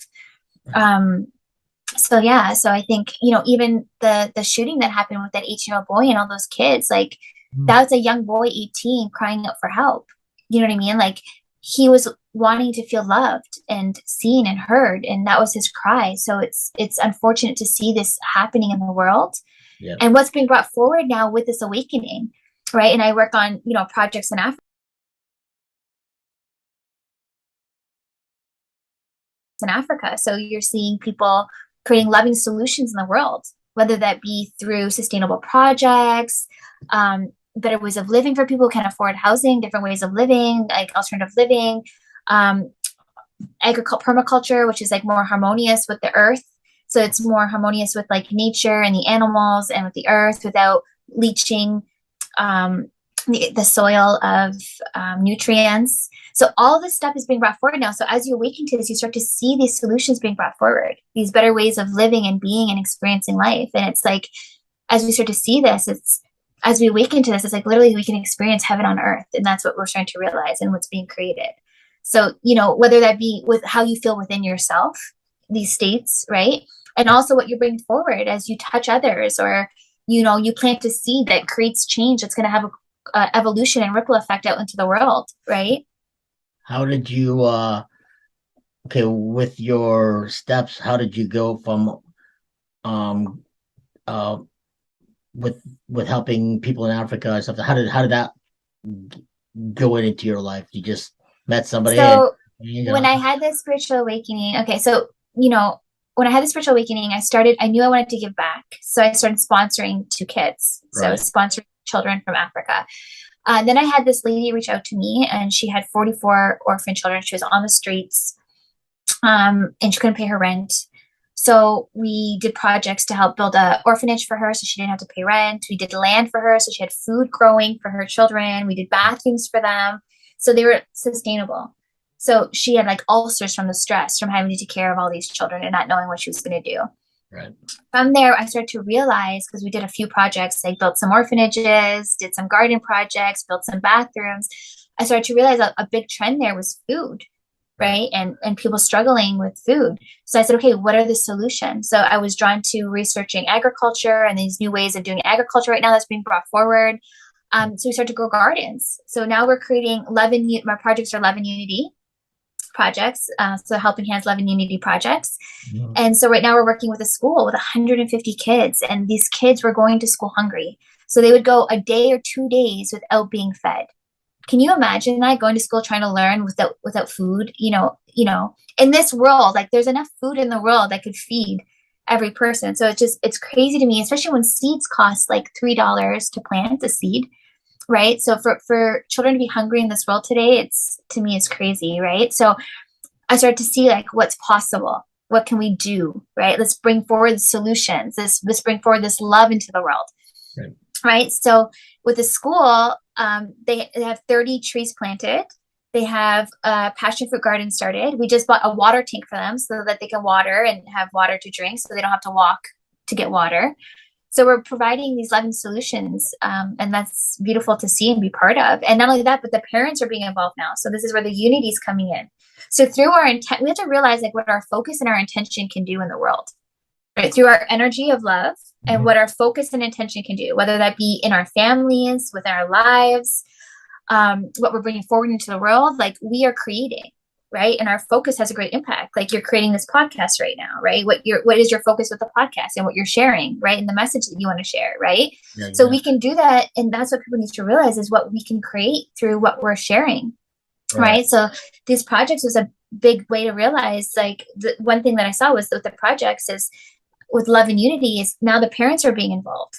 So I think, even the shooting that happened with that 18-year-old boy and all those kids, like, that was a young boy, 18, crying out for help. You know what I mean? Like, he was wanting to feel loved and seen and heard, and that was his cry. So it's unfortunate to see this happening in the world. Yeah. And what's being brought forward now with this awakening, right? And I work on, projects in Africa. So you're seeing people creating loving solutions in the world, whether that be through sustainable projects, better ways of living for people who can't afford housing, different ways of living, like alternative living, permaculture, which is like more harmonious with the earth. So it's more harmonious with like nature and the animals and with the earth without leaching the soil of nutrients. So all this stuff is being brought forward now. So as you awaken to this, you start to see these solutions being brought forward, these better ways of living and being and experiencing life. And it's like, as we start to see this, as we awaken to this, it's like literally we can experience heaven on earth. And that's what we're starting to realize and what's being created. So, whether that be with how you feel within yourself, these states, right? And also what you bring forward as you touch others, or, you plant a seed that creates change that's going to have a evolution and ripple effect out into the world, right? How did you, with your steps, how did you go from, with helping people in Africa and stuff? How did that go into your life? You just met somebody. So when I had this spiritual awakening, when I had the spiritual awakening, I knew I wanted to give back. So I started sponsoring 2 kids. So I was sponsoring children from Africa. Then I had this lady reach out to me, and she had 44 orphan children. She was on the streets, and she couldn't pay her rent. So we did projects to help build a orphanage for her so she didn't have to pay rent. We did land for her so she had food growing for her children. We did bathrooms for them. So they were sustainable. So she had like ulcers from the stress from having to take care of all these children and not knowing what she was going to do. Right. From there, I started to realize, because we did a few projects, like built some orphanages, did some garden projects, built some bathrooms. I started to realize a big trend there was food, right? And people struggling with food. So I said, okay, what are the solutions? So I was drawn to researching agriculture and these new ways of doing agriculture right now that's being brought forward. So we started to grow gardens. So now we're creating my projects are Love and Unity projects. So Helping Hands Love and Unity projects. Mm-hmm. And so right now we're working with a school with 150 kids, and these kids were going to school hungry. So they would go a day or 2 days without being fed. Can you imagine that, going to school trying to learn without food? You know, in this world, like there's enough food in the world that could feed every person. So it's crazy to me, especially when seeds cost like $3 to plant a seed, right? So for children to be hungry in this world today, to me, it's crazy, right? So I started to see like what's possible. What can we do, right? Let's bring forward solutions. Let's bring forward this love into the world, right? So with the school, they have 30 trees planted. They have a passion fruit garden started. We just bought a water tank for them so that they can water and have water to drink, so they don't have to walk to get water. So we're providing these loving solutions, and that's beautiful to see and be part of. And not only that, but the parents are being involved now. So this is where the unity is coming in. So through our intent, we have to realize like what our focus and our intention can do in the world, right? Through our energy of love and what our focus and intention can do, whether that be in our families, within our lives, what we're bringing forward into the world, like we are creating, right? And our focus has a great impact. Like you're creating this podcast right now, right? What is your focus with the podcast and what you're sharing, right? And the message that you want to share, right? Yeah, so we can do that. And that's what people need to realize is what we can create through what we're sharing, right? So these projects was a big way to realize, like the one thing that I saw was that the projects is with Love and Unity is now the parents are being involved,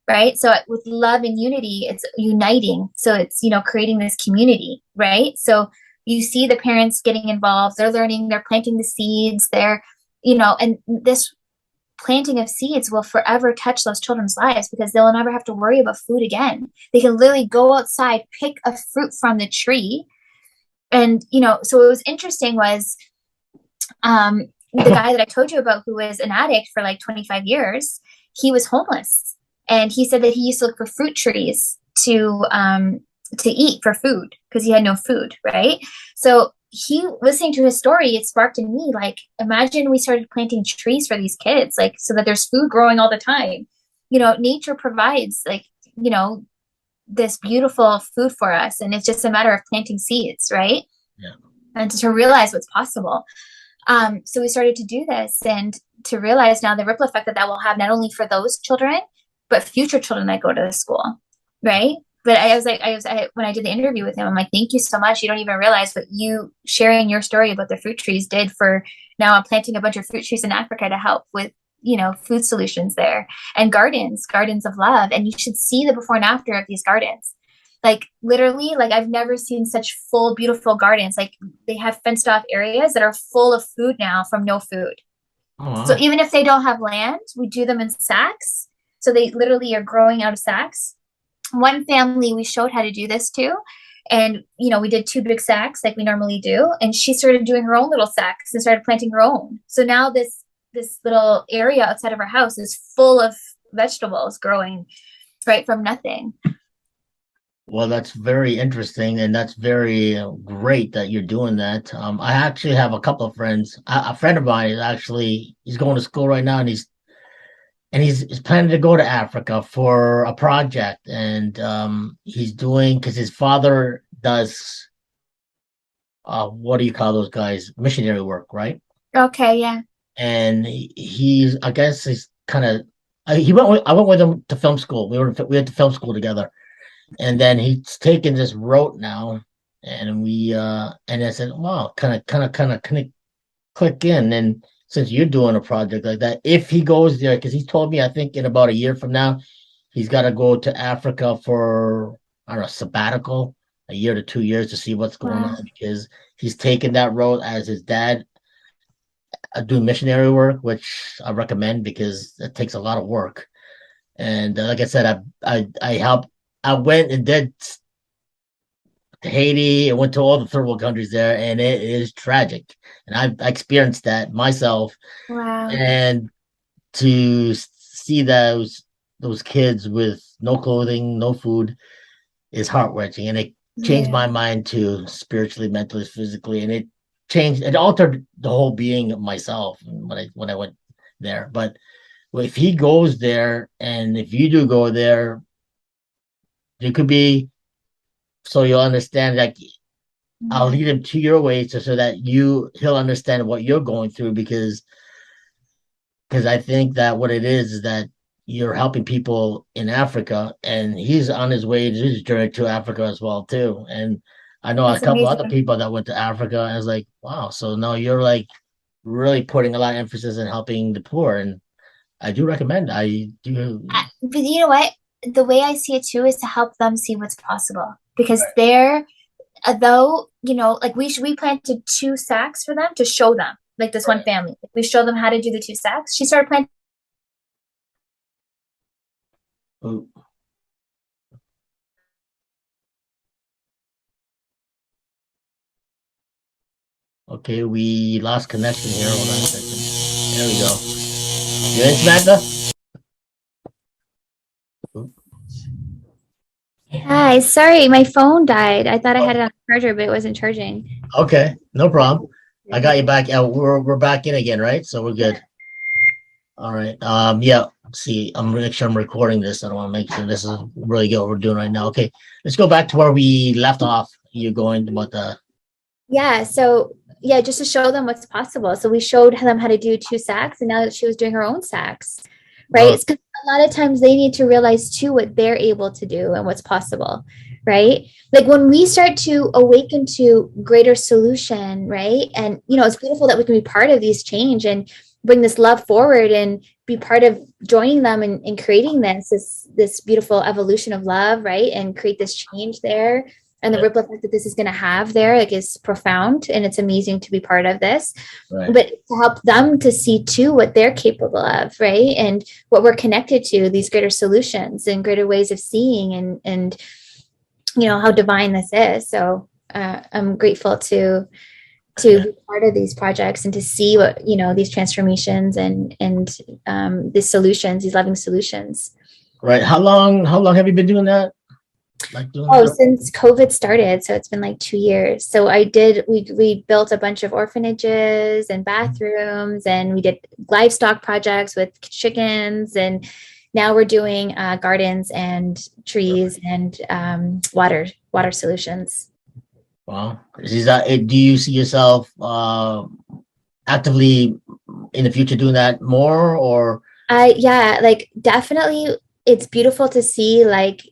right? So with Love and Unity, it's uniting. So it's, creating this community, right? So you see the parents getting involved, they're learning, they're planting the seeds, they're, and this planting of seeds will forever touch those children's lives because they'll never have to worry about food again. They can literally go outside, pick a fruit from the tree. And, so what was interesting was, the guy that I told you about who was an addict for like 25 years, he was homeless. And he said that he used to look for fruit trees to eat for food because he had no food, right? So listening to his story, it sparked in me, like, imagine we started planting trees for these kids, like, so that there's food growing all the time. Nature provides, like, this beautiful food for us. And it's just a matter of planting seeds, right? Yeah. And to realize what's possible. So we started to do this and to realize now the ripple effect that will have not only for those children, but future children that go to the school, right? But when I did the interview with him, I'm like, thank you so much. You don't even realize what you sharing your story about the fruit trees did for now. I'm planting a bunch of fruit trees in Africa to help with, food solutions there and gardens of love. And you should see the before and after of these gardens. Like literally, like I've never seen such full, beautiful gardens. Like they have fenced off areas that are full of food now from no food. Oh, wow. So even if they don't have land, we do them in sacks. So they literally are growing out of sacks. One family we showed how to do this to. And, we did 2 big sacks like we normally do. And she started doing her own little sacks and started planting her own. So now this little area outside of our house is full of vegetables growing right from nothing. Well, that's very interesting, and that's very great that you're doing that. I actually have a couple of friends. A friend of mine is actually, he's going to school right now, and he's planning to go to Africa for a project, and he's doing, because his father does, what do you call those guys? Missionary work, right? Okay, yeah. And he's, I guess he's kind of, I went with him to film school. We had to film school together. And then he's taken this route now, and and I said, wow, kind of click in. And since you're doing a project like that, if he goes there, because he told me, I think in about a year from now, he's got to go to Africa for, I don't know, sabbatical, a year to 2 years to see what's going on, because he's taken that road as his dad do missionary work, which I recommend because it takes a lot of work. And like I said, I helped. I went and did Haiti. I went to all the third world countries there, and it is tragic. And I experienced that myself. Wow. And to see those kids with no clothing, no food, is heart wrenching, and it changed Yeah. my mind too, spiritually, mentally, physically, and it altered the whole being of myself when I went there. But if he goes there, and if you do go there, you could be so you'll understand that I'll Yeah. lead him to your way so that he'll understand what you're going through because I think that what it is that you're helping people in Africa, and he's on his way to his journey to Africa as well too. And I know a That's couple other amazing. people that went to Africa, and I was like, wow. So now you're like really putting a lot of emphasis in helping the poor, and I do recommend. I do. But you know what? The way I see it too is to help them see what's possible because Right. they're though like we planted 2 sacks for them to show them like this one Right. family. We showed them how to do the 2 sacks. She started planting. Oh, okay, we lost connection here. Hold on a second. There we go. You in, Samantha? Oh, Hi, sorry, my phone died. I thought I had it on charger, but it wasn't charging. okay, no problem. I got you back. We're back in again, right? So we're good. All right. Yeah. See, I'm make sure I'm recording this. I don't want to make sure this is really good what we're doing right now. Okay. Let's go back to where we left off. You're going about the Yeah, so yeah, just to show them what's possible. So we showed them how to do 2 sacks, and now that she was doing her own sacks, right? oh, It's because a lot of times they need to realize too what they're able to do and what's possible, right? Like when we start to awaken to greater solution, right? And it's beautiful that we can be part of these change and bring this love forward and be part of joining them and creating this beautiful evolution of love, right? And create this change there and the right, ripple effect that this is going to have there like is profound, and it's amazing to be part of this, right, but to help them to see too what they're capable of, right? And what we're connected to, these greater solutions and greater ways of seeing and how divine this is. So I'm grateful to yeah, be part of these projects and to see what these transformations and these solutions, these loving solutions. right. How long have you been doing that? Like doing Oh, that? since COVID started, so it's been like 2 years. So we built a bunch of orphanages and bathrooms, and we did livestock projects with chickens, and now we're doing gardens and trees and water solutions. Wow. Is that do you see yourself actively in the future doing that more or Yeah, like definitely, it's beautiful to see like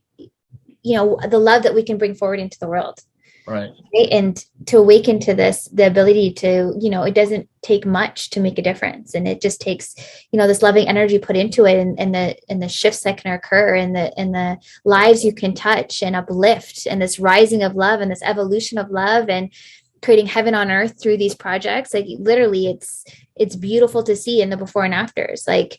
the love that we can bring forward into the world. right? Right? And to awaken to this, the ability to, it doesn't take much to make a difference. And it just takes, this loving energy put into it and the shifts that can occur and the lives you can touch and uplift and this rising of love and this evolution of love and creating heaven on earth through these projects. Like literally it's beautiful to see in the before and afters. Like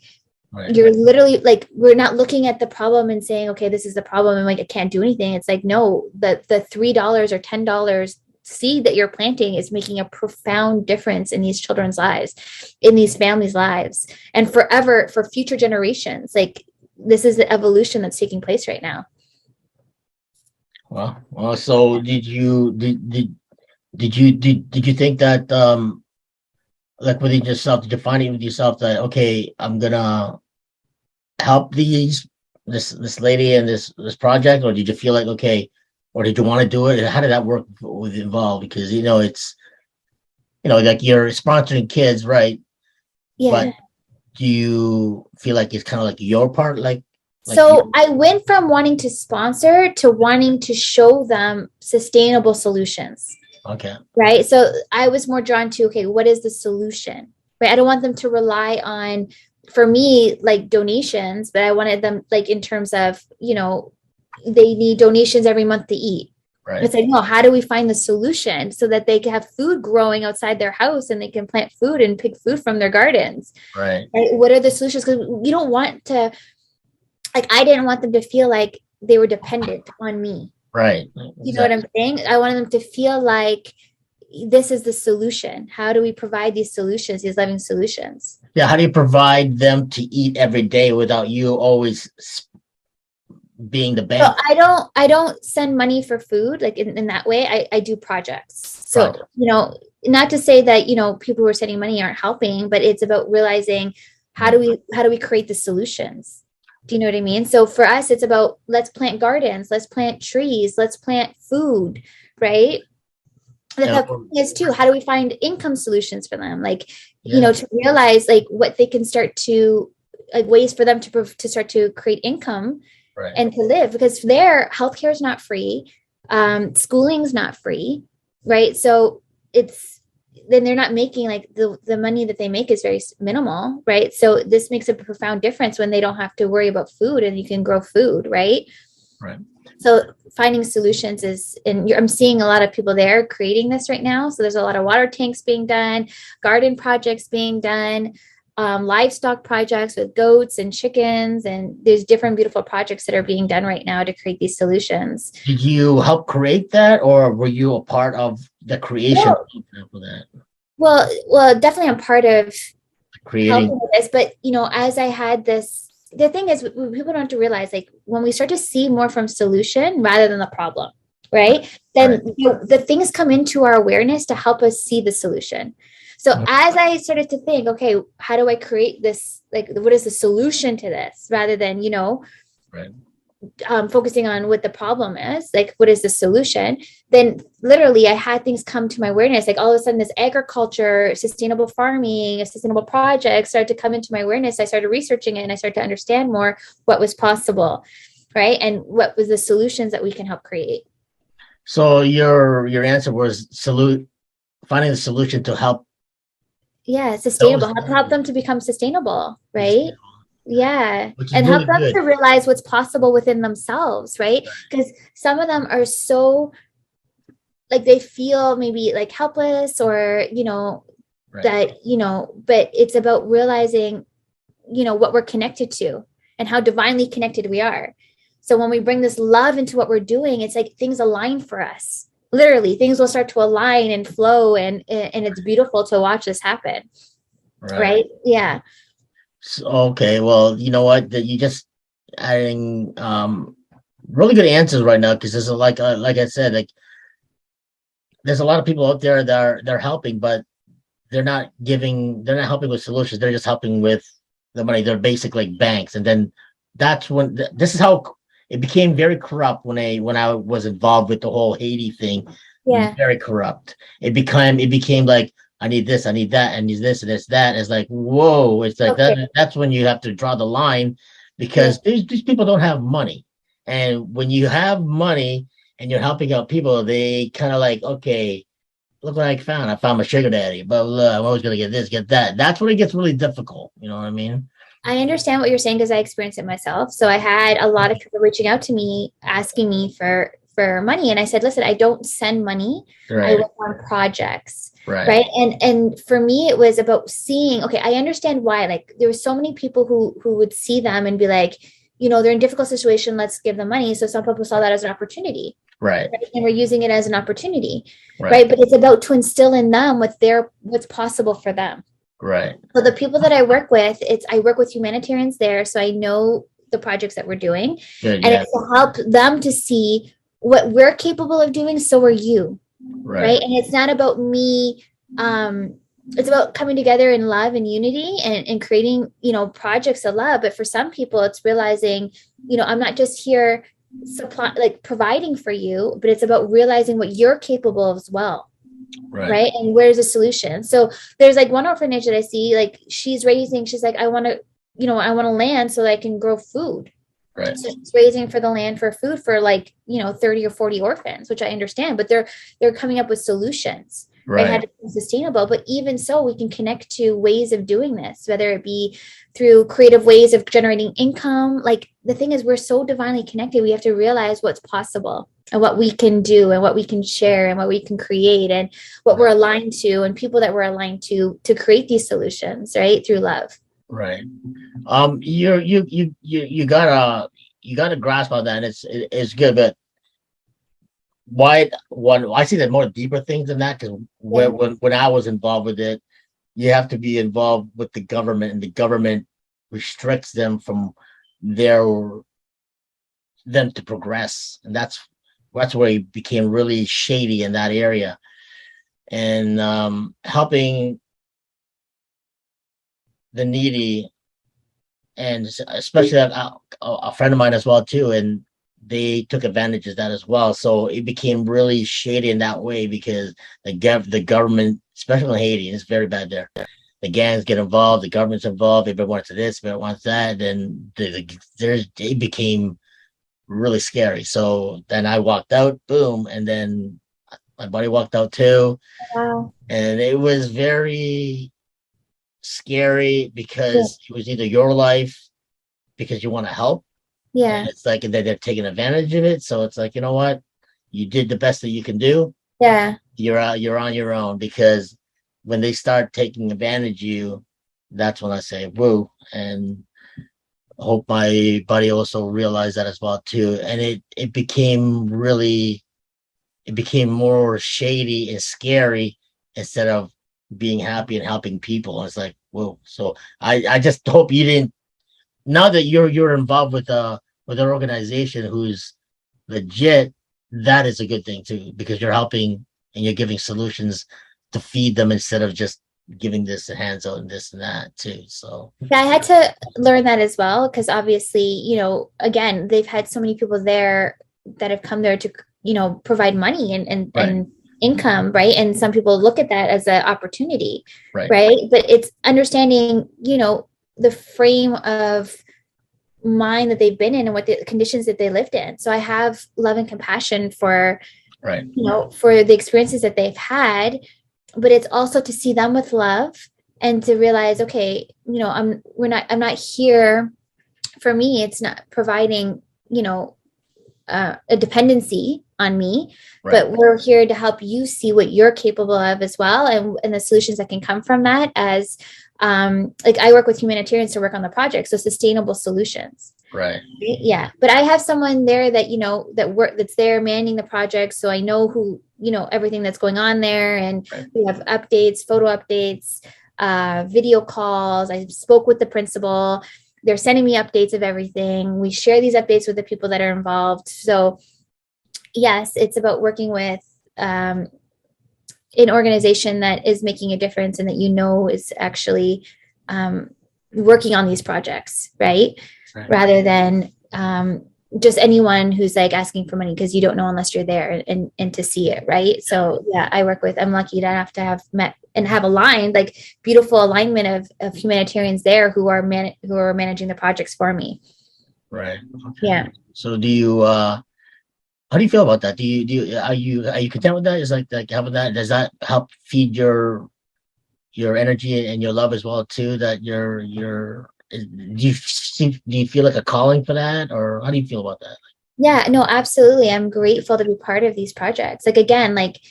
Right. you're literally like, we're not looking at the problem and saying, okay, this is the problem and like I can't do anything. It's like, no, the $3 or $10 seed that you're planting is making a profound difference in these children's lives, in these families' lives, and forever for future generations. Like this is the evolution that's taking place right now. Well, so did you think that like within yourself, did you find it with yourself that okay, I'm gonna help this lady and this project, or did you feel like okay, or did you want to do it? And how did that work with involved? Because it's like you're sponsoring kids, right? Yeah. But do you feel like it's kind of like your part, like So I went from wanting to sponsor to wanting to show them sustainable solutions. okay, Right. So I was more drawn to, okay, what is the solution? Right. I don't want them to rely on, for me, like donations, but I wanted them like in terms of, they need donations every month to eat. Right. It's like, no, how do we find the solution so that they can have food growing outside their house and they can plant food and pick food from their gardens? Right. What are the solutions? Because you don't want to, like, I didn't want them to feel like they were dependent on me. Right. You know what I'm saying? I wanted them to feel like this is the solution. How do we provide these solutions, these living solutions? Yeah. How do you provide them to eat every day without you always being the bank? So I don't send money for food like in that way. I do projects. So, not to say that, people who are sending money aren't helping, but it's about realizing how do we create the solutions? Do you know what I mean? So for us, it's about, let's plant gardens, let's plant trees, let's plant food, right? The thing is too, how do we find income solutions for them? Like, to realize like what they can start to, like ways for them to start to create income and to live, because their healthcare is not free. Schooling's not free. Right. So then they're not making like the money that they make is very minimal. Right. So this makes a profound difference when they don't have to worry about food and you can grow food. Right. Right. So finding solutions I'm seeing a lot of people there creating this right now. So there's a lot of water tanks being done, garden projects being done, livestock projects with goats and chickens. And there's different beautiful projects that are being done right now to create these solutions. Did you help create that, or were you a part of the creation of that? Well, definitely I'm part of creating helping with this. But, as I had this, the thing is, people don't have to realize, like, when we start to see more from solution rather than the problem, right? Then the things come into our awareness to help us see the solution. So as I started to think, okay, how do I create this? Like, what is the solution to this? Rather than, focusing on what the problem is, like, what is the solution? Then literally I had things come to my awareness. Like all of a sudden this agriculture, sustainable farming, sustainable projects started to come into my awareness. I started researching it and I started to understand more what was possible. Right. And what was the solutions that we can help create. So your answer was finding the solution to help. Yeah. Sustainable, help them to become sustainable. Right. Yeah. And help them to realize what's possible within themselves, right? Because some of them are so, like, they feel maybe like helpless or, that, but it's about realizing, what we're connected to and how divinely connected we are. So when we bring this love into what we're doing, it's like things align for us. Literally, things will start to align and flow, and it's beautiful to watch this happen. Right? Yeah. Okay, well, you know what? You just adding really good answers right now, because there's like I said, like there's a lot of people out there that they're helping, but they're not helping with solutions. They're just helping with the money. They're basically like banks, and then that's when this is how it became very corrupt when I was involved with the whole Haiti thing. Yeah, very corrupt. It became like, I need this, I need that, and need this, and it's that. It's like, whoa, it's like that. That's when you have to draw the line, because these people don't have money. And when you have money and you're helping out people, they kind of like, okay, look what I found. I found my sugar daddy, blah, blah, blah. I'm always going to get this, get that. That's when it gets really difficult. You know what I mean? I understand what you're saying because I experienced it myself. So I had a lot of people reaching out to me, asking me for money. And I said, listen, I don't send money. I work on projects. Right. And for me, it was about seeing, okay, I understand why, like, there were so many people who would see them and be like, they're in a difficult situation, let's give them money. So some people saw that as an opportunity. Right. And we're using it as an opportunity. Right. But it's about to instill in them what's possible for them. Right. So the people that I work with, I work with humanitarians there. So I know the projects that we're doing. Good, and it's to help them to see what we're capable of doing. So are you. Right. And it's not about me. It's about coming together in love and unity and creating, projects of love. But for some people, it's realizing, I'm not just here providing for you, but it's about realizing what you're capable of as well. Right. And where's the solution? So there's like one orphanage that I see, like she's like, I want to land so that I can grow food. Right. So she's raising for the land for food for 30 or 40 orphans, which I understand, but they're coming up with solutions. right? How Right. to be sustainable. But even so, we can connect to ways of doing this, whether it be through creative ways of generating income. Like the thing is, we're so divinely connected. We have to realize what's possible and what we can do and what we can share and what we can create and what we're aligned to and people that we're aligned to create these solutions, right? Through love. Right. You got a grasp on that. And it's good, but why one? I see that more deeper things than that because Yeah. when I was involved with it, you have to be involved with the government, and the government restricts them from their them to progress, and that's where it became really shady in that area. And helping the needy, and especially a friend of mine as well too, and they took advantage of that as well. So it became really shady in that way because the government, especially in Haiti, it's very bad there. The gangs get involved, the government's involved, everybody wants this, everybody wants that, and it became really scary. So then I walked out, boom, and then my buddy walked out too, Wow. and it was very scary Yeah. because it was either your life because you want to help, Yeah. and it's like they're taking advantage of it. So it's like, you know what, you did the best that you can do. Yeah. You're on your own, because when they start taking advantage of you, that's when I say woo. And hope my buddy also realized that as well too. And it became more shady and scary instead of being happy and helping people. It's like, whoa. So I just hope you didn't, now that you're involved with an organization who's legit, that is a good thing too, because you're helping and you're giving solutions to feed them instead of just giving this a hands out and this and that too. So Yeah, I had to learn that as well because obviously, again, they've had so many people there that have come there to, provide money and right, and income, right? And some people look at that as an opportunity, right, right? But it's understanding, the frame of mind that they've been in and what the conditions that they lived in. So I have love and compassion for, right, for the experiences that they've had, but it's also to see them with love and to realize, okay, I'm not here. For me, it's not providing, a dependency on me, right, but we're here to help you see what you're capable of as well, and the solutions that can come from that. As like I work with humanitarians to work on the project, so sustainable solutions. right, Yeah, but I have someone there that that's there manning the project, so I know who everything that's going on there, and right. we have updates, photo updates, video calls. I spoke with the principal. They're sending me updates of everything. We share these updates with the people that are involved. So yes, it's about working with an organization that is making a difference and that is actually working on these projects, right? Rather than just anyone who's like asking for money, because you don't know unless you're there and to see it, right? So yeah, I'm lucky to have met and have aligned, like beautiful alignment of humanitarians there who are managing the projects for me. Right. Okay. Yeah. So do you how do you feel about that? Are you content with that? Is like having that, does that help feed your energy and your love as well too? That do you feel like a calling for that, or how do you feel about that? Yeah, no, absolutely. I'm grateful to be part of these projects. Like again, like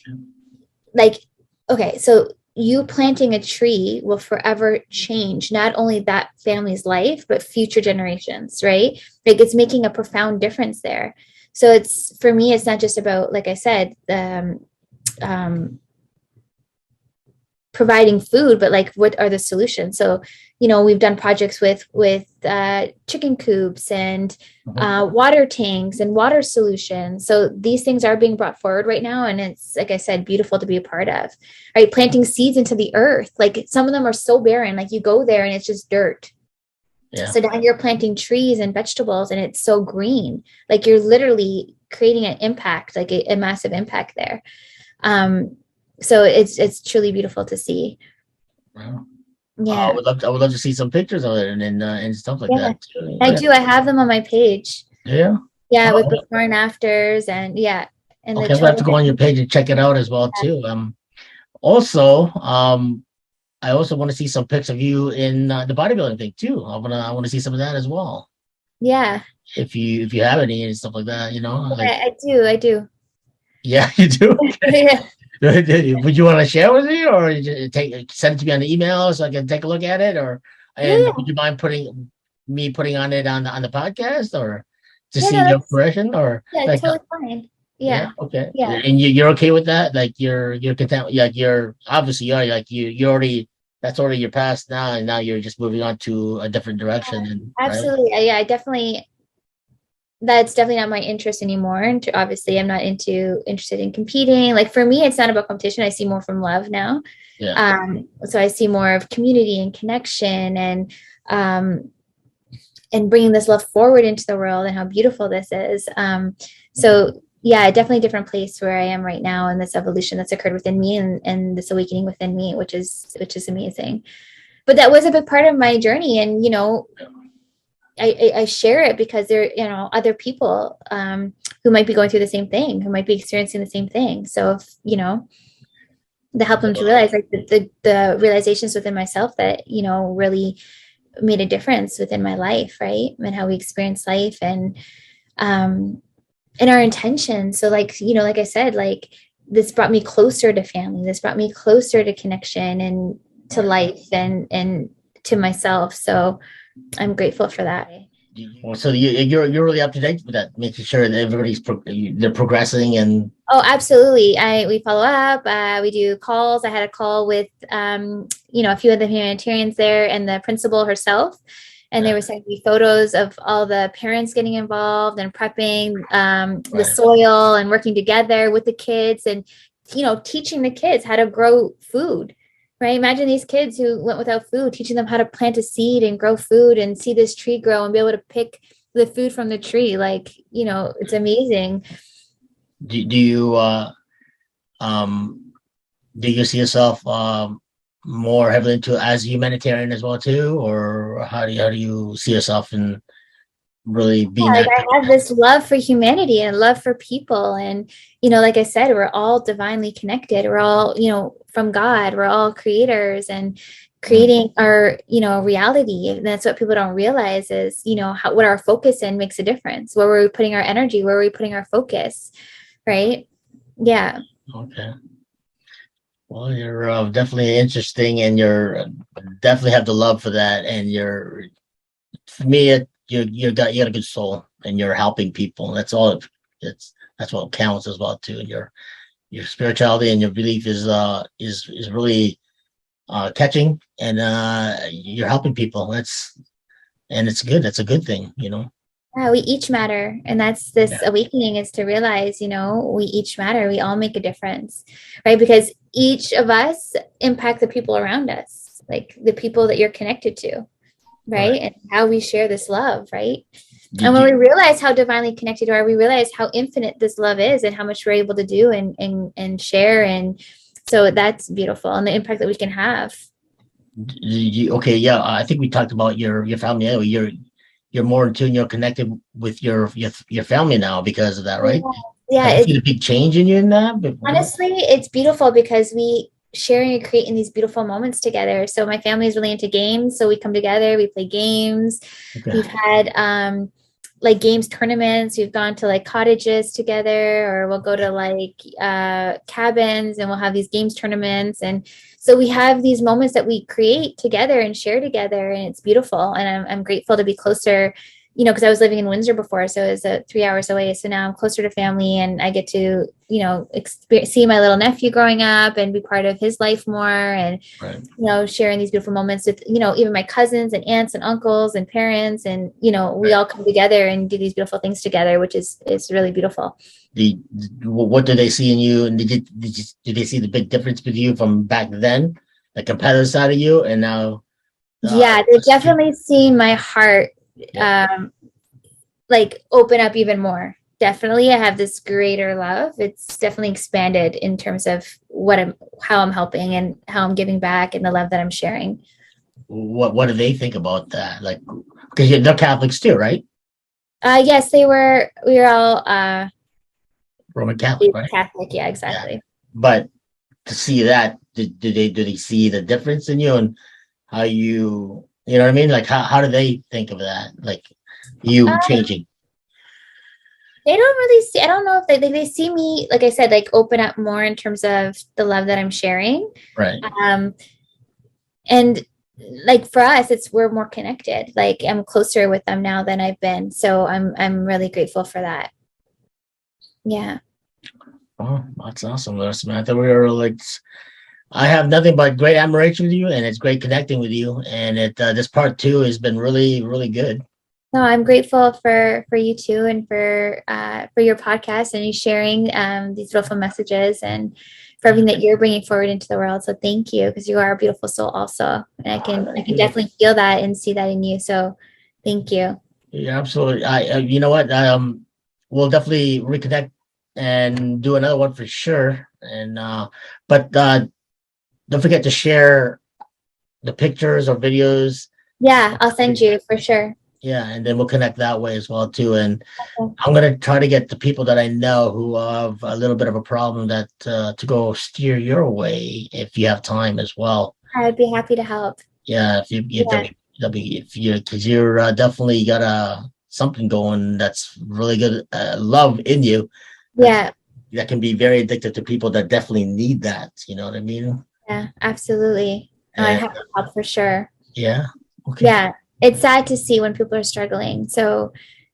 okay, so you planting a tree will forever change not only that family's life, but future generations, right? Like it's making a profound difference there. So it's, for me, it's not just about, like I said, providing food, but like what are the solutions? So we've done projects with chicken coops and water tanks and water solutions. So these things are being brought forward right now, and it's, like I said, beautiful to be a part of, right? Planting seeds into the earth. Like some of them are so barren, like you go there and it's just dirt. Yeah. So now you're planting trees and vegetables and it's so green. Like you're literally creating an impact, like a massive impact there. So it's truly beautiful to see. Wow. Yeah, I would love to see some pictures of it and stuff like that too. I do. I have them on my page. Yeah. Yeah, with before and afters, and yeah, and okay, we'll have to go on your page and check it out as well too. Also, I also want to see some pics of you in the bodybuilding thing too. I want to see some of that as well. Yeah, If you have any and stuff like that, like I do. yeah, you do. Yeah. Would you want to share with me, or you just send it to me on the email so I can take a look at it, or and Yeah, would you mind putting on it on the podcast, or to yeah, see no, your that's progression, or like totally fine. yeah, Yeah, okay, yeah. and you're okay with that? Like you're content? Like you're obviously you're like you already that's already your past now, and now you're just moving on to a different direction, and right? Absolutely. Yeah, I definitely, that's definitely not my interest anymore. And obviously I'm not interested in competing. Like for me, it's not about competition. I see more from love now. Yeah. So I see more of community and connection um, and bringing this love forward into the world and how beautiful this is. So yeah, definitely a different place where I am right now and this evolution that's occurred within me and this awakening within me, which is amazing. But that was a big part of my journey. And, I share it because there, other people who might be going through the same thing, who might be experiencing the same thing. So if, to help them to realize like the realizations within myself that, really made a difference within my life, right? And how we experience life and our intention. So like, like I said, like this brought me closer to family. This brought me closer to connection and to life and to myself. So I'm grateful for that. So you're really up to date with that, making sure that everybody's they're progressing and. Oh, absolutely. We follow up. We do calls. I had a call with a few of the humanitarians there and the principal herself. And they were sending me photos of all the parents getting involved and prepping the soil and working together with the kids and, teaching the kids how to grow food, right? Imagine these kids who went without food, teaching them how to plant a seed and grow food and see this tree grow and be able to pick the food from the tree. Like, it's amazing. Do you see yourself more heavily into as a humanitarian as well too, or how do you see yourself in really being like active? I have this love for humanity and love for people, and like I said, we're all divinely connected. We're all from God. We're all creators and creating our reality. And that's what people don't realize is what our focus in makes a difference. Where we're putting our energy, where we're putting our focus, right? Yeah. Okay. Well, you're definitely interesting, and you're definitely have the love for that. And for me, you got a good soul, and you're helping people. That's all. That's what counts as well too. And your spirituality and your belief is really catching, and you're helping people. It's good. That's a good thing. Yeah, we each matter. And that's this awakening, is to realize, we each matter. We all make a difference, right? Because each of us impact the people around us, like the people that you're connected to, right? And how we share this love, right? And when we realize how divinely connected we are, we realize how infinite this love is and how much we're able to do and share. And so that's beautiful, and the impact that we can have. Okay, yeah, I think we talked about your family. You're more in tune. You're connected with your family now because of that, right? Yeah, have you seen a big change in you in that? Honestly, it's beautiful because we sharing and creating these beautiful moments together. So my family is really into games, so we come together, we play games. Okay. We've had like games tournaments. We've gone to like cottages together, or we'll go to like cabins and we'll have these games tournaments. And so we have these moments that we create together and share together, and it's beautiful. And I'm grateful to be closer, because I was living in Windsor before, so it was 3 hours away. So now I'm closer to family, and I get to, see my little nephew growing up and be part of his life more, and sharing these beautiful moments with, even my cousins and aunts and uncles and parents, and we all come together and do these beautiful things together, which is really beautiful. What do they see in you, and did they see the big difference with you from back then, the competitive side of you, and now? They definitely see my heart like open up even more. Definitely, I have this greater love. It's definitely expanded in terms of how I'm helping and how I'm giving back, and the love that I'm sharing. What do they think about that? Like, because they're Catholics too, right? Yes, they were. We were all Roman Catholic, right? Catholic, yeah, exactly. Yeah. But to see that, do they see the difference in you and how you know what I mean? Like how do they think of that? Like you changing. They don't really see, I don't know if they see me, like I said, like open up more in terms of the love that I'm sharing. Right. And like for us, we're more connected. Like I'm closer with them now than I've been. So I'm really grateful for that. Yeah. Oh, that's awesome, Samantha. We are like, I have nothing but great admiration with you, and it's great connecting with you. And this part 2 has been really, really good. No, I'm grateful for you too, and for your podcast and you sharing these beautiful messages, and for everything that you're bringing forward into the world. So thank you, because you are a beautiful soul also, and I can definitely feel that and see that in you. So thank you. Yeah, absolutely. You know what? We'll definitely reconnect and do another one for sure. And but don't forget to share the pictures or videos. Yeah, I'll send you for sure. Yeah, and then we'll connect that way as well too. And Okay. I'm gonna try to get the people that I know who have a little bit of a problem that to go steer your way if you have time as well. I'd be happy to help. Yeah, if if you because you're definitely got something going that's really good love in you. Yeah. That can be very addictive to people that definitely need that. You know what I mean? Yeah, absolutely. No, I'd And have to help for sure. yeah, okay. Yeah. It's sad to see when people are struggling. So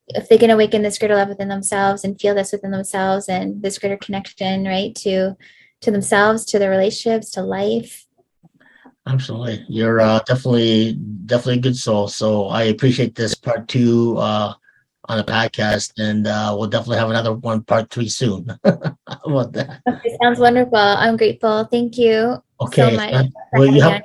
if they can awaken this greater love within themselves and feel this within themselves, and this greater connection, right, to themselves, to their relationships, to life. Absolutely. You're definitely a good soul. So I appreciate this part 2 on the podcast, and we'll definitely have another one part 3 soon. How about that? Okay, sounds wonderful. I'm grateful. Thank you so Okay. much So, for well, having me on.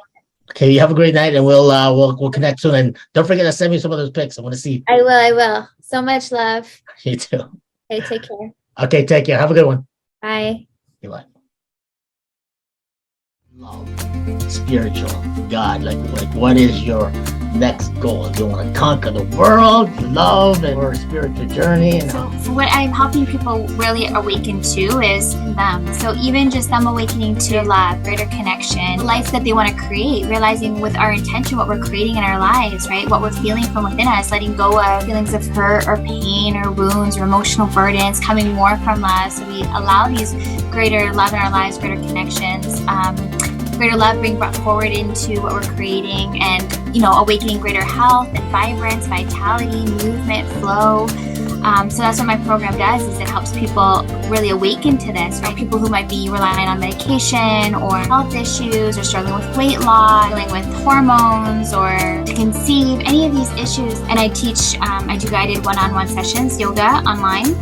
you have a great night, and we'll connect soon. And don't forget to send me some of those pics. I want to see. I will. I will. So much love. You too. Okay, take care. Okay, take care. Have a good one. Bye. Goodbye. Love, spiritual, God, like what is your next goal? Do you want to conquer the world, love, and or a spiritual journey? And So what I'm helping people really awaken to is them. So even just them awakening to love, greater connection, life that they want to create, realizing with our intention what we're creating in our lives, right? What we're feeling from within us, letting go of feelings of hurt or pain or wounds or emotional burdens, coming more from love. So we allow these greater love in our lives, greater connections, greater love being brought forward into what we're creating, and awakening greater health and vibrance, vitality, movement, flow. So that's what my program does, is it helps people really awaken to this, right? People who might be relying on medication or health issues or struggling with weight loss, dealing with hormones or to conceive, any of these issues. And I teach, I do guided one-on-one sessions, yoga online.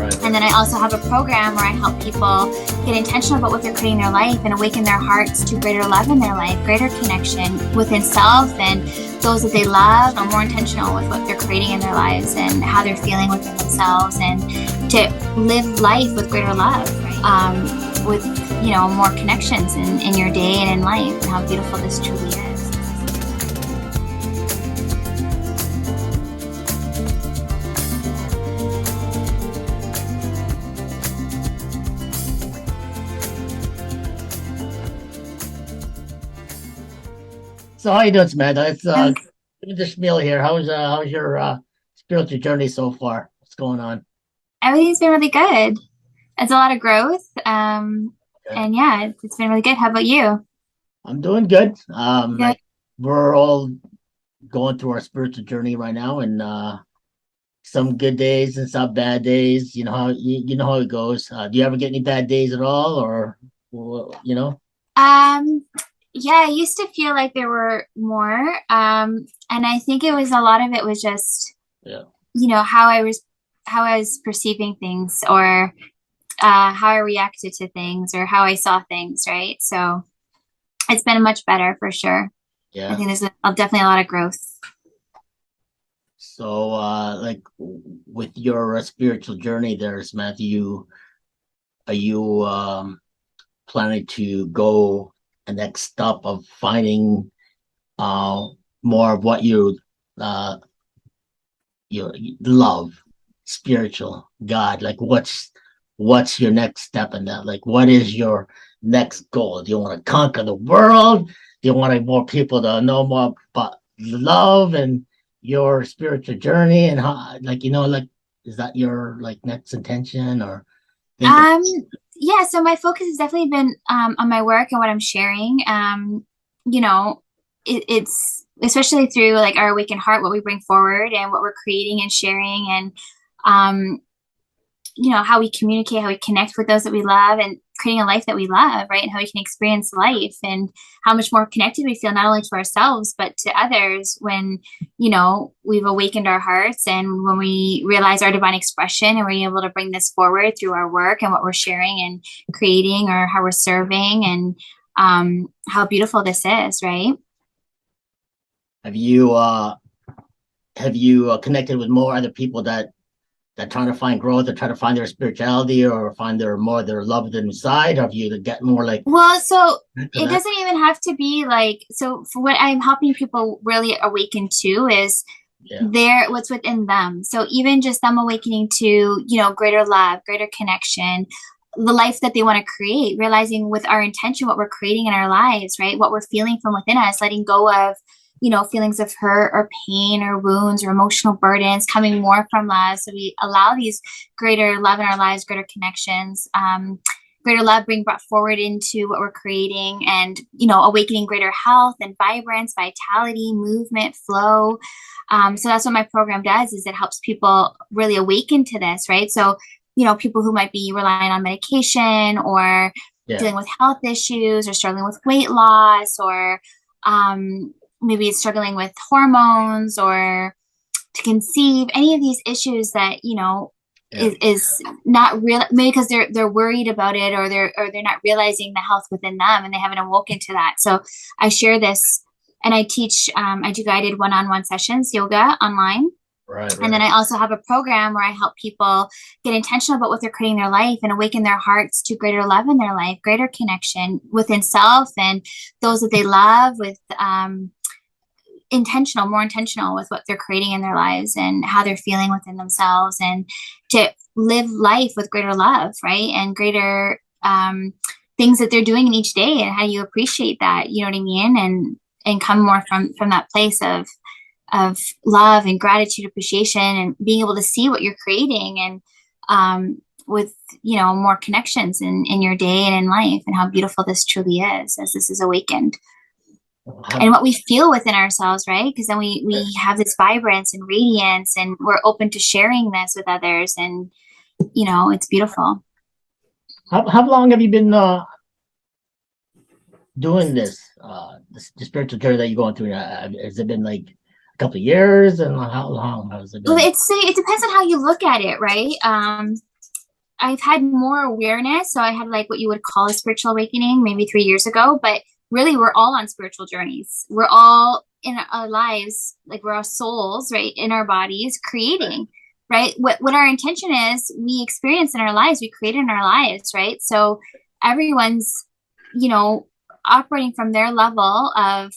right. And then I also have a program where I help people get intentional about what they're creating in their life and awaken their hearts to greater love in their life, greater connection within self and those that they love, or more intentional with what they're creating in their lives and how they're feeling within themselves, and to live life with greater love, right? With more connections in your day and in life, and how beautiful this truly is. So how you doing, Samantha? It's this Meal here. How's your spiritual journey so far? What's going on? Everything's been really good. It's a lot of growth. And yeah, it's been really good. How about you? I'm doing good. Good. Like we're all going through our spiritual journey right now, and some good days and some bad days. You know how you know how it goes. Do you ever get any bad days at all, or Yeah, I used to feel like there were more. And I think a lot of it was just, Yeah. How I was perceiving things, or how I reacted to things, or how I saw things, right? So it's been much better for sure. Yeah. I think there's definitely a lot of growth. So, like with your spiritual journey, there, Samantha, are you planning to go the next step of finding more of what you love, spiritual, God? Like, what's your next step in that? Like, what is your next goal? Do you want to conquer the world? Do you want more people to know more about love and your spiritual journey and how, like, like, is that your like next intention or thinking? Yeah, so my focus has definitely been on my work and what I'm sharing. You know, it's especially through like our awakened heart, what we bring forward and what we're creating and sharing, and how we communicate, how we connect with those that we love, and creating a life that we love, right? And how we can experience life, and how much more connected we feel, not only to ourselves, but to others when, we've awakened our hearts, and when we realize our divine expression and we're able to bring this forward through our work and what we're sharing and creating, or how we're serving, and how beautiful this is, right? Have you connected with more other people that trying to find growth or try to find their spirituality or find their love inside? Or have you get more like, well, so it doesn't even have to be like, so for what I'm helping people really awaken to is what's within them. So even just them awakening to, greater love, greater connection, the life that they want to create, realizing with our intention, what we're creating in our lives, right? What we're feeling from within us, letting go of, feelings of hurt or pain or wounds or emotional burdens, coming more from love. So we allow these greater love in our lives, greater connections, greater love being brought forward into what we're creating, and, awakening greater health and vibrance, vitality, movement, flow. So that's what my program does, is it helps people really awaken to this, right? So, people who might be relying on medication or dealing with health issues or struggling with weight loss, or maybe it's struggling with hormones or to conceive, any of these issues that, is not real, maybe because they're worried about it, or they're not realizing the health within them, and they haven't awoken to that. So I share this, and I teach, I do guided one-on-one sessions, yoga online. Right. And then I also have a program where I help people get intentional about what they're creating in their life and awaken their hearts to greater love in their life, greater connection within self and those that they love, with more intentional with what they're creating in their lives and how they're feeling within themselves, and to live life with greater love, right? And greater things that they're doing in each day, and how you appreciate that, you know what I mean? And come more from that place of love and gratitude, appreciation, and being able to see what you're creating, and with, more connections in your day and in life, and how beautiful this truly is as this is awakened. And what we feel within ourselves, right? Because then we have this vibrance and radiance, and we're open to sharing this with others, and it's beautiful. How long have you been doing this the spiritual journey that you're going through? Has it been like a couple of years, and how long has it been? Well, it depends on how you look at it, right? I've had more awareness, so I had like what you would call a spiritual awakening maybe 3 years ago, but really, we're all on spiritual journeys. We're all in our lives, like we're our souls, right, in our bodies, creating, right? What our intention is, we experience in our lives, we create in our lives, right? So everyone's, operating from their level of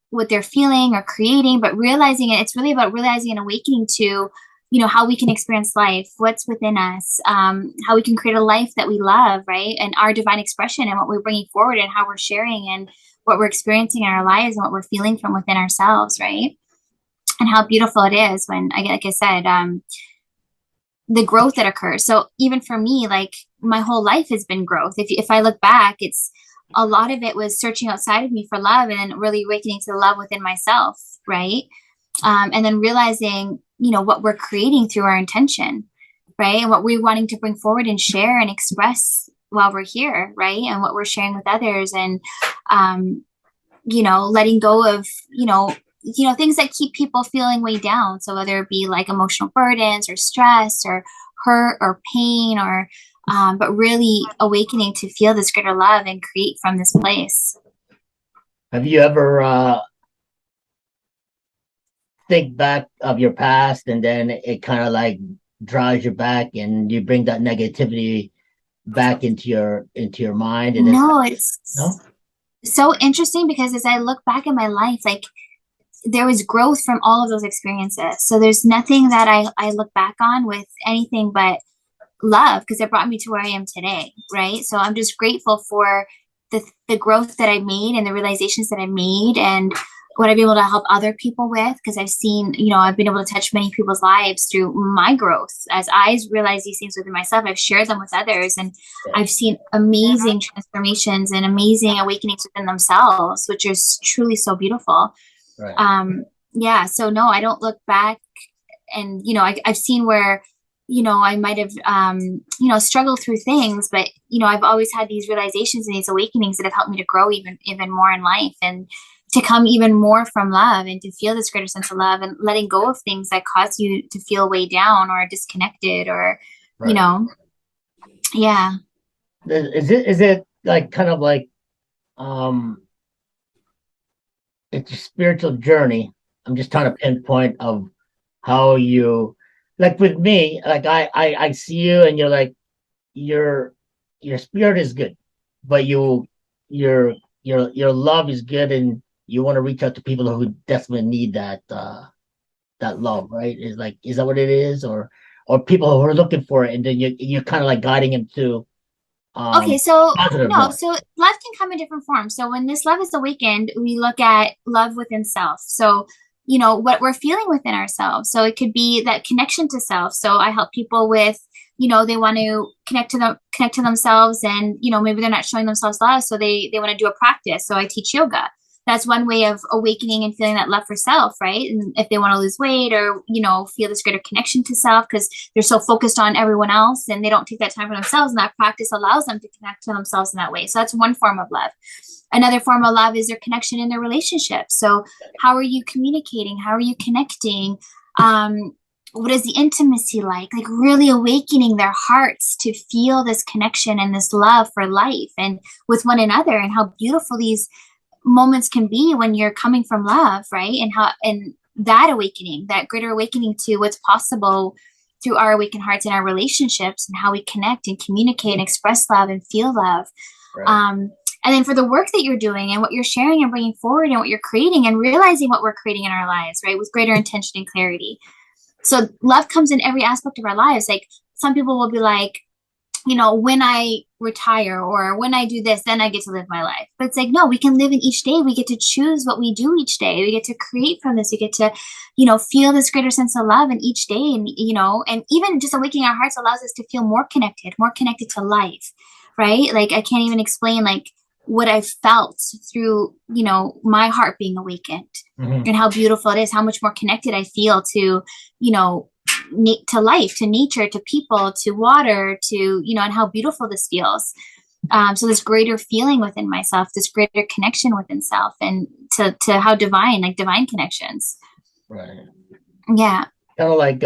what they're feeling or creating, but realizing it's really about realizing and awakening to, how we can experience life, what's within us, how we can create a life that we love, right? And our divine expression, and what we're bringing forward, and how we're sharing, and what we're experiencing in our lives, and what we're feeling from within ourselves, right? And how beautiful it is when, like I said, the growth that occurs. So even for me, like my whole life has been growth. If I look back, it's a lot of it was searching outside of me for love, and then really awakening to the love within myself, right? And then realizing, what we're creating through our intention, right? And what we're wanting to bring forward and share and express while we're here, right? And what we're sharing with others, and, letting go of, things that keep people feeling way down. So whether it be like emotional burdens or stress or hurt or pain, or, but really awakening to feel this greater love and create from this place. Have you ever think back of your past, and then it kind of like drives you back, and you bring that negativity back into your mind? And it's so interesting, because as I look back in my life, like there was growth from all of those experiences. So there's nothing that I look back on with anything but love, because it brought me to where I am today, right? So I'm just grateful for the growth that I made and the realizations that I made and what I've been able to help other people with, because I've seen, I've been able to touch many people's lives through my growth. As I realize these things within myself, I've shared them with others, and I've seen amazing transformations and amazing awakenings within themselves, which is truly so beautiful. Right. Yeah. So no, I don't look back, and, I've seen where, I might have, struggled through things, but, I've always had these realizations and these awakenings that have helped me to grow even more in life, and to come even more from love, and to feel this greater sense of love, and letting go of things that cause you to feel way down or disconnected, or, Right. Yeah. Is it like kind of like it's a spiritual journey? I'm just trying to pinpoint of how you, like with me, like I see you and you're like your spirit is good, but your love is good, and you want to reach out to people who desperately need that love, right? Is that what it is, or people who are looking for it, and then you're kind of like guiding them to Okay, so positive no, love. so love can come in different forms. So when this love is awakened, we look at love within self. So, what we're feeling within ourselves. So it could be that connection to self. So I help people with, they want to connect to themselves, and, maybe they're not showing themselves love. So they want to do a practice. So I teach yoga. That's one way of awakening and feeling that love for self, right? And if they want to lose weight, or, feel this greater connection to self, because they're so focused on everyone else and they don't take that time for themselves, and that practice allows them to connect to themselves in that way. So that's one form of love. Another form of love is their connection in their relationships. So how are you communicating? How are you connecting? What is the intimacy like really awakening their hearts to feel this connection and this love for life and with one another, and how beautiful these moments can be when you're coming from love, right? And that awakening, that greater awakening to what's possible through our awakened hearts and our relationships, and how we connect and communicate and express love and feel love. Right. And then for the work that you're doing and what you're sharing and bringing forward and what you're creating and realizing what we're creating in our lives, right, with greater intention and clarity. So love comes in every aspect of our lives. Like some people will be like, when I retire or when I do this, then I get to live my life. But it's like, no, we can live in each day. We get to choose what we do each day. We get to create from this. We get to, feel this greater sense of love in each day. And, and even just awakening our hearts allows us to feel more connected to life, right? Like I can't even explain what I felt through, my heart being awakened, and how beautiful it is, how much more connected I feel to, to life, to nature, to people, to water, to, and how beautiful this feels. So this greater feeling within myself, this greater connection within self, and to how divine connections. Right. Yeah. Kind of like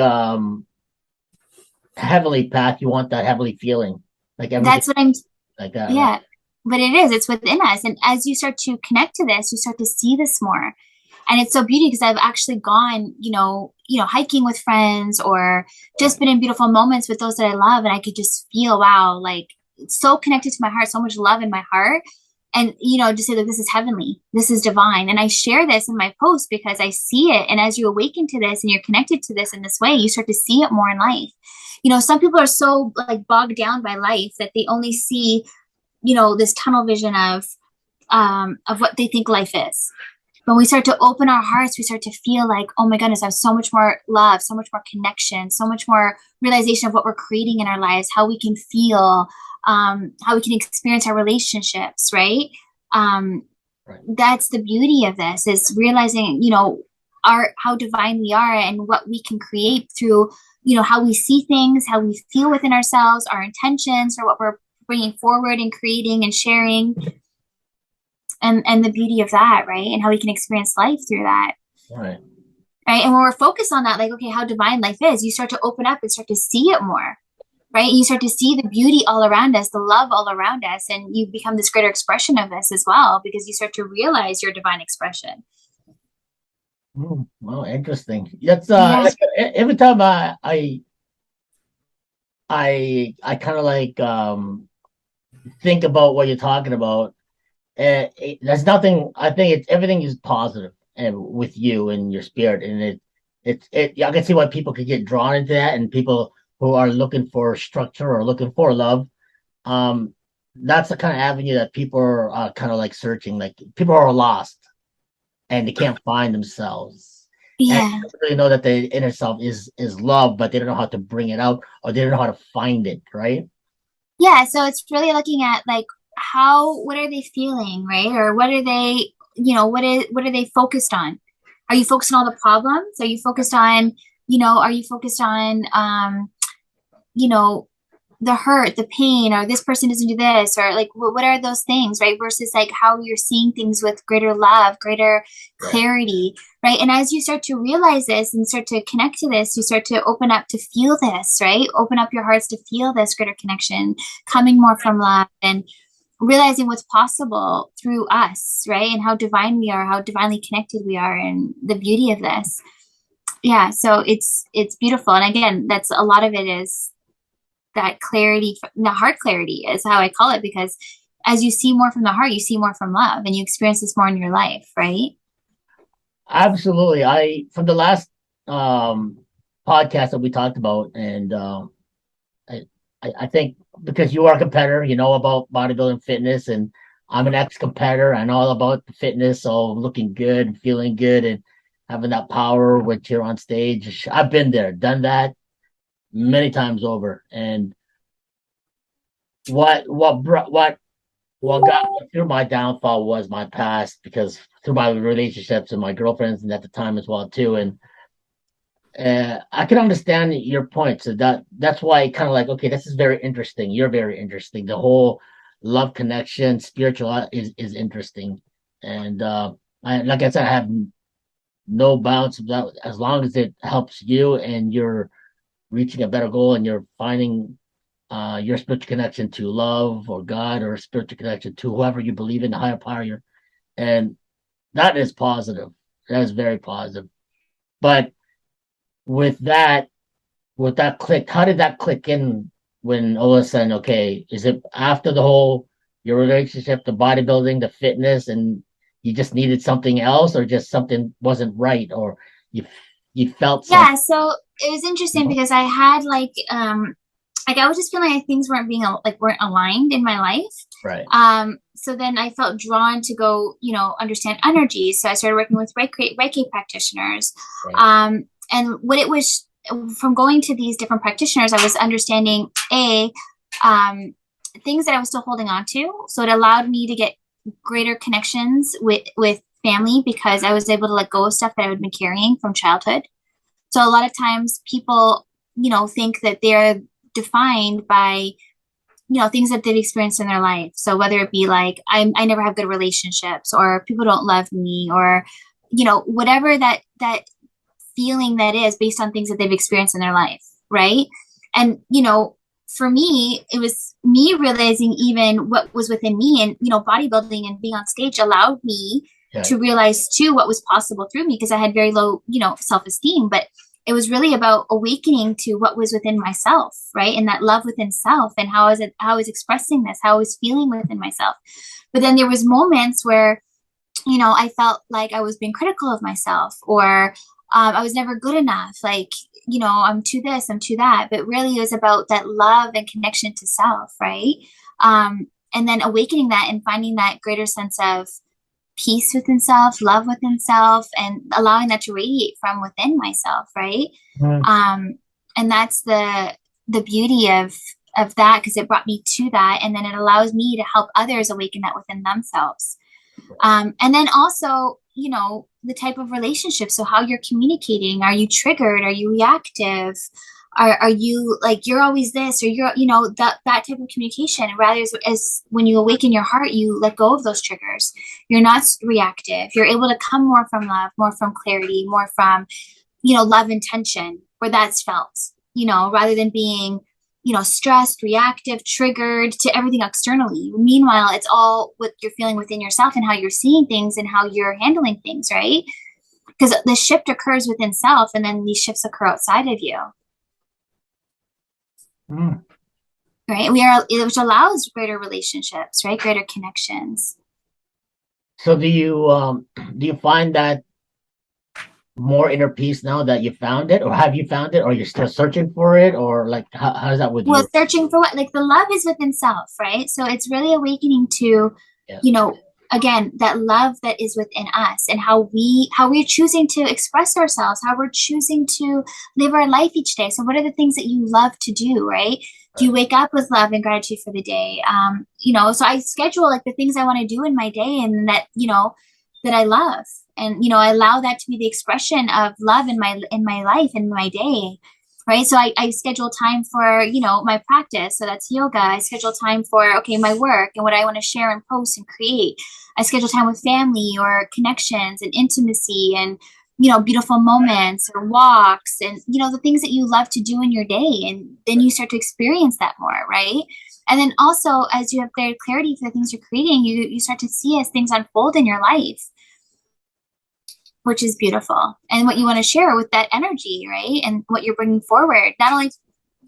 heavenly path. You want that heavenly feeling, like everything That's what I'm, like that, yeah. right? But it's within us. And as you start to connect to this, you start to see this more. And it's so beautiful because I've actually gone, hiking with friends, or just been in beautiful moments with those that I love. And I could just feel, wow, it's so connected to my heart, so much love in my heart. And, just say that this is heavenly, this is divine. And I share this in my post because I see it. And as you awaken to this and you're connected to this in this way, you start to see it more in life. Some people are so bogged down by life that they only see, this tunnel vision of what they think life is. When we start to open our hearts, we start to feel like, oh my goodness, I have so much more love, so much more connection, so much more realization of what we're creating in our lives, how we can feel, how we can experience our relationships, right? Right. That's the beauty of this, is realizing, how divine we are and what we can create through, how we see things, how we feel within ourselves, our intentions, or what we're bringing forward and creating and sharing. And the beauty of that, right? And how we can experience life through that. Right. Right. And when we're focused on that, okay, how divine life is, you start to open up and start to see it more, right? And you start to see the beauty all around us, the love all around us, and you become this greater expression of this as well, because you start to realize your divine expression. Well, interesting. That's Yeah. like, every time I kind of think about what you're talking about. There's nothing. I think everything is positive, and with you and your spirit, and it. I can see why people could get drawn into that, and people who are looking for structure or looking for love, that's the kind of avenue that people are kind of like searching. Like people are lost and they can't find themselves. And Yeah. they don't really know that the inner self is love, but they don't know how to bring it out or they don't know how to find it, right? Yeah, so it's really looking at like what are they feeling, right? Or what are they, what are they focused on? Are you focused on all the problems? Are you focused on, are you focused on you know, the hurt, the pain, or this person doesn't do this, or like what are those things, right? Versus like how you're seeing things with greater love, greater clarity, right? And as you start to realize this and start to connect to this, you start to open up to feel this, right? Open up your hearts to feel this greater connection coming more from love and realizing what's possible through us, right? And how divine we are, how divinely connected we are, and the beauty of this. Yeah, so it's beautiful. And again, that's a lot of it is that clarity, the heart clarity is how I call it, because as you see more from the heart, you see more from love and you experience this more in your life, right? Absolutely. I from the last podcast that we talked about, and I, I think because you are a competitor, you know about bodybuilding fitness, and I'm an ex-competitor. I know all about the fitness, so looking good, feeling good, and having that power when you're on stage. I've been there, done that many times over. And what got me through my downfall was my past, because through my relationships and my girlfriends and at the time as well too. And I can understand your point. So that's why kind of like, okay, this is very interesting. You're very interesting. The whole love connection, spiritual is interesting. And like I said, I have no bounds of that as long as it helps you and you're reaching a better goal and you're finding your spiritual connection to love or God or spiritual connection to whoever you believe in, the higher power. And that is positive. That is very positive. But with that, click, how did that click in when all of a sudden, okay, is it after the whole your relationship, the bodybuilding, the fitness, and you just needed something else, or just something wasn't right, or you you felt something? Yeah, so it was interesting because I had like I was just feeling like things weren't being weren't aligned in my life. Right. So then I felt drawn to go, understand energy. So I started working with Reiki practitioners. Right. And what it was from going to these different practitioners, I was understanding things that I was still holding on to. So it allowed me to get greater connections with family because I was able to let go of stuff that I had been carrying from childhood. So a lot of times people, think that they're defined by, things that they've experienced in their life. So whether it be like, I never have good relationships, or people don't love me, or, whatever that feeling that is based on things that they've experienced in their life. Right. And, for me, it was me realizing even what was within me, and, bodybuilding and being on stage allowed me to realize too what was possible through me, because I had very low, self-esteem, but it was really about awakening to what was within myself, right? And that love within self, and how I was expressing this, how I was feeling within myself. But then there was moments where, I felt like I was being critical of myself, or I was never good enough. Like, I'm too this, I'm too that. But really it was about that love and connection to self, right? And then awakening that and finding that greater sense of peace within self, love within self, and allowing that to radiate from within myself, right? And that's the beauty of that, because it brought me to that, and then it allows me to help others awaken that within themselves. And then also, the type of relationship. So how you're communicating, are you triggered? Are you reactive? Are you like, you're always this, or you're, that type of communication, rather as when you awaken your heart, you let go of those triggers. You're not reactive. You're able to come more from love, more from clarity, more from, love intention, where that's felt, rather than being, stressed, reactive, triggered to everything externally. Meanwhile, it's all what you're feeling within yourself and how you're seeing things and how you're handling things, right? Because the shift occurs within self, and then these shifts occur outside of you. Right? Which allows greater relationships, right? Greater connections. So do you find that more inner peace now that you found it, or have you found it, or you're still searching for it, or like how's that with Well, you? searching for what? Like the love is within self, right? So it's really awakening to, Yeah. you know, again, that love that is within us and how we're choosing to express ourselves, how we're choosing to live our life each day. So what are the things that you love to do, right? Do you wake up with love and gratitude for the day? So I schedule like the things I want to do in my day and that, that I love. And, I allow that to be the expression of love in my life, in my day. Right. So I schedule time for, my practice. So that's yoga. I schedule time for, okay, my work and what I want to share and post and create. I schedule time with family or connections and intimacy and, beautiful moments or walks and, the things that you love to do in your day. And then you start to experience that more. Right. And then also, as you have clarity for the things you're creating, you start to see as things unfold in your life, which is beautiful, and what you want to share with that energy, right? And what you're bringing forward, not only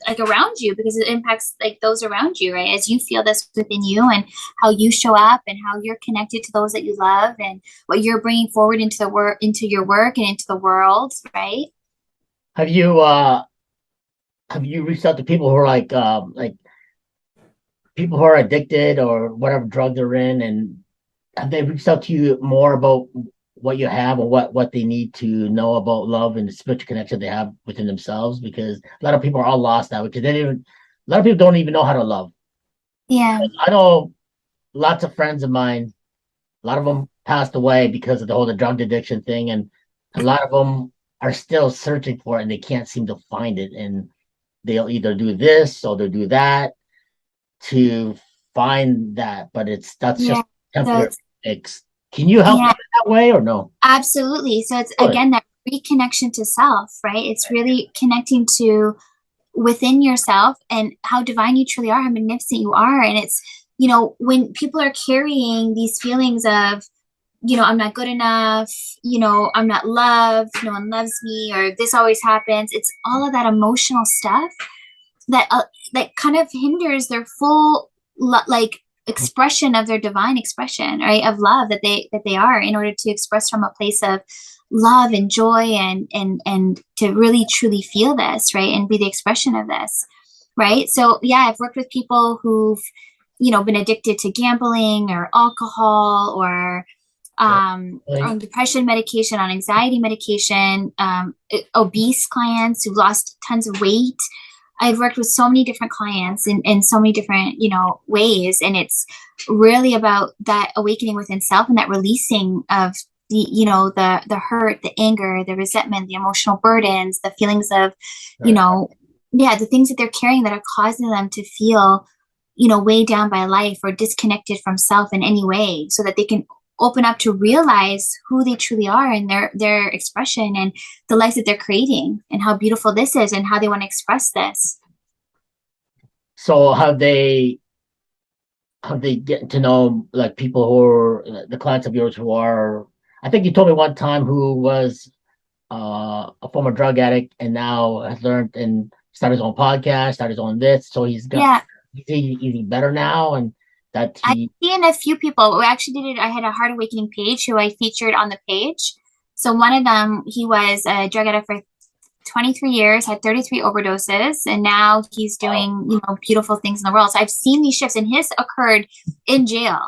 like around you, because it impacts like those around you, right? As you feel this within you and how you show up and how you're connected to those that you love and what you're bringing forward into the work, into your work and into the world, right? Have you reached out to people who are like people who are addicted or whatever drug they're in, and have they reached out to you more about what you have or what they need to know about love and the spiritual connection they have within themselves? Because a lot of people are all lost now because a lot of people don't even know how to love. Yeah. I know lots of friends of mine, a lot of them passed away because of the drug addiction thing, and a lot of them are still searching for it and they can't seem to find it. And they'll either do this or they'll do that to find that, but that's Yeah. just So temporary fix. Can you help yeah, them in that way or no? absolutely. So it's Good. again that reconnection to self, right? It's really connecting to within yourself and how divine you truly are, how magnificent you are. And it's, when people are carrying these feelings of, I'm not good enough, I'm not loved, no one loves me, or this always happens. It's all of that emotional stuff that kind of hinders their full like expression of their divine expression, right? Of love that they are, in order to express from a place of love and joy and to really truly feel this, right? And be the expression of this, right? So yeah, I've worked with people who've, been addicted to gambling or alcohol or on depression medication, on anxiety medication, obese clients who lost tons of weight. I've worked with so many different clients in so many different, ways. And it's really about that awakening within self and that releasing of the hurt, the anger, the resentment, the emotional burdens, the feelings of, the things that they're carrying that are causing them to feel, weighed down by life or disconnected from self in any way, so that they can open up to realize who they truly are and their expression and the life that they're creating and how beautiful this is and how they want to express this. So have they get to know like people who are the clients of yours who are, I think you told me one time, who was a former drug addict and now has learned and started his own podcast, started his own this, so he's eating better now, and that I've seen a few people. We actually did it. I had a Heart Awakening page who I featured on the page. So one of them, he was a drug addict for 23 years, had 33 overdoses, and now he's doing, beautiful things in the world. So I've seen these shifts, and his occurred in jail.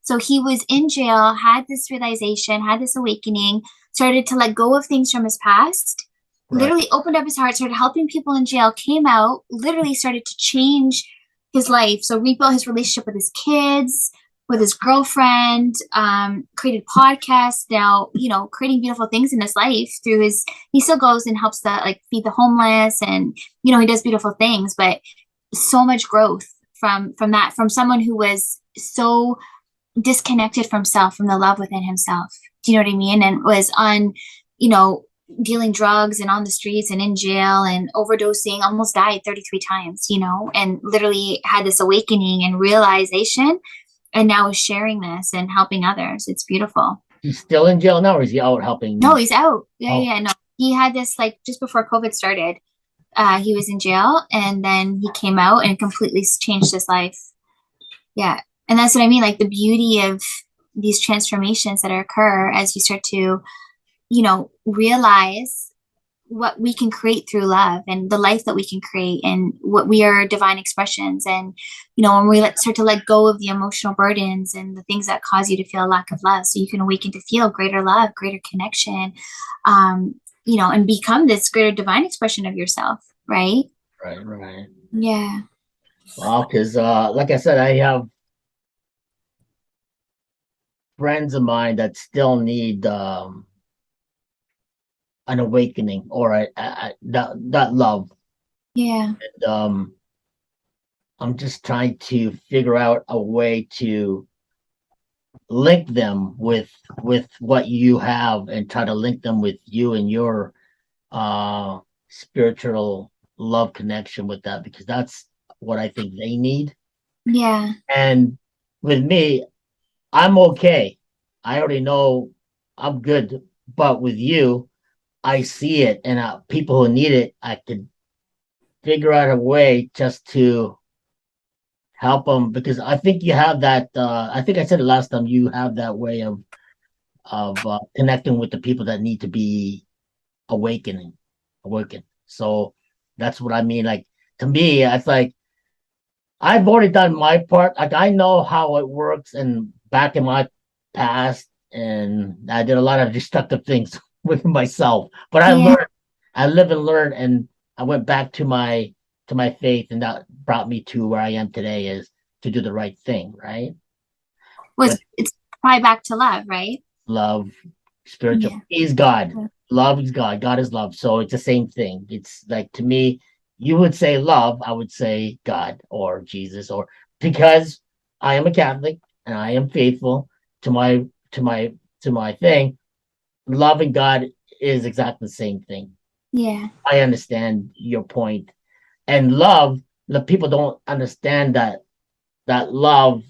So he was in jail, had this realization, had this awakening, started to let go of things from his past, literally opened up his heart, started helping people in jail, came out, literally started to change his life. So rebuilt his relationship with his kids, with his girlfriend, created podcasts, now, creating beautiful things in his life through he still goes and helps feed the homeless, and, he does beautiful things, but so much growth from someone who was so disconnected from self, from the love within himself. Do you know what I mean? And was on, dealing drugs and on the streets and in jail and overdosing, almost died 33 times, and literally had this awakening and realization, and now is sharing this and helping others. It's beautiful. He's still in jail now, or is he out helping? No, he's out. Yeah. No, he had this just before COVID started. He was in jail, and then he came out and completely changed his life. Yeah. And that's what I mean, like the beauty of these transformations that occur as you start to, realize what we can create through love and the life that we can create and what we are divine expressions. And, when we start to let go of the emotional burdens and the things that cause you to feel a lack of love, so you can awaken to feel greater love, greater connection, and become this greater divine expression of yourself. Right. Right. Yeah. Well, because like I said, I have friends of mine that still need an awakening or that love. Yeah. And I'm just trying to figure out a way to link them with what you have and try to link them with you and your spiritual love connection with that, because that's what I think they need. Yeah. And with me, I'm okay. I already know I'm good. But with you, I see it, and people who need it, I could figure out a way just to help them, because I think you have that. I think I said it last time. You have that way of connecting with the people that need to be awakened. So that's what I mean. Like, to me, it's like I've already done my part. Like, I know how it works, and back in my past, and I did a lot of destructive things with myself. But I Yeah. learned. I live and learn, and I went back to my faith, and that brought me to where I am today, is to do the right thing, right? But It's probably back to love, right? love, spiritual, Yeah. is God. Love is God. God is love. So it's the same thing. It's like, to me, you would say love, I would say God or Jesus, or because I am a Catholic and I am faithful to my thing. Love and God is exactly the same thing. Yeah. I understand your point. And love, the people don't understand that love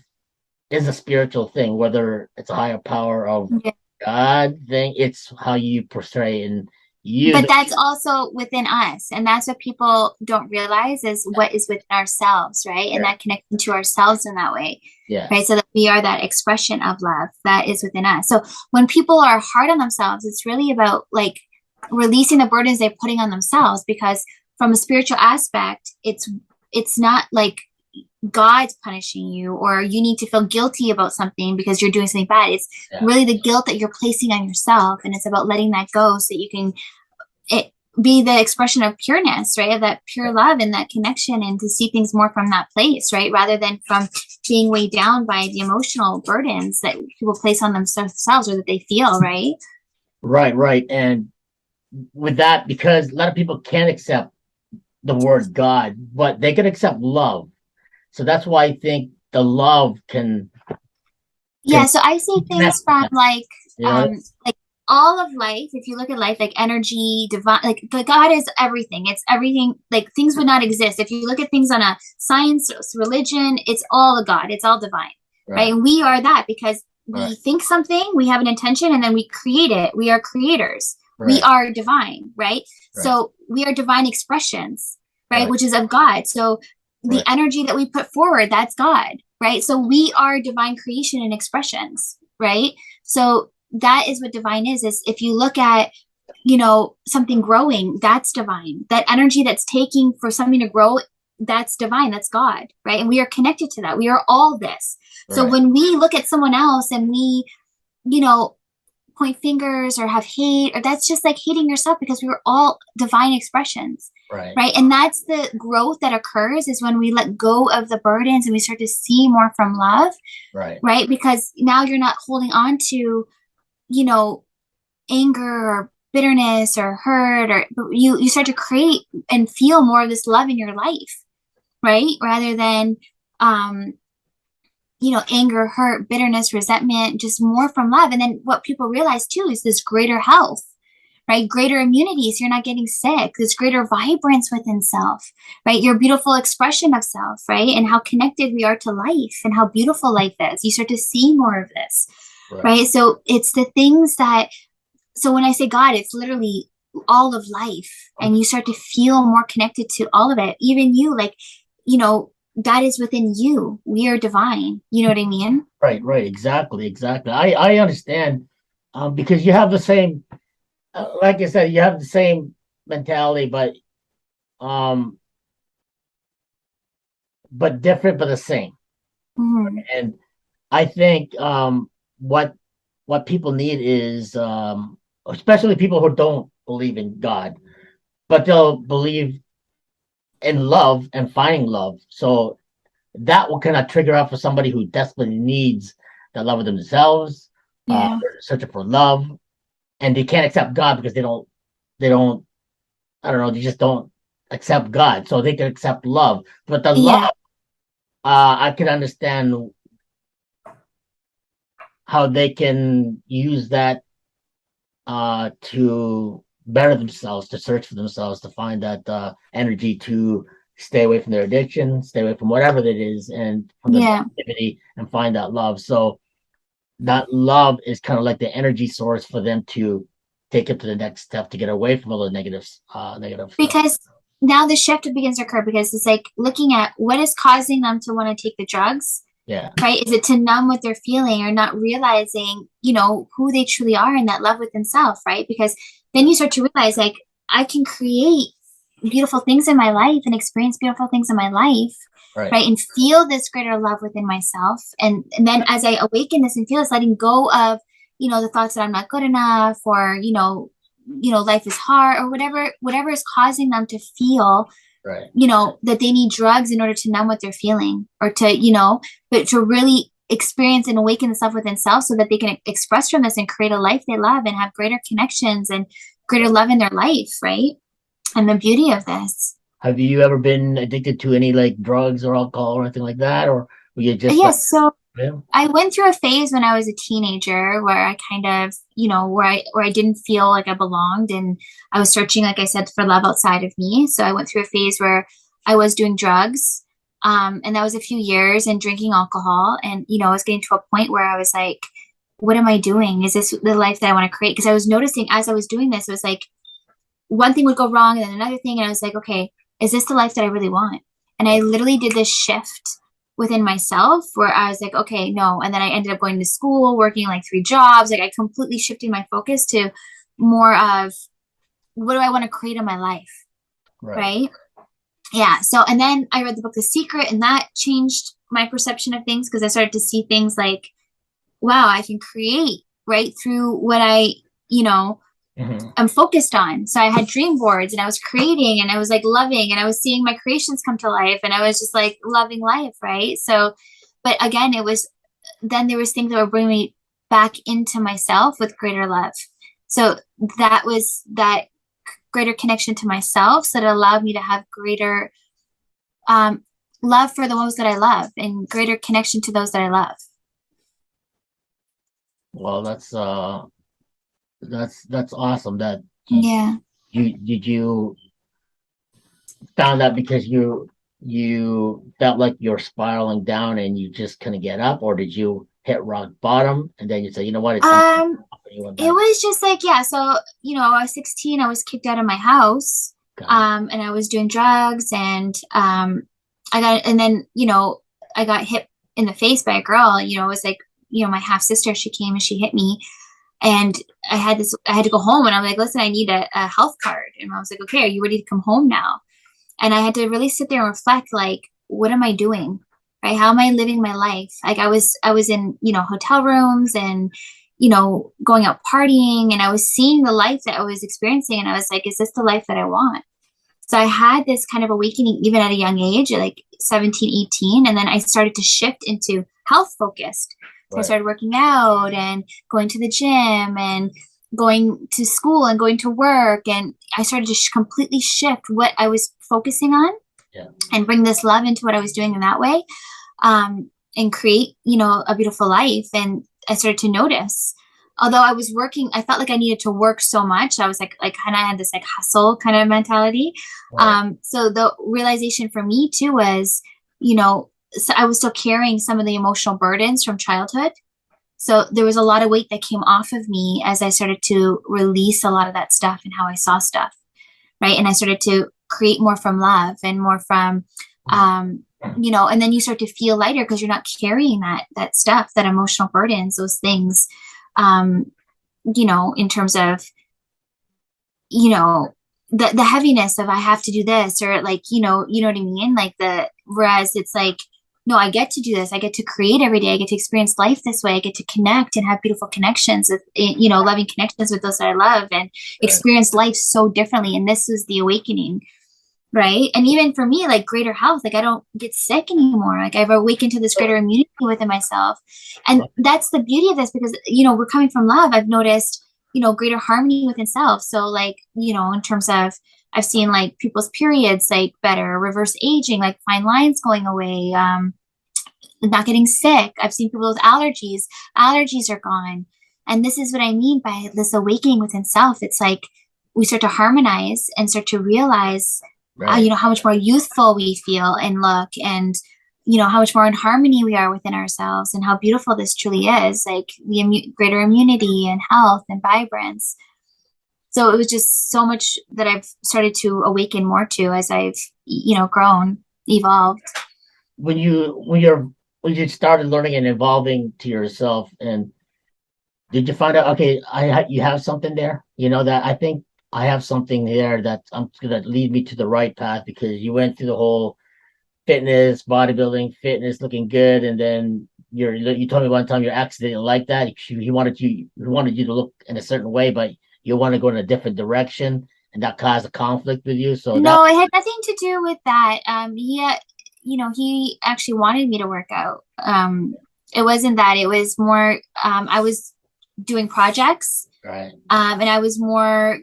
is a spiritual thing, whether it's a higher power of Yeah. God thing. It's how you portray and But that's also within us. And that's what people don't realize, is what is within ourselves, right? And that connection to ourselves in that way. Yeah. Right. So that we are that expression of love that is within us. So when people are hard on themselves, it's really about like releasing the burdens they're putting on themselves, because from a spiritual aspect, it's not like God's punishing you or you need to feel guilty about something because you're doing something bad. It's really the guilt that you're placing on yourself. And it's about letting that go so that you can be the expression of pureness, right? Of that pure love and that connection, and to see things more from that place, right? Rather than from being weighed down by the emotional burdens that people place on themselves or that they feel, right? Right. And with that, because a lot of people can't accept the word God, but they can accept love. So that's why I think the love can. Yeah. So I see things from like all of life. If you look at life, like energy, divine, like the God is everything. It's everything. Like things would not exist if you look at things on a science, religion. It's all a God. It's all divine, right? And we are that because we think something, we have an intention, and then we create it. We are creators. We are divine, right? So we are divine expressions, right? Which is of God. So the energy that we put forward, that's God, right? So we are divine creation and expressions, right? So that is what divine is if you look at, something growing, that's divine. That energy that's taking for something to grow, that's divine, that's God, right? And we are connected to that. We are all this. So when we look at someone else and we, point fingers or have hate, or that's just like hating yourself, because we were all divine expressions, right? And that's the growth that occurs, is when we let go of the burdens and we start to see more from love, right? Because now you're not holding on to, anger or bitterness or hurt, or you start to create and feel more of this love in your life, right? Rather than anger, hurt, bitterness, resentment, just more from love. And then what people realize too is this greater health, right? Greater immunity, so you're not getting sick. This greater vibrance within self, right? Your beautiful expression of self, right? And how connected we are to life and how beautiful life is. You start to see more of this, right? So it's the things that, so when I say God, it's literally all of life, and you start to feel more connected to all of it. Even you, like, God is within you. We are divine. You know what I mean? Right. Exactly. I understand, because you have the same like I said, you have the same mentality, um, but different, but the same. Mhm. And I think what people need is especially people who don't believe in God, but they'll believe in love and finding love. So that will kind of trigger up for somebody who desperately needs the love of themselves, Yeah. they're searching for love, and they can't accept God because they don't I don't know, they just don't accept God. So they can accept love. But the love, Yeah. I can understand how they can use that to better themselves, to search for themselves, to find that energy to stay away from their addiction, stay away from whatever that is, and from the Yeah. negativity, and find that love. So that love is kind of like the energy source for them to take it to the next step to get away from all the negative stuff. Because now the shift begins to occur because it's like looking at what is causing them to want to take the drugs, Yeah, right? Is it to numb what they're feeling or not realizing, who they truly are and that love with themselves, right? Because then you start to realize like I can create beautiful things in my life and experience beautiful things in my life, right, right? And feel this greater love within myself. And then as I awaken this and feel this, letting go of, the thoughts that I'm not good enough or, life is hard or whatever is causing them to feel right. that they need drugs in order to numb what they're feeling or to, but to really experience and awaken the stuff within self so that they can express from this and create a life they love and have greater connections and greater love in their life, right? And the beauty of this. Have you ever been addicted to any like drugs or alcohol or anything like that, or were you just like, Yes. So yeah, I went through a phase when I was a teenager where I kind of, where I didn't feel like I belonged and I was searching, like I said, for love outside of me. So I went through a phase where I was doing drugs. And that was a few years and drinking alcohol. And, I was getting to a point where I was like, what am I doing? Is this the life that I want to create? Because I was noticing as I was doing this, it was like one thing would go wrong and then another thing. And I was like, okay, is this the life that I really want? And I literally did this shift within myself where I was like, okay, no. And then I ended up going to school, working like 3 jobs. Like I completely shifted my focus to more of what do I want to create in my life? right, Right. Yeah. So, and then I read the book The Secret and that changed my perception of things because I started to see things like, wow, I can create right through what hmm, I'm focused on. So I had dream boards and I was creating and I was like loving and I was seeing my creations come to life and I was just like loving life. Right. So, but again, then there was things that were bringing me back into myself with greater love. So that was that greater connection to myself. So that allowed me to have greater love for the ones that I love and greater connection to those that I love. well, that's awesome that Yeah. you found that because you felt like you're spiraling down and you just couldn't get up, or did you hit rock bottom and then you say, you know what, it's time Um, and you went it back? was just like, yeah. So, I was 16, I was kicked out of my house. Got it. And I was doing drugs and, and then, I got hit in the face by a girl, it was like, my half sister, she came and she hit me and I had to go home and I'm like, listen, I need a health card. And I was like, okay, are you ready to come home now? And I had to really sit there and reflect, like, what am I doing? Right? How am I living my life? Like I was in, hotel rooms and, going out partying and I was seeing the life that I was experiencing. And I was like, is this the life that I want? So I had this kind of awakening even at a young age, like 17, 18. And then I started to shift into health focused. So I Right. started working out and going to the gym and going to school and going to work. And I started to completely shift what I was focusing on Yeah. and bring this love into what I was doing in that way, and create, a beautiful life. And I started to notice, although I was working, I felt like I needed to work so much. I was like kind of had this like hustle kind of mentality. Right. So the realization for me too was, so I was still carrying some of the emotional burdens from childhood. So there was a lot of weight that came off of me as I started to release a lot of that stuff and how I saw stuff. Right. And I started to create more from love and more from, and then you start to feel lighter because you're not carrying that stuff, that emotional burdens, those things, in terms of you know, the heaviness of I have to do this, or like, you know what I mean? Like whereas it's like, no, I get to do this. I get to create every day. I get to experience life this way. I get to connect and have beautiful connections with, loving connections with those that I love, and Right. experience life so differently. And this was the awakening, right? And even for me, like greater health, like I don't get sick anymore. Like I've awakened to this greater immunity within myself. And that's the beauty of this, because, we're coming from love. I've noticed, greater harmony within self. So like, in terms of, I've seen like people's periods like better, reverse aging, like fine lines going away, not getting sick. I've seen people with allergies are gone. And this is what I mean by this awakening within self. It's like we start to harmonize and start to realize, Right. how much more youthful we feel and look, and, how much more in harmony we are within ourselves, and how beautiful this truly is, like the greater immunity and health and vibrance. So it was just so much that I've started to awaken more to as I've, grown, evolved. When you started learning and evolving to yourself, and did you find out, okay, you have something there, that I think I have something there that I'm gonna lead me to the right path, because you went through the whole fitness, bodybuilding, fitness, looking good, and then you told me one time your ex didn't like that. He wanted you to look in a certain way, but you want to go in a different direction, and that caused a conflict with you. So that No, it had nothing to do with that. He actually wanted me to work out. It wasn't that. It was more, I was doing projects, right, and I was more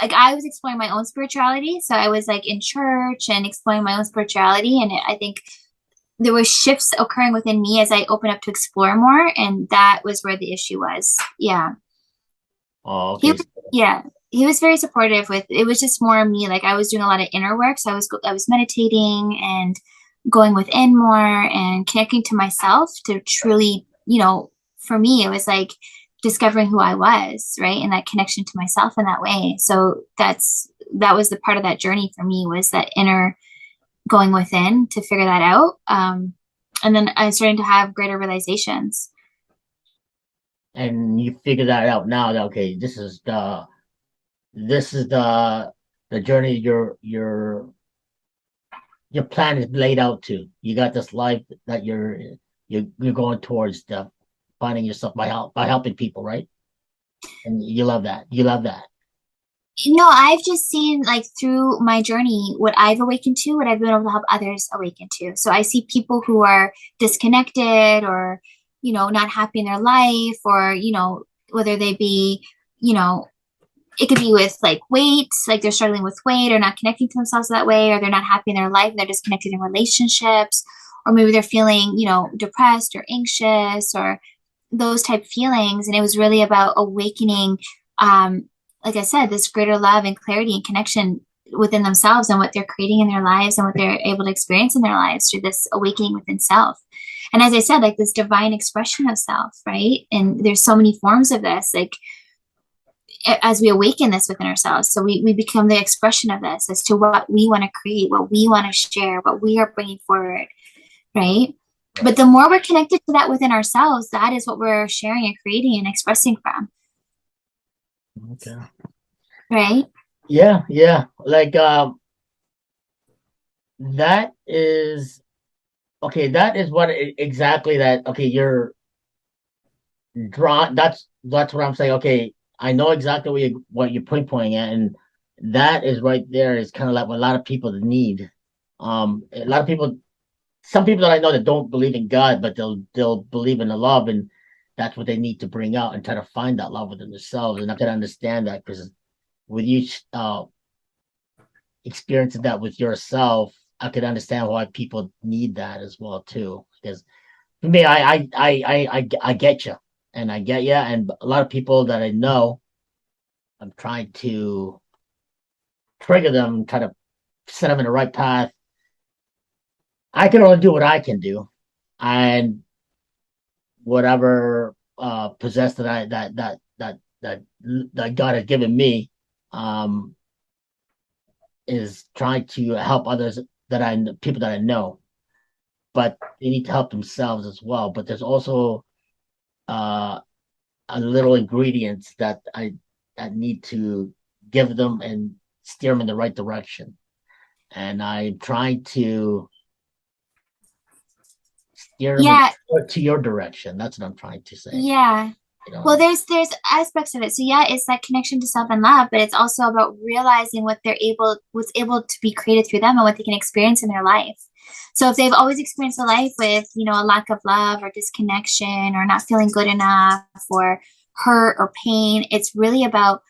like, I was exploring my own spirituality. So I was like in church and exploring my own spirituality. And I think there were shifts occurring within me as I opened up to explore more. And that was where the issue was. Yeah. oh, He okay, was, yeah, he was very supportive with, it was just more me. Like I was doing a lot of inner work. So I was meditating and going within more and connecting to myself to truly, for me, it was like discovering who I was, right? And that connection to myself in that way. So that was the part of that journey for me, was that inner going within to figure that out. And then I started to have greater realizations. and you figure that out now, that okay, this is the journey your plan is laid out to. You got this life that you're going towards, the finding yourself by helping people, right? And you love that. You love that. No, I've just seen like through my journey what I've awakened to, what I've been able to help others awaken to. So I see people who are disconnected, or, not happy in their life, or, whether they be, you know, it could be with like weight, like they're struggling with weight or not connecting to themselves that way, or they're not happy in their life, they're disconnected in relationships, or maybe they're feeling, depressed or anxious, or those type feelings. And it was really about awakening, um, like I said, this greater love and clarity and connection within themselves, and what they're creating in their lives, and what they're able to experience in their lives through this awakening within self. And as I said, like this divine expression of self, right? And there's so many forms of this, like as we awaken this within ourselves. So we become the expression of this as to what we want to create, what we want to share, what we are bringing forward, right? But the more we're connected to that within ourselves, that is what we're sharing and creating and expressing from, Okay. right? Yeah, yeah. Like that is okay. That is what exactly that. Okay, you're drawn. That's what I'm saying. Okay, I know exactly what you're pinpointing at, and that is right there. Is kind of like what a lot of people need. A lot of people, some people that I know that don't believe in God, but they'll believe in the love, and that's what they need to bring out and try to find that love within themselves. And I can understand that, because with you experiencing that with yourself, I could understand why people need that as well too. Because for me, I get you, and I get you, and a lot of people that I know, I'm trying to trigger them, try to set them in the right path. I can only do what I can do, and whatever possess that that God has given me, um, is trying to help others, people that I know, but they need to help themselves as well. But there's also a little ingredients that need to give them and steer them in the right direction. And I'm trying to steer them to your direction. That's what I'm trying to say. Yeah. You know? Well, there's aspects of it. So yeah, it's that connection to self and love, but it's also about realizing what's able to be created through them and what they can experience in their life. So if they've always experienced a life with, a lack of love or disconnection or not feeling good enough or hurt or pain, it's really about,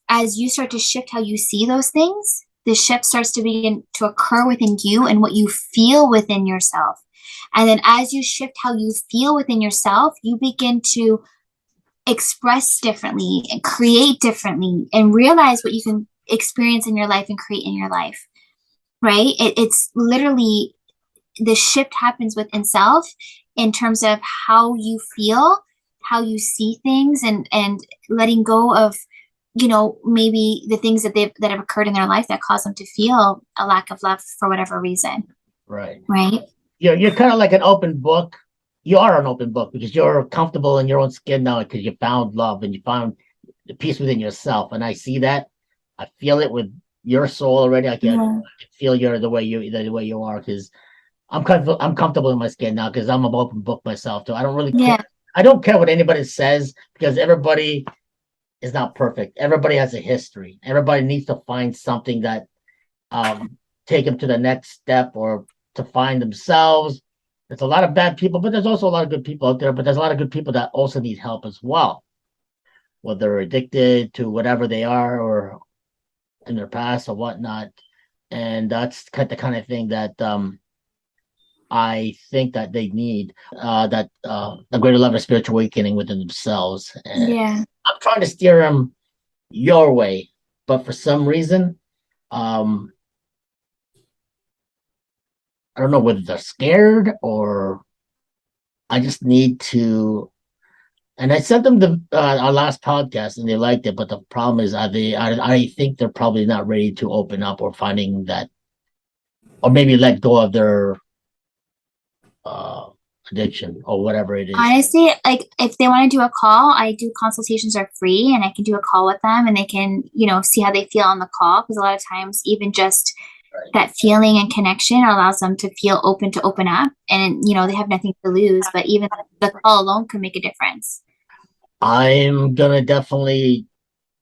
as you start to shift how you see those things, the shift starts to begin to occur within you and what you feel within yourself. And then as you shift how you feel within yourself, you begin to express differently and create differently and realize what you can experience in your life and create in your life, right? It's literally, the shift happens within self in terms of how you feel, how you see things, and letting go of, maybe the things that have occurred in their life that cause them to feel a lack of love for whatever reason. Right. Right. You're kind of like an open book. You are an open book because you're comfortable in your own skin now because you found love and you found the peace within yourself. And I see that. I feel it with your soul already. I can feel the way you are, because I'm comfortable in my skin now because I'm an open book myself too. I don't really care. I don't care what anybody says because everybody is not perfect. Everybody has a history. Everybody needs to find something that take them to the next step or to find themselves. There's a lot of bad people, but there's also a lot of good people out there. But there's a lot of good people that also need help as well, whether they're addicted to whatever they are or in their past or whatnot. And that's the kind of thing that I think that they need, a greater level of spiritual awakening within themselves. And I'm trying to steer them your way, but for some reason, I don't know whether they're scared or I just need to. And I sent them our last podcast and they liked it, but the problem is, I think they're probably not ready to open up or finding that, or maybe let go of their addiction or whatever it is. Honestly, like if they want to do a call, I do consultations are free and I can do a call with them and they can, see how they feel on the call. Because a lot of times even just that feeling and connection allows them to feel open to open up and, they have nothing to lose, but even the call alone can make a difference. I'm going to definitely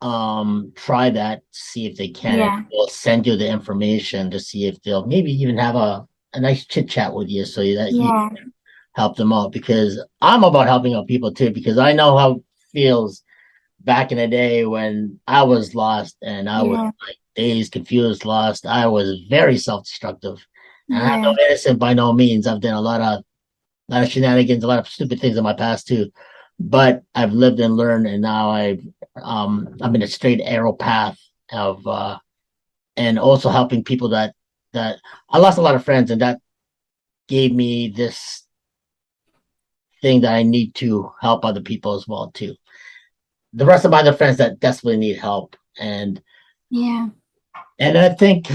try that, see if they can. Yeah. They'll send you the information to see if they'll maybe even have a nice chit chat with you so that you can help them out, because I'm about helping out people too, because I know how it feels back in the day when I was lost and I was like dazed, confused, lost. I was very self-destructive. And I'm no innocent by no means. I've done a lot of shenanigans, a lot of stupid things in my past too. But I've lived and learned, and now I'm in a straight arrow path of and also helping people that I lost a lot of friends, and that gave me this thing that I need to help other people as well too. The rest of my other friends that desperately need help, and I think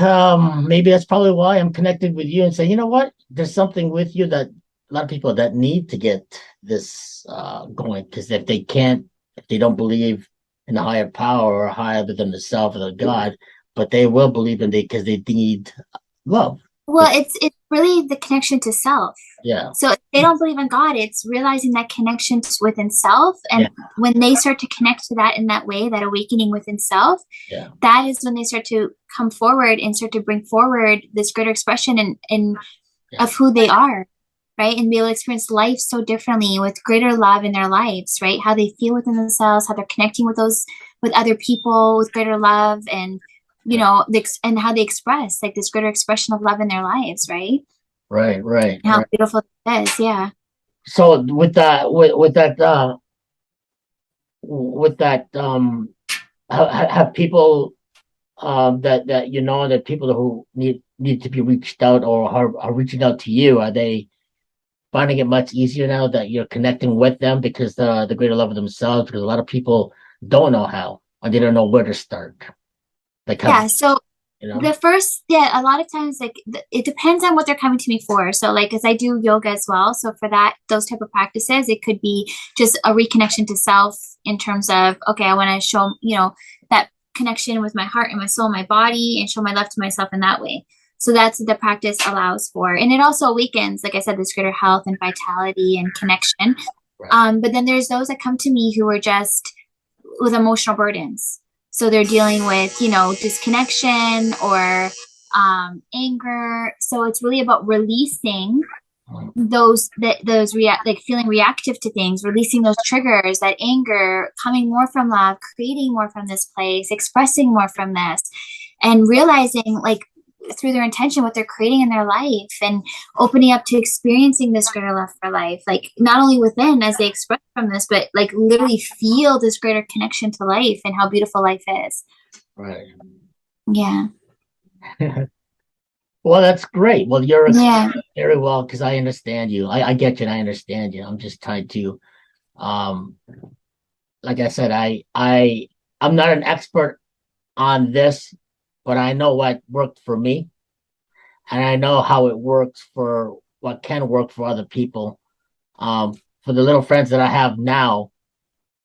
maybe that's probably why I'm connected with you and say, you know what, there's something with you that a lot of people that need to get this going, because if they don't believe in a higher power or higher than the self or the God, but they will believe in it because they need love. Well, it's really the connection to self. Yeah. So if they don't believe in God, it's realizing that connection within self. And when they start to connect to that in that way, that awakening within self, that is when they start to come forward and start to bring forward this greater expression of who they are, right? And be able to experience life so differently with greater love in their lives, right? How they feel within themselves, how they're connecting with other people with greater love, and and how they express like this greater expression of love in their lives, right? Right. How beautiful that is, yeah. So with that, have people that people who need to be reached out or are reaching out to you, are they finding it much easier now that you're connecting with them because the greater love of themselves? Because a lot of people don't know how, or they don't know where to start. So the first, a lot of times, like it depends on what they're coming to me for. So like, as I do yoga as well. So for those type of practices, it could be just a reconnection to self in terms of, okay, I want to show, that connection with my heart and my soul, my body, and show my love to myself in that way. So that's what the practice allows for. And it also awakens, like I said, this greater health and vitality and connection. Right. But then there's those that come to me who are just with emotional burdens. So they're dealing with, disconnection or anger. So it's really about releasing feeling reactive to things, releasing those triggers, that anger, coming more from love, creating more from this place, expressing more from this, and realizing through their intention what they're creating in their life, and opening up to experiencing this greater love for life, not only within as they express from this, but literally feel this greater connection to life and how beautiful life is. Right. Yeah. Well, that's great. Well, you're Yeah. very well, because I understand you. I get you and I understand you. I'm just trying to, like I said, I'm not an expert on this, but I know what worked for me, and I know how it works for what can work for other people. For the little friends that I have now,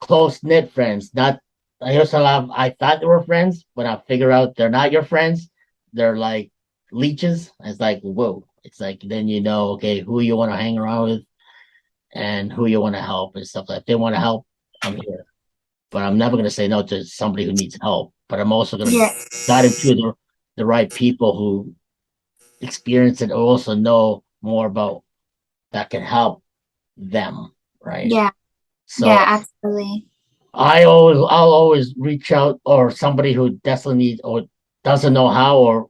close knit friends. Not I used to have. I thought they were friends, but I figure out they're not your friends. They're like leeches. It's like whoa. It's like then okay, who you want to hang around with, and who you want to help and stuff like. If they want to help, I'm here. But I'm never going to say no to somebody who needs help. But I'm also going to guide them to the right people who experience it, or also know more about that can help them, right? Yeah. So yeah, absolutely. I'll always reach out, or somebody who desperately needs or doesn't know how, or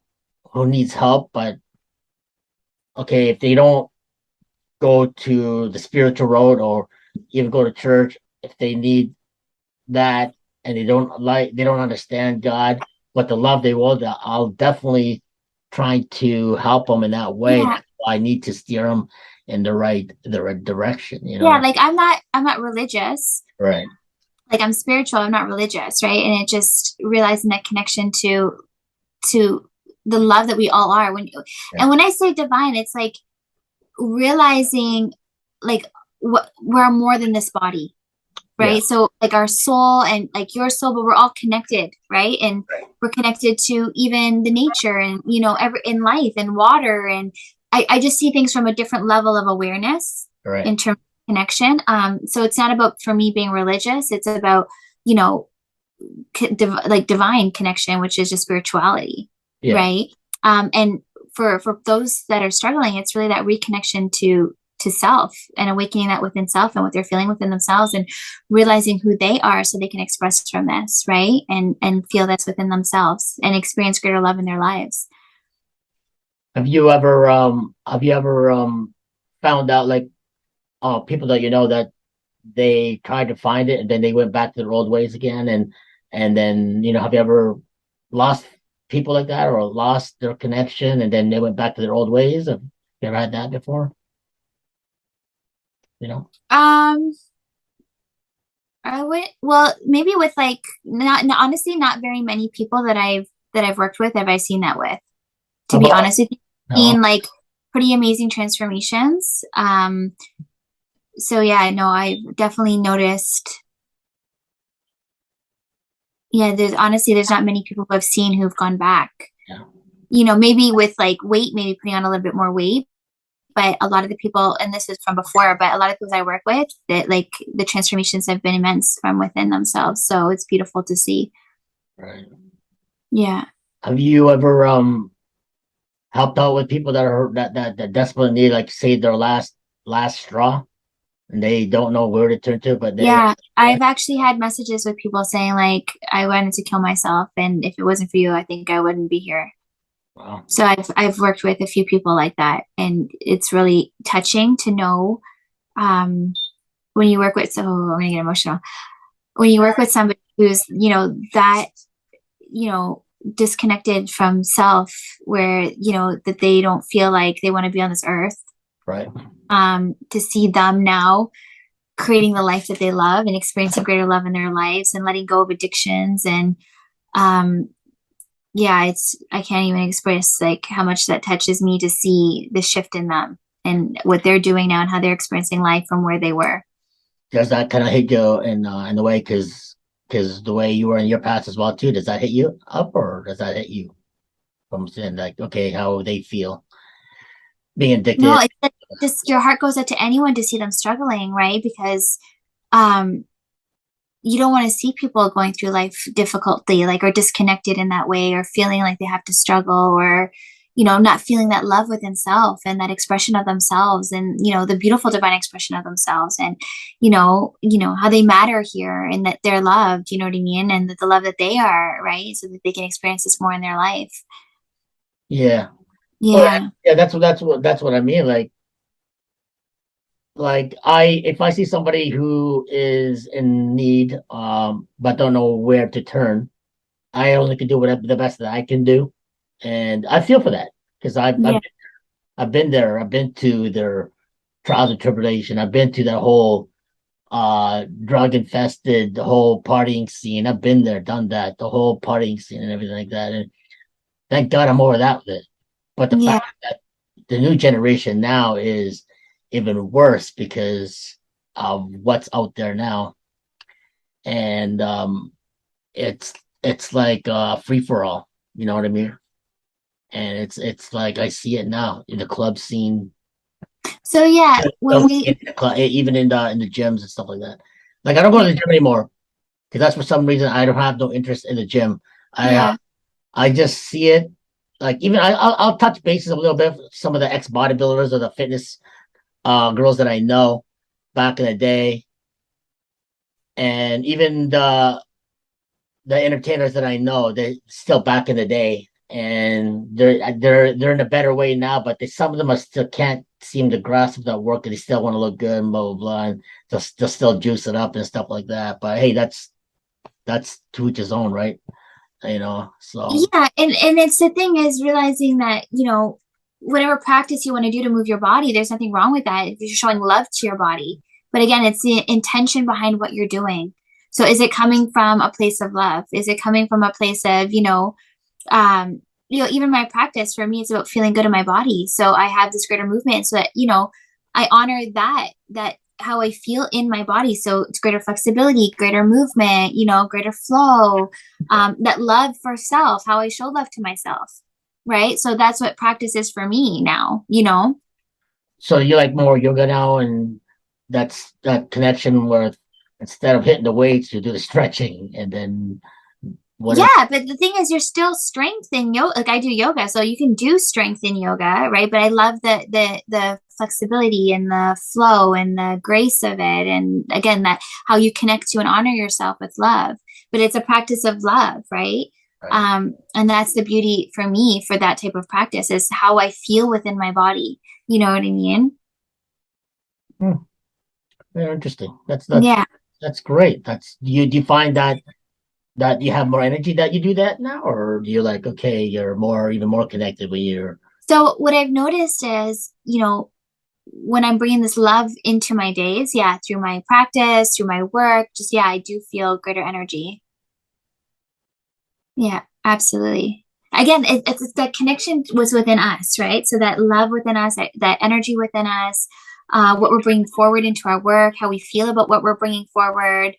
who needs help. But okay, if they don't go to the spiritual road or even go to church, if they need that and they don't understand God, but the love they will, I'll definitely try to help them in that way. Yeah. I need to steer them in the right direction, Yeah, I'm not religious. Right. I'm spiritual, I'm not religious, right? And it just realizing that connection to the love that we all are. And when I say divine, it's realizing what we're more than this body, right? Yeah. So our soul and your soul, but we're all connected, right? And we're connected to even the nature and in life and water, and I just see things from a different level of awareness in terms of connection. So it's not about, for me, being religious. It's about divine connection, which is just spirituality, right? And for those that are struggling, it's really that reconnection to self and awakening that within self and what they're feeling within themselves, and realizing who they are so they can express from this, right? And feel this within themselves and experience greater love in their lives. Have you ever found out people that that they tried to find it and then they went back to their old ways again, and then have you ever lost people like that, or lost their connection and then they went back to their old ways? Have you ever had that before? I would, well, maybe with honestly, not very many people that I've worked with have I seen that with, to be honest with you. Seen pretty amazing transformations. So yeah, no, I've definitely noticed. Yeah, there's not many people who I've seen who've gone back. Yeah. Maybe with weight, maybe putting on a little bit more weight. But a lot of the people, and this is from before, but a lot of people I work with, that the transformations have been immense from within themselves. So it's beautiful to see. Right. Yeah. Have you ever helped out with people that are that desperately need, say, their last straw, and they don't know where to turn to? But I've actually had messages with people saying I wanted to kill myself, and if it wasn't for you, I think I wouldn't be here. Wow. So I've worked with a few people like that, and it's really touching to know when you work with, so I'm gonna get emotional, when you work with somebody who's that disconnected from self, where that they don't feel like they want to be on this earth, right? To see them now creating the life that they love and experiencing greater love in their lives and letting go of addictions, and I can't even express how much that touches me to see the shift in them and what they're doing now and how they're experiencing life from where they were. Does that kind of hit you in the way? Because because the way you were in your past as well too, does that hit you up or does that hit you from saying like, okay, how they feel being No, addicted? it's just your heart goes out to anyone to see them struggling, right? Because um you don't want to see people going through life difficultly, like, or disconnected in that way, or feeling like they have to struggle, or, not feeling that love within self and that expression of themselves, and, the beautiful divine expression of themselves, and, how they matter here, and that they're loved, you know what I mean? And that the love that they are, right? So that they can experience this more in their life. Yeah. Well, Yeah. yeah, that's what I mean. Like if I see somebody who is in need, but don't know where to turn, I only can do whatever the best that I can do, and I feel for that because Yeah. I've been there. I've been to their trials and tribulation. I've been to that whole drug infested, the whole partying scene. I've been there, done that, the whole partying scene and everything like that. And thank God I'm over that with it. But the Yeah. fact that the new generation now is even worse because of what's out there now. And it's it's like free for all, you know what I mean? And it's like I see it now in the club scene, So yeah, when we, even in the gyms and stuff like that. Like I don't go to yeah, the gym anymore because that's for some reason I don't have no interest in the gym. yeah, I just see it like even I'll touch bases a little bit with some of the ex bodybuilders or the fitness girls that I know back in the day, and even the entertainers that I know, they still back in the day, and they're in a better way now. But some of them are still can't seem to grasp that work, and they still want to look good and blah blah blah, and just still juice it up and stuff like that. But hey, that's to each his own, right? So yeah, and it's the thing is realizing that, whatever practice you want to do to move your body, there's nothing wrong with that if you're showing love to your body. But again, it's the intention behind what you're doing. So is it coming from a place of love? Is it coming from a place of, even my practice for me, it's about feeling good in my body. So I have this greater movement so that, I honor that how I feel in my body. So it's greater flexibility, greater movement, greater flow, that love for self, how I show love to myself. Right. So that's what practice is for me now. so you like more yoga now, and that's that connection where instead of hitting the weights, you do the stretching, and then whatever. Yeah, but the thing is, you're still strength in yoga. Like I do yoga, so you can do strength in yoga, right? But I love the flexibility and the flow and the grace of it, and again, that how you connect to and honor yourself with love. But it's a practice of love, right? Right. And that's the beauty for me for that type of practice is how I feel within my body. You know what I mean? Hmm. Very interesting. Yeah. That's great. That's you. Do you find that you have more energy that you do that now, or do you like okay, you're even more connected when you're So what I've noticed is, when I'm bringing this love into my days, yeah, through my practice, through my work, just, yeah, I do feel greater energy. Yeah, absolutely. Again, it's that connection was within us, right? So that love within us, that energy within us, what we're bringing forward into our work, how we feel about what we're bringing forward.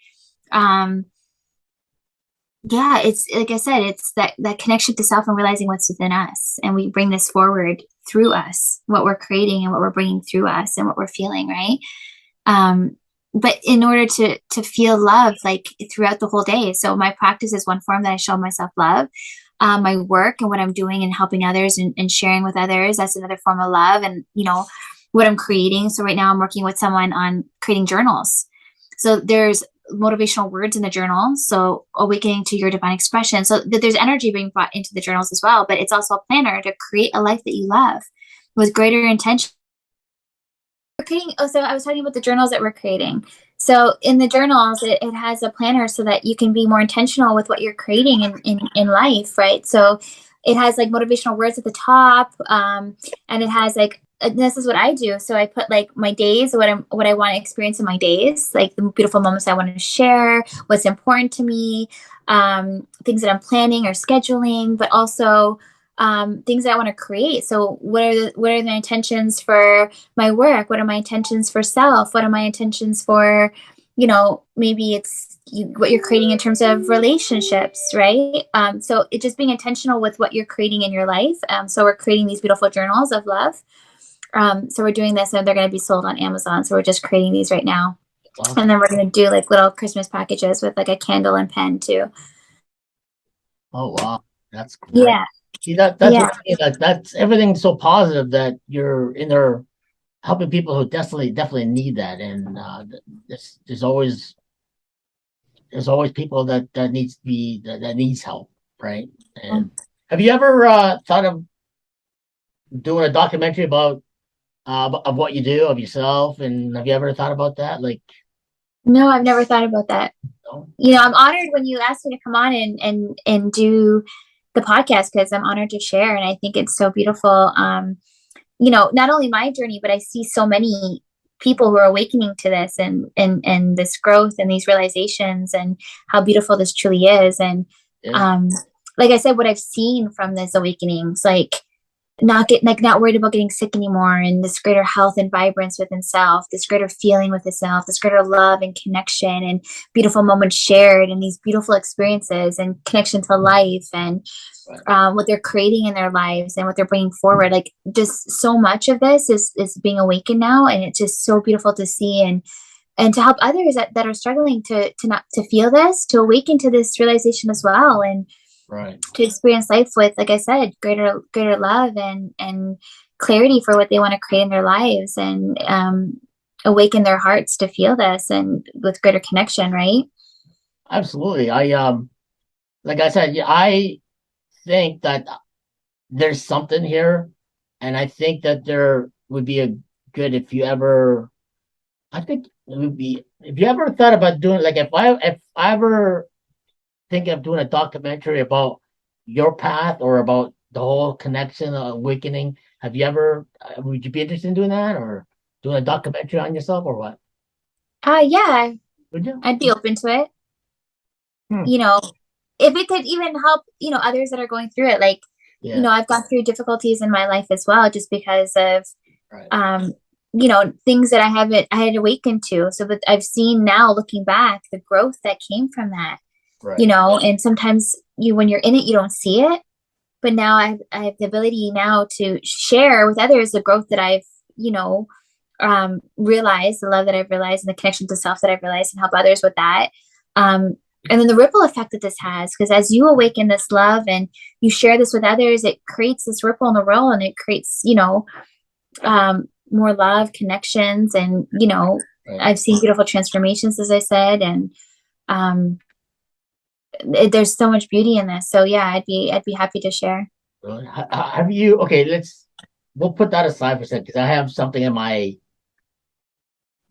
Um, yeah, it's like I said, it's that connection to self and realizing what's within us, and we bring this forward through us, what we're creating and what we're bringing through us and what we're feeling, right? Um, but in order to feel love like throughout the whole day, so my practice is one form that I show myself love. My work and what I'm doing and helping others and sharing with others, that's another form of love. And what I'm creating. So right now I'm working with someone on creating journals. So there's motivational words in the journal. So awakening to your divine expression. So that there's energy being brought into the journals as well. But it's also a planner to create a life that you love with greater intention. We're creating, so I was talking about the journals that we're creating. So in the journals, it has a planner so that you can be more intentional with what you're creating in life, right? So it has like motivational words at the top, and it has like this is what I do. So I put like my days, what I want to experience in my days, like the beautiful moments I want to share, what's important to me, things that I'm planning or scheduling, but also things that I want to create. So what are the intentions for my work? What are my intentions for self? What are my intentions for, maybe it's, what you're creating in terms of relationships, right? So it just being intentional with what you're creating in your life. So we're creating these beautiful journals of love. So we're doing this, and they're going to be sold on Amazon. So we're just creating these right now. Wow. And then we're going to do like little Christmas packages with like a candle and pen too. Oh wow, that's great. Yeah. See, that's really, that's everything so positive that you're in there helping people who definitely need that, and there's always people that needs to be that needs help, right? And have you ever thought of doing a documentary about of what you do of yourself, and have you ever thought about that? Like, No, I've never thought about that. no? You know, I'm honored when you asked me to come on and do the podcast, because I'm honored to share, and I think it's so beautiful. You know, not only my journey, but I see so many people who are awakening to this and this growth and these realizations and how beautiful this truly is. And Yeah. like I said, what I've seen from this awakenings, like not worried about getting sick anymore, and this greater health and vibrance within self, this greater feeling with itself, this greater love and connection and beautiful moments shared, and these beautiful experiences and connection to life, and what they're creating in their lives and what they're bringing forward. Like, just so much of this is being awakened now, and it's just so beautiful to see, and to help others that are struggling to not to feel this, to awaken to this realization as well, and to experience life with, like I said, greater love and clarity for what they want to create in their lives, and awaken their hearts to feel this and with greater connection, right? Absolutely. Like I said, I think that there's something here, and I think that there would be a good if you ever. I think it would be if you ever thought about doing, like, if I ever think of doing a documentary about your path or about the whole connection awakening. Have you ever? Would you be interested in doing that, or doing a documentary on yourself, or what? Yeah, Would you? I'd be open to it. Hmm. You know, if it could even help, you know, others that are going through it. Like, Yeah. you know, I've gone through difficulties in my life as well, just because of, Right. you know, things that I had awakened to. So that I've seen now, looking back, the growth that came from that. Right. You know, and sometimes when you're in it, you don't see it. But now I have the ability now to share with others the growth that I've, you know, realized, the love that I've realized, and the connection to self that I've realized, and help others with that. And then the ripple effect that this has, because as you awaken this love and you share this with others, it creates this ripple in the world, and it creates, you know, more love, connections, and, you know, I've seen beautiful transformations, as I said, and there's so much beauty in this. So yeah, I'd be happy to share. Have you? Okay, we'll put that aside for a second, because I have something in my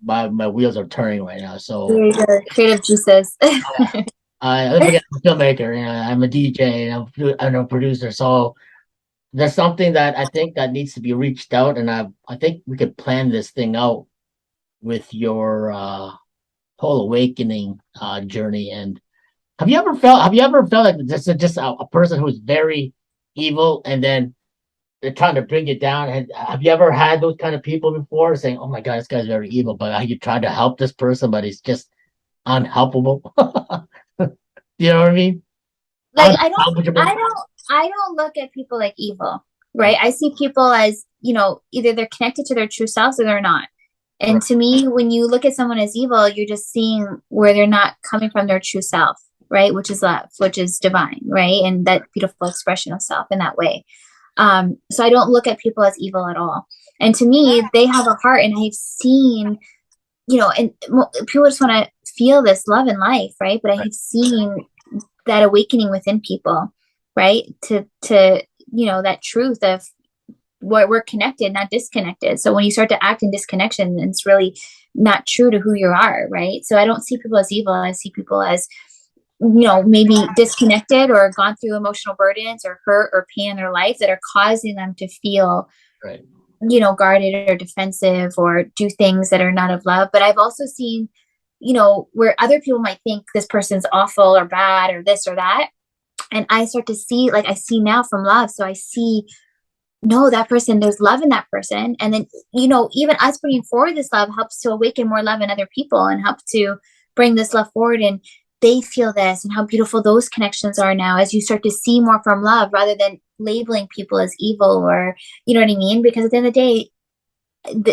wheels are turning right now. So Your creative juices. I'm a filmmaker, and I'm a DJ, and I'm a producer. So there's something that I think that needs to be reached out, and I think we could plan this thing out with your whole awakening journey. And have you ever felt like this is just a person who's very evil, and then they're trying to bring it down? And have you ever had those kind of people before, saying, "Oh my God, this guy's very evil," but you tried to help this person, but he's just unhelpable? You know what I mean? Like, I don't look at people like evil, right? I see people as, you know, either they're connected to their true selves or they're not. And to me, when you look at someone as evil, you're just seeing where they're not coming from their true self, right? Which is love, which is divine, right? And that beautiful expression of self in that way. So I don't look at people as evil at all. And to me, they have a heart, and I've seen, you know, and people just want to feel this love in life, right? But I have seen that awakening within people, right? To you know, that truth of what we're connected, not disconnected. So when you start to act in disconnection, it's really not true to who you are, right? So I don't see people as evil. I see people as, you know, maybe disconnected or gone through emotional burdens or hurt or pain in their life that are causing them to feel, you know, guarded or defensive or do things that are not of love. But I've also seen, you know, where other people might think this person's awful or bad or this or that. And I start to see, like I see now from love. So I see, no, that person, there's love in that person. And then, you know, even us bringing forward this love helps to awaken more love in other people and help to bring this love forward. And they feel this and how beautiful those connections are now as you start to see more from love rather than labeling people as evil, or you know what I mean? Because at the end of the day,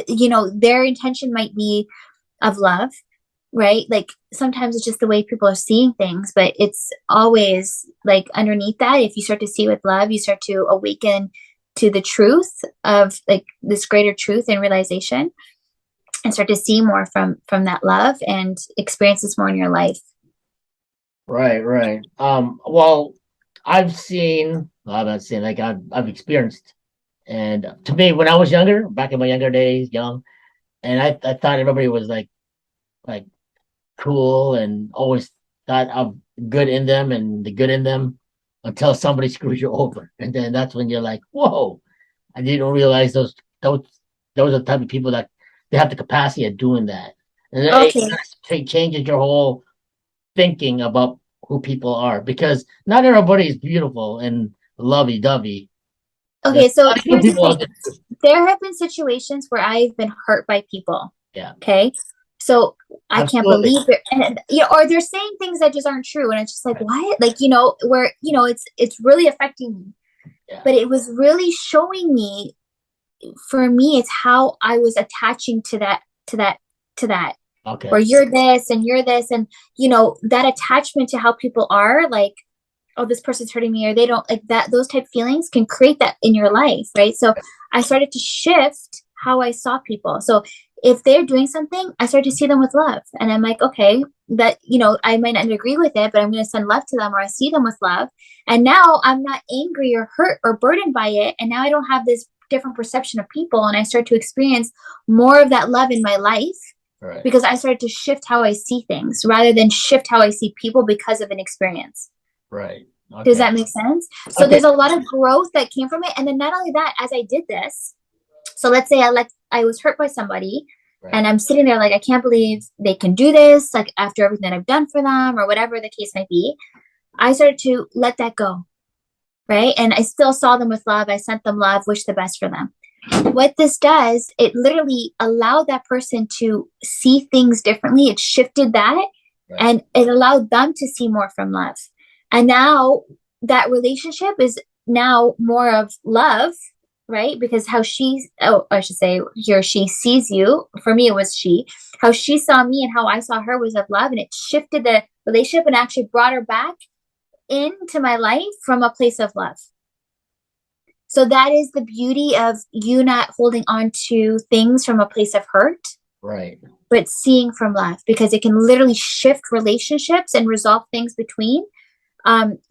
you know, their intention might be of love, right? Like sometimes it's just the way people are seeing things, but it's always like underneath that, if you start to see with love, you start to awaken to the truth of like this greater truth and realization, and start to see more from that love and experiences more in your life. Right. Well, I'm not saying, like I've experienced, and to me, when I was younger, back in my younger days, young, and I thought everybody was like cool and always thought of good in them and the good in them until somebody screws you over, and then that's when you're like, whoa! I didn't realize those are the type of people that they have the capacity of doing that, and Okay. it changes your whole thinking about who people are, because not everybody is beautiful and lovey dovey. Okay, so here's the People thing. out there. There have been situations where I've been hurt by people. Yeah, Okay. So I can't absolutely. believe it. And you know, or they're saying things that just aren't true. And it's just like, what? Like, you know, where, you know, it's really affecting me. Yeah. But it was really showing me, for me, it's how I was attaching to that. Okay. Where you're this and you're this. And, you know, that attachment to how people are, like, oh, this person's hurting me, or they don't like that. Those type of feelings can create that in your life, right? So I started to shift how I saw people. So if they're doing something, I started to see them with love. And I'm like, okay, that, you know, I might not agree with it, but I'm going to send love to them, or I see them with love. And now I'm not angry or hurt or burdened by it. And now I don't have this different perception of people. And I start to experience more of that love in my life. Right. Because I started to shift how I see things rather than shift how I see people because of an experience. Right. Okay. Does that make sense? So there's a lot of growth that came from it. And then not only that, as I did this, so let's say I was hurt by somebody, right, and I'm sitting there like, I can't believe they can do this, like after everything that I've done for them, or whatever the case might be. I started to let that go. Right. And I still saw them with love. I sent them love, wish the best for them. What this does, it literally allowed that person to see things differently. It shifted that, right, and it allowed them to see more from love. And now that relationship is now more of love, right? Because how I should say he or she sees you. For me, it was she. How she saw me and how I saw her was of love. And it shifted the relationship and actually brought her back into my life from a place of love. So that is the beauty of you not holding on to things from a place of hurt. Right. But seeing from love, because it can literally shift relationships and resolve things between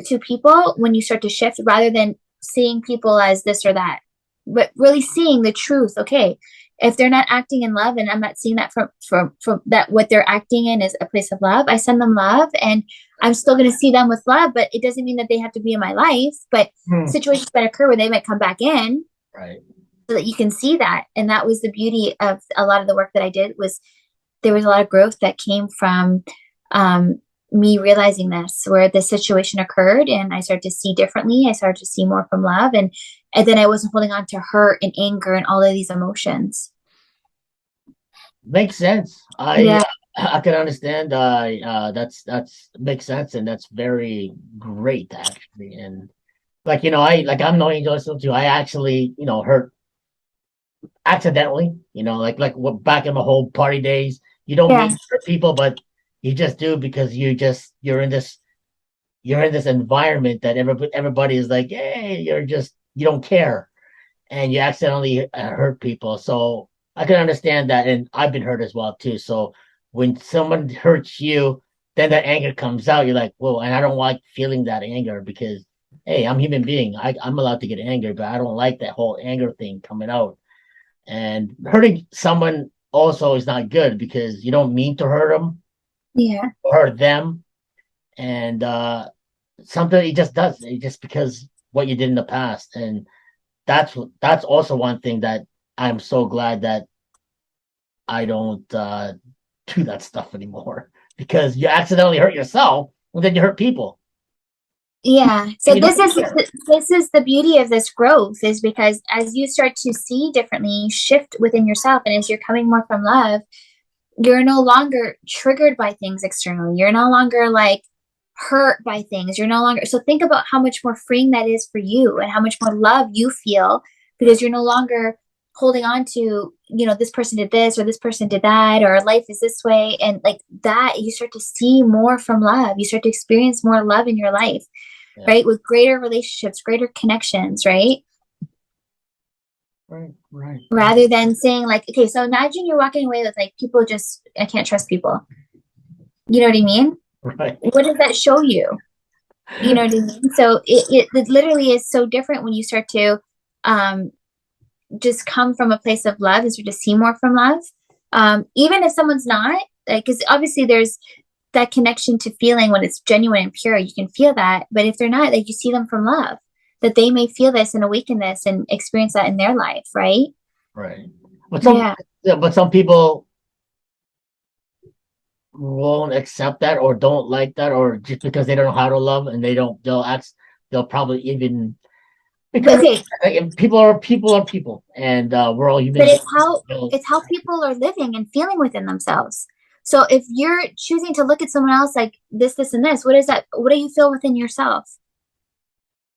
two people when you start to shift, rather than seeing people as this or that, but really seeing the truth. Okay, if they're not acting in love, and I'm not seeing that from that, what they're acting in is a place of love, I send them love, and I'm still going to see them with love, but it doesn't mean that they have to be in my life. But situations that occur where they might come back in, right, so that you can see that. And that was the beauty of a lot of the work that I did, was there was a lot of growth that came from me realizing this, where the situation occurred and I started to see differently. I started to see more from love, and then I wasn't holding on to hurt and anger and all of these emotions. Makes sense. I can understand. That's makes sense, and that's very great actually. And like, you know, I'm no angel too. I actually, you know, hurt accidentally. You know, like back in my whole party days, you don't mean to hurt people, but you just do, because you're in this environment that everybody is like, hey, you don't care, and you accidentally hurt people. So I can understand that, and I've been hurt as well too. So when someone hurts you, then that anger comes out. You're like, whoa, and I don't like feeling that anger, because hey, I'm a human being. I'm allowed to get angry, but I don't like that whole anger thing coming out. And hurting someone also is not good, because you don't mean to hurt them. Yeah. Or them. And something it just does. It just because what you did in the past. And that's also one thing that I'm so glad that I don't do that stuff anymore, because you accidentally hurt yourself and then you hurt people. Yeah. So this is the beauty of this growth, is because as you start to see differently, shift within yourself, and as you're coming more from love, You're no longer triggered by things externally. You're no longer like hurt by things. You're no longer. So think about how much more freeing that is for you and how much more love you feel because you're no longer holding on to, this person did this or this person did that or life is this way. And like that, you start to see more from love. You start to experience more love in your life, right? With greater relationships, greater connections, right? Right. Rather than saying like, okay, so imagine you're walking away with like people I can't trust people. You know what I mean? Right. What does that show you? You know what I mean? So it literally is so different when you start to just come from a place of love and start to see more from love. Even if someone's not, like, because obviously there's that connection to feeling when it's genuine and pure, you can feel that. But if they're not, like, you see them from love, that they may feel this and awaken this and experience that in their life, right? Right. But some people won't accept that or don't like that, or just because they don't know how to love and they'll probably even because people are people, and we're all human. But it's how people are living and feeling within themselves. So if you're choosing to look at someone else like this, and this, what is that? What do you feel within yourself?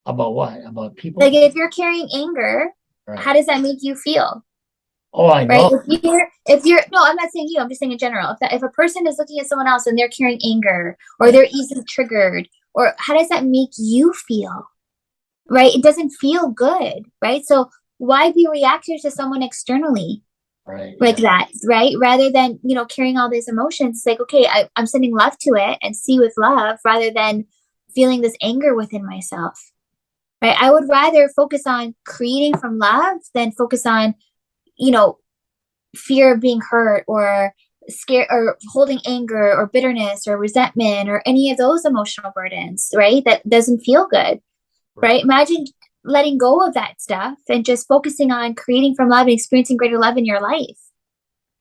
About what? About people? Like if you're carrying anger, right. How does that make you feel? Oh, I know. Right? If you're no, I'm not saying you. I'm just saying in general. If a person is looking at someone else and they're carrying anger or they're easily triggered, or how does that make you feel? Right? It doesn't feel good, right? So why be reactive to someone externally? Right. Like that, right? Rather than, carrying all these emotions, like, okay, I'm sending love to it and see with love rather than feeling this anger within myself, right? I would rather focus on creating from love than focus on, fear of being hurt or scared or holding anger or bitterness or resentment or any of those emotional burdens, right? That doesn't feel good, right? Imagine letting go of that stuff and just focusing on creating from love and experiencing greater love in your life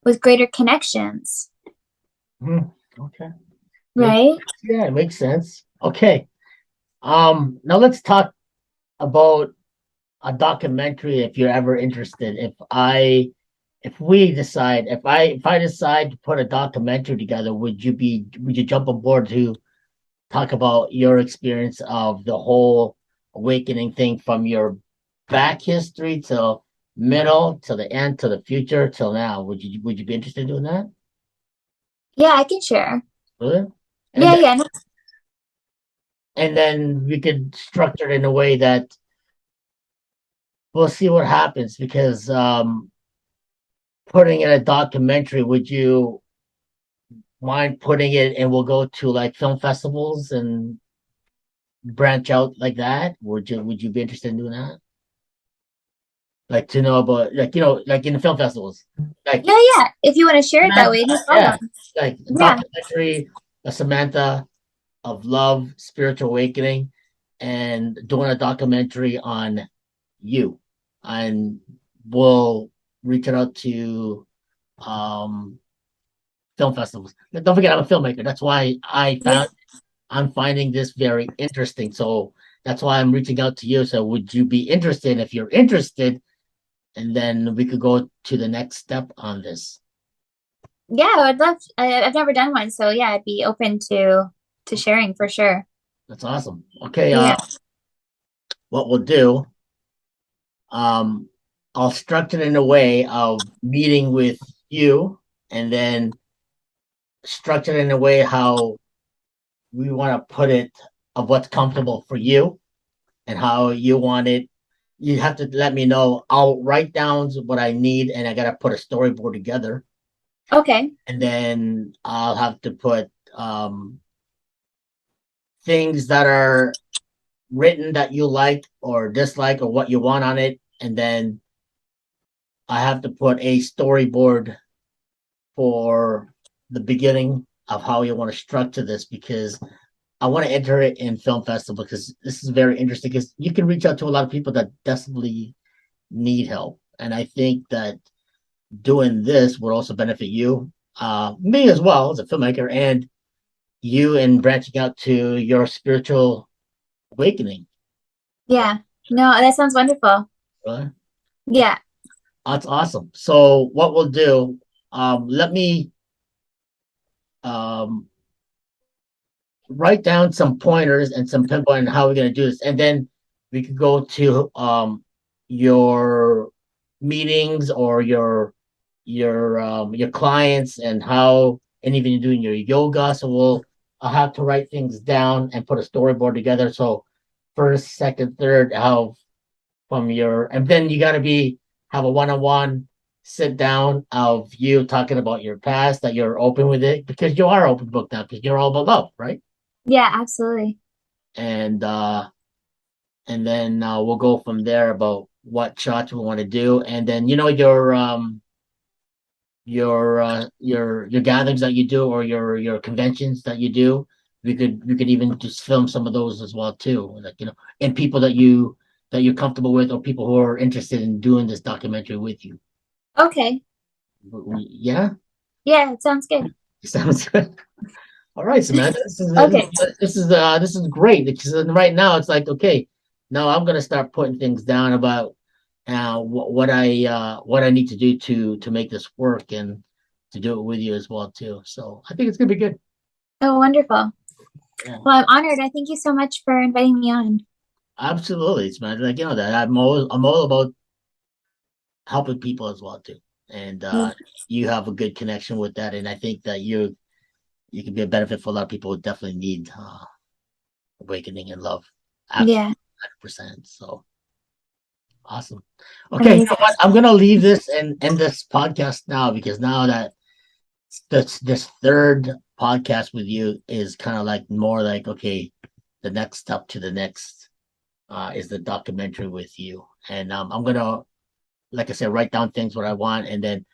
with greater connections. Okay. Right? Yeah, it makes sense. Okay. Now let's talk about a documentary if you're ever interested. If I decide to put a documentary together, would you jump on board to talk about your experience of the whole awakening thing from your back history to middle to the end to the future till now? Would you be interested in doing that? Yeah, I can share. Really? Yeah. And then we could structure it in a way that we'll see what happens, because putting in a documentary, would you mind putting it and we'll go to like film festivals and branch out like that? Would you be interested in doing that? Like to know about like in the film festivals. Like yeah. If you want to share it that way, no problem. Yeah. Like documentary, a Samantha of love, spiritual awakening, and doing a documentary on you. And we'll reach out to film festivals. Don't forget, I'm a filmmaker. That's why I'm finding this very interesting. So that's why I'm reaching out to you. So would you be interested? If you're interested, and then we could go to the next step on this. Yeah, I'd love. I've never done one, so yeah, I'd be open to sharing for sure. That's awesome. Okay. What we'll do, I'll structure it in a way of meeting with you, and then structure it in a way how we want to put it, of what's comfortable for you and how you want it. You have to let me know. I'll write down what I need, and I got to put a storyboard together. Okay. And then I'll have to put things that are written that you like or dislike or what you want on it. And then I have to put a storyboard for the beginning of how you want to structure this, because I want to enter it in film festival, because this is very interesting, because you can reach out to a lot of people that desperately need help. And I think that doing this would also benefit you, me as well as a filmmaker, and you in branching out to your spiritual awakening. Yeah. No, that sounds wonderful. Really? Yeah. That's awesome. So what we'll do, let me um, write down some pointers and some pinpoint on how we're going to do this, and then we could go to your meetings or your clients and how, and even you're doing your yoga. So I'll have to write things down and put a storyboard together. So first, second, third, how from your, and then you got to have a one-on-one sit down of you talking about your past, that you're open with it, because you are open book now, because you're all about love, right? Yeah, absolutely. And then we'll go from there about what shots we want to do, and then your gatherings that you do, or your conventions that you do, we could even just film some of those as well too, like and people that you're comfortable with, or people who are interested in doing this documentary with you. Okay. Yeah, Yeah, it sounds good. sounds good. All right, Samantha, Okay. this is great, because right now it's like, okay, now I'm gonna start putting things down about what I need to do to make this work, and to do it with you as well too. So I think it's gonna be good. Oh, wonderful. Yeah, Well, I'm honored. I thank you so much for inviting me on. absolutely, Samantha. Like that I'm all about helping people as well too, and you have a good connection with that, and I think that you can be a benefit for a lot of people who definitely need awakening and love. Absolutely, Yeah, 100%. So awesome. Okay, you amazing. know what? I'm gonna leave this and end this podcast now, because now that this third podcast with you is kind of like more like, okay, the next step to the next is the documentary with you, and I'm gonna, like I said, write down things what I want, and then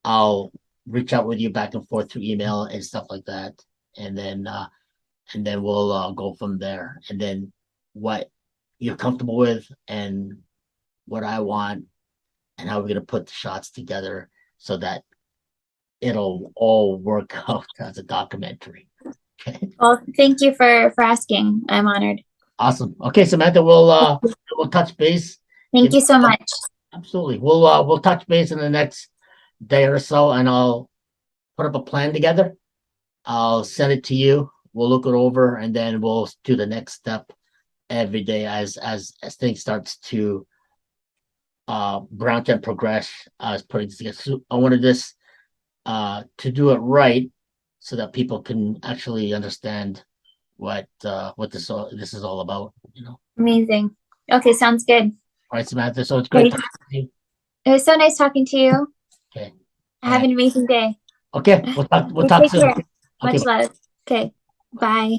I'll reach out with you back and forth through email and stuff like that, and then we'll go from there, and then what you're comfortable with, and what I want, and how we're gonna put the shots together so that it'll all work out as a documentary. Okay, Well, thank you for asking. I'm honored. awesome. Okay, Samantha, we'll touch base. Thank Give you so much. Absolutely. We'll touch base in the next day or so, and I'll put up a plan together. I'll send it to you. We'll look it over, and then we'll do the next step every day as things starts to branch and progress. As putting this together. So I wanted this to do it right, so that people can actually understand what this is all about. Amazing. Okay, sounds good. All right, Samantha. So it's great Great. talking to you. It was so nice talking to you. Okay. Have And an amazing day. okay, we'll talk Take soon. care. Okay. Much love. Okay. Bye.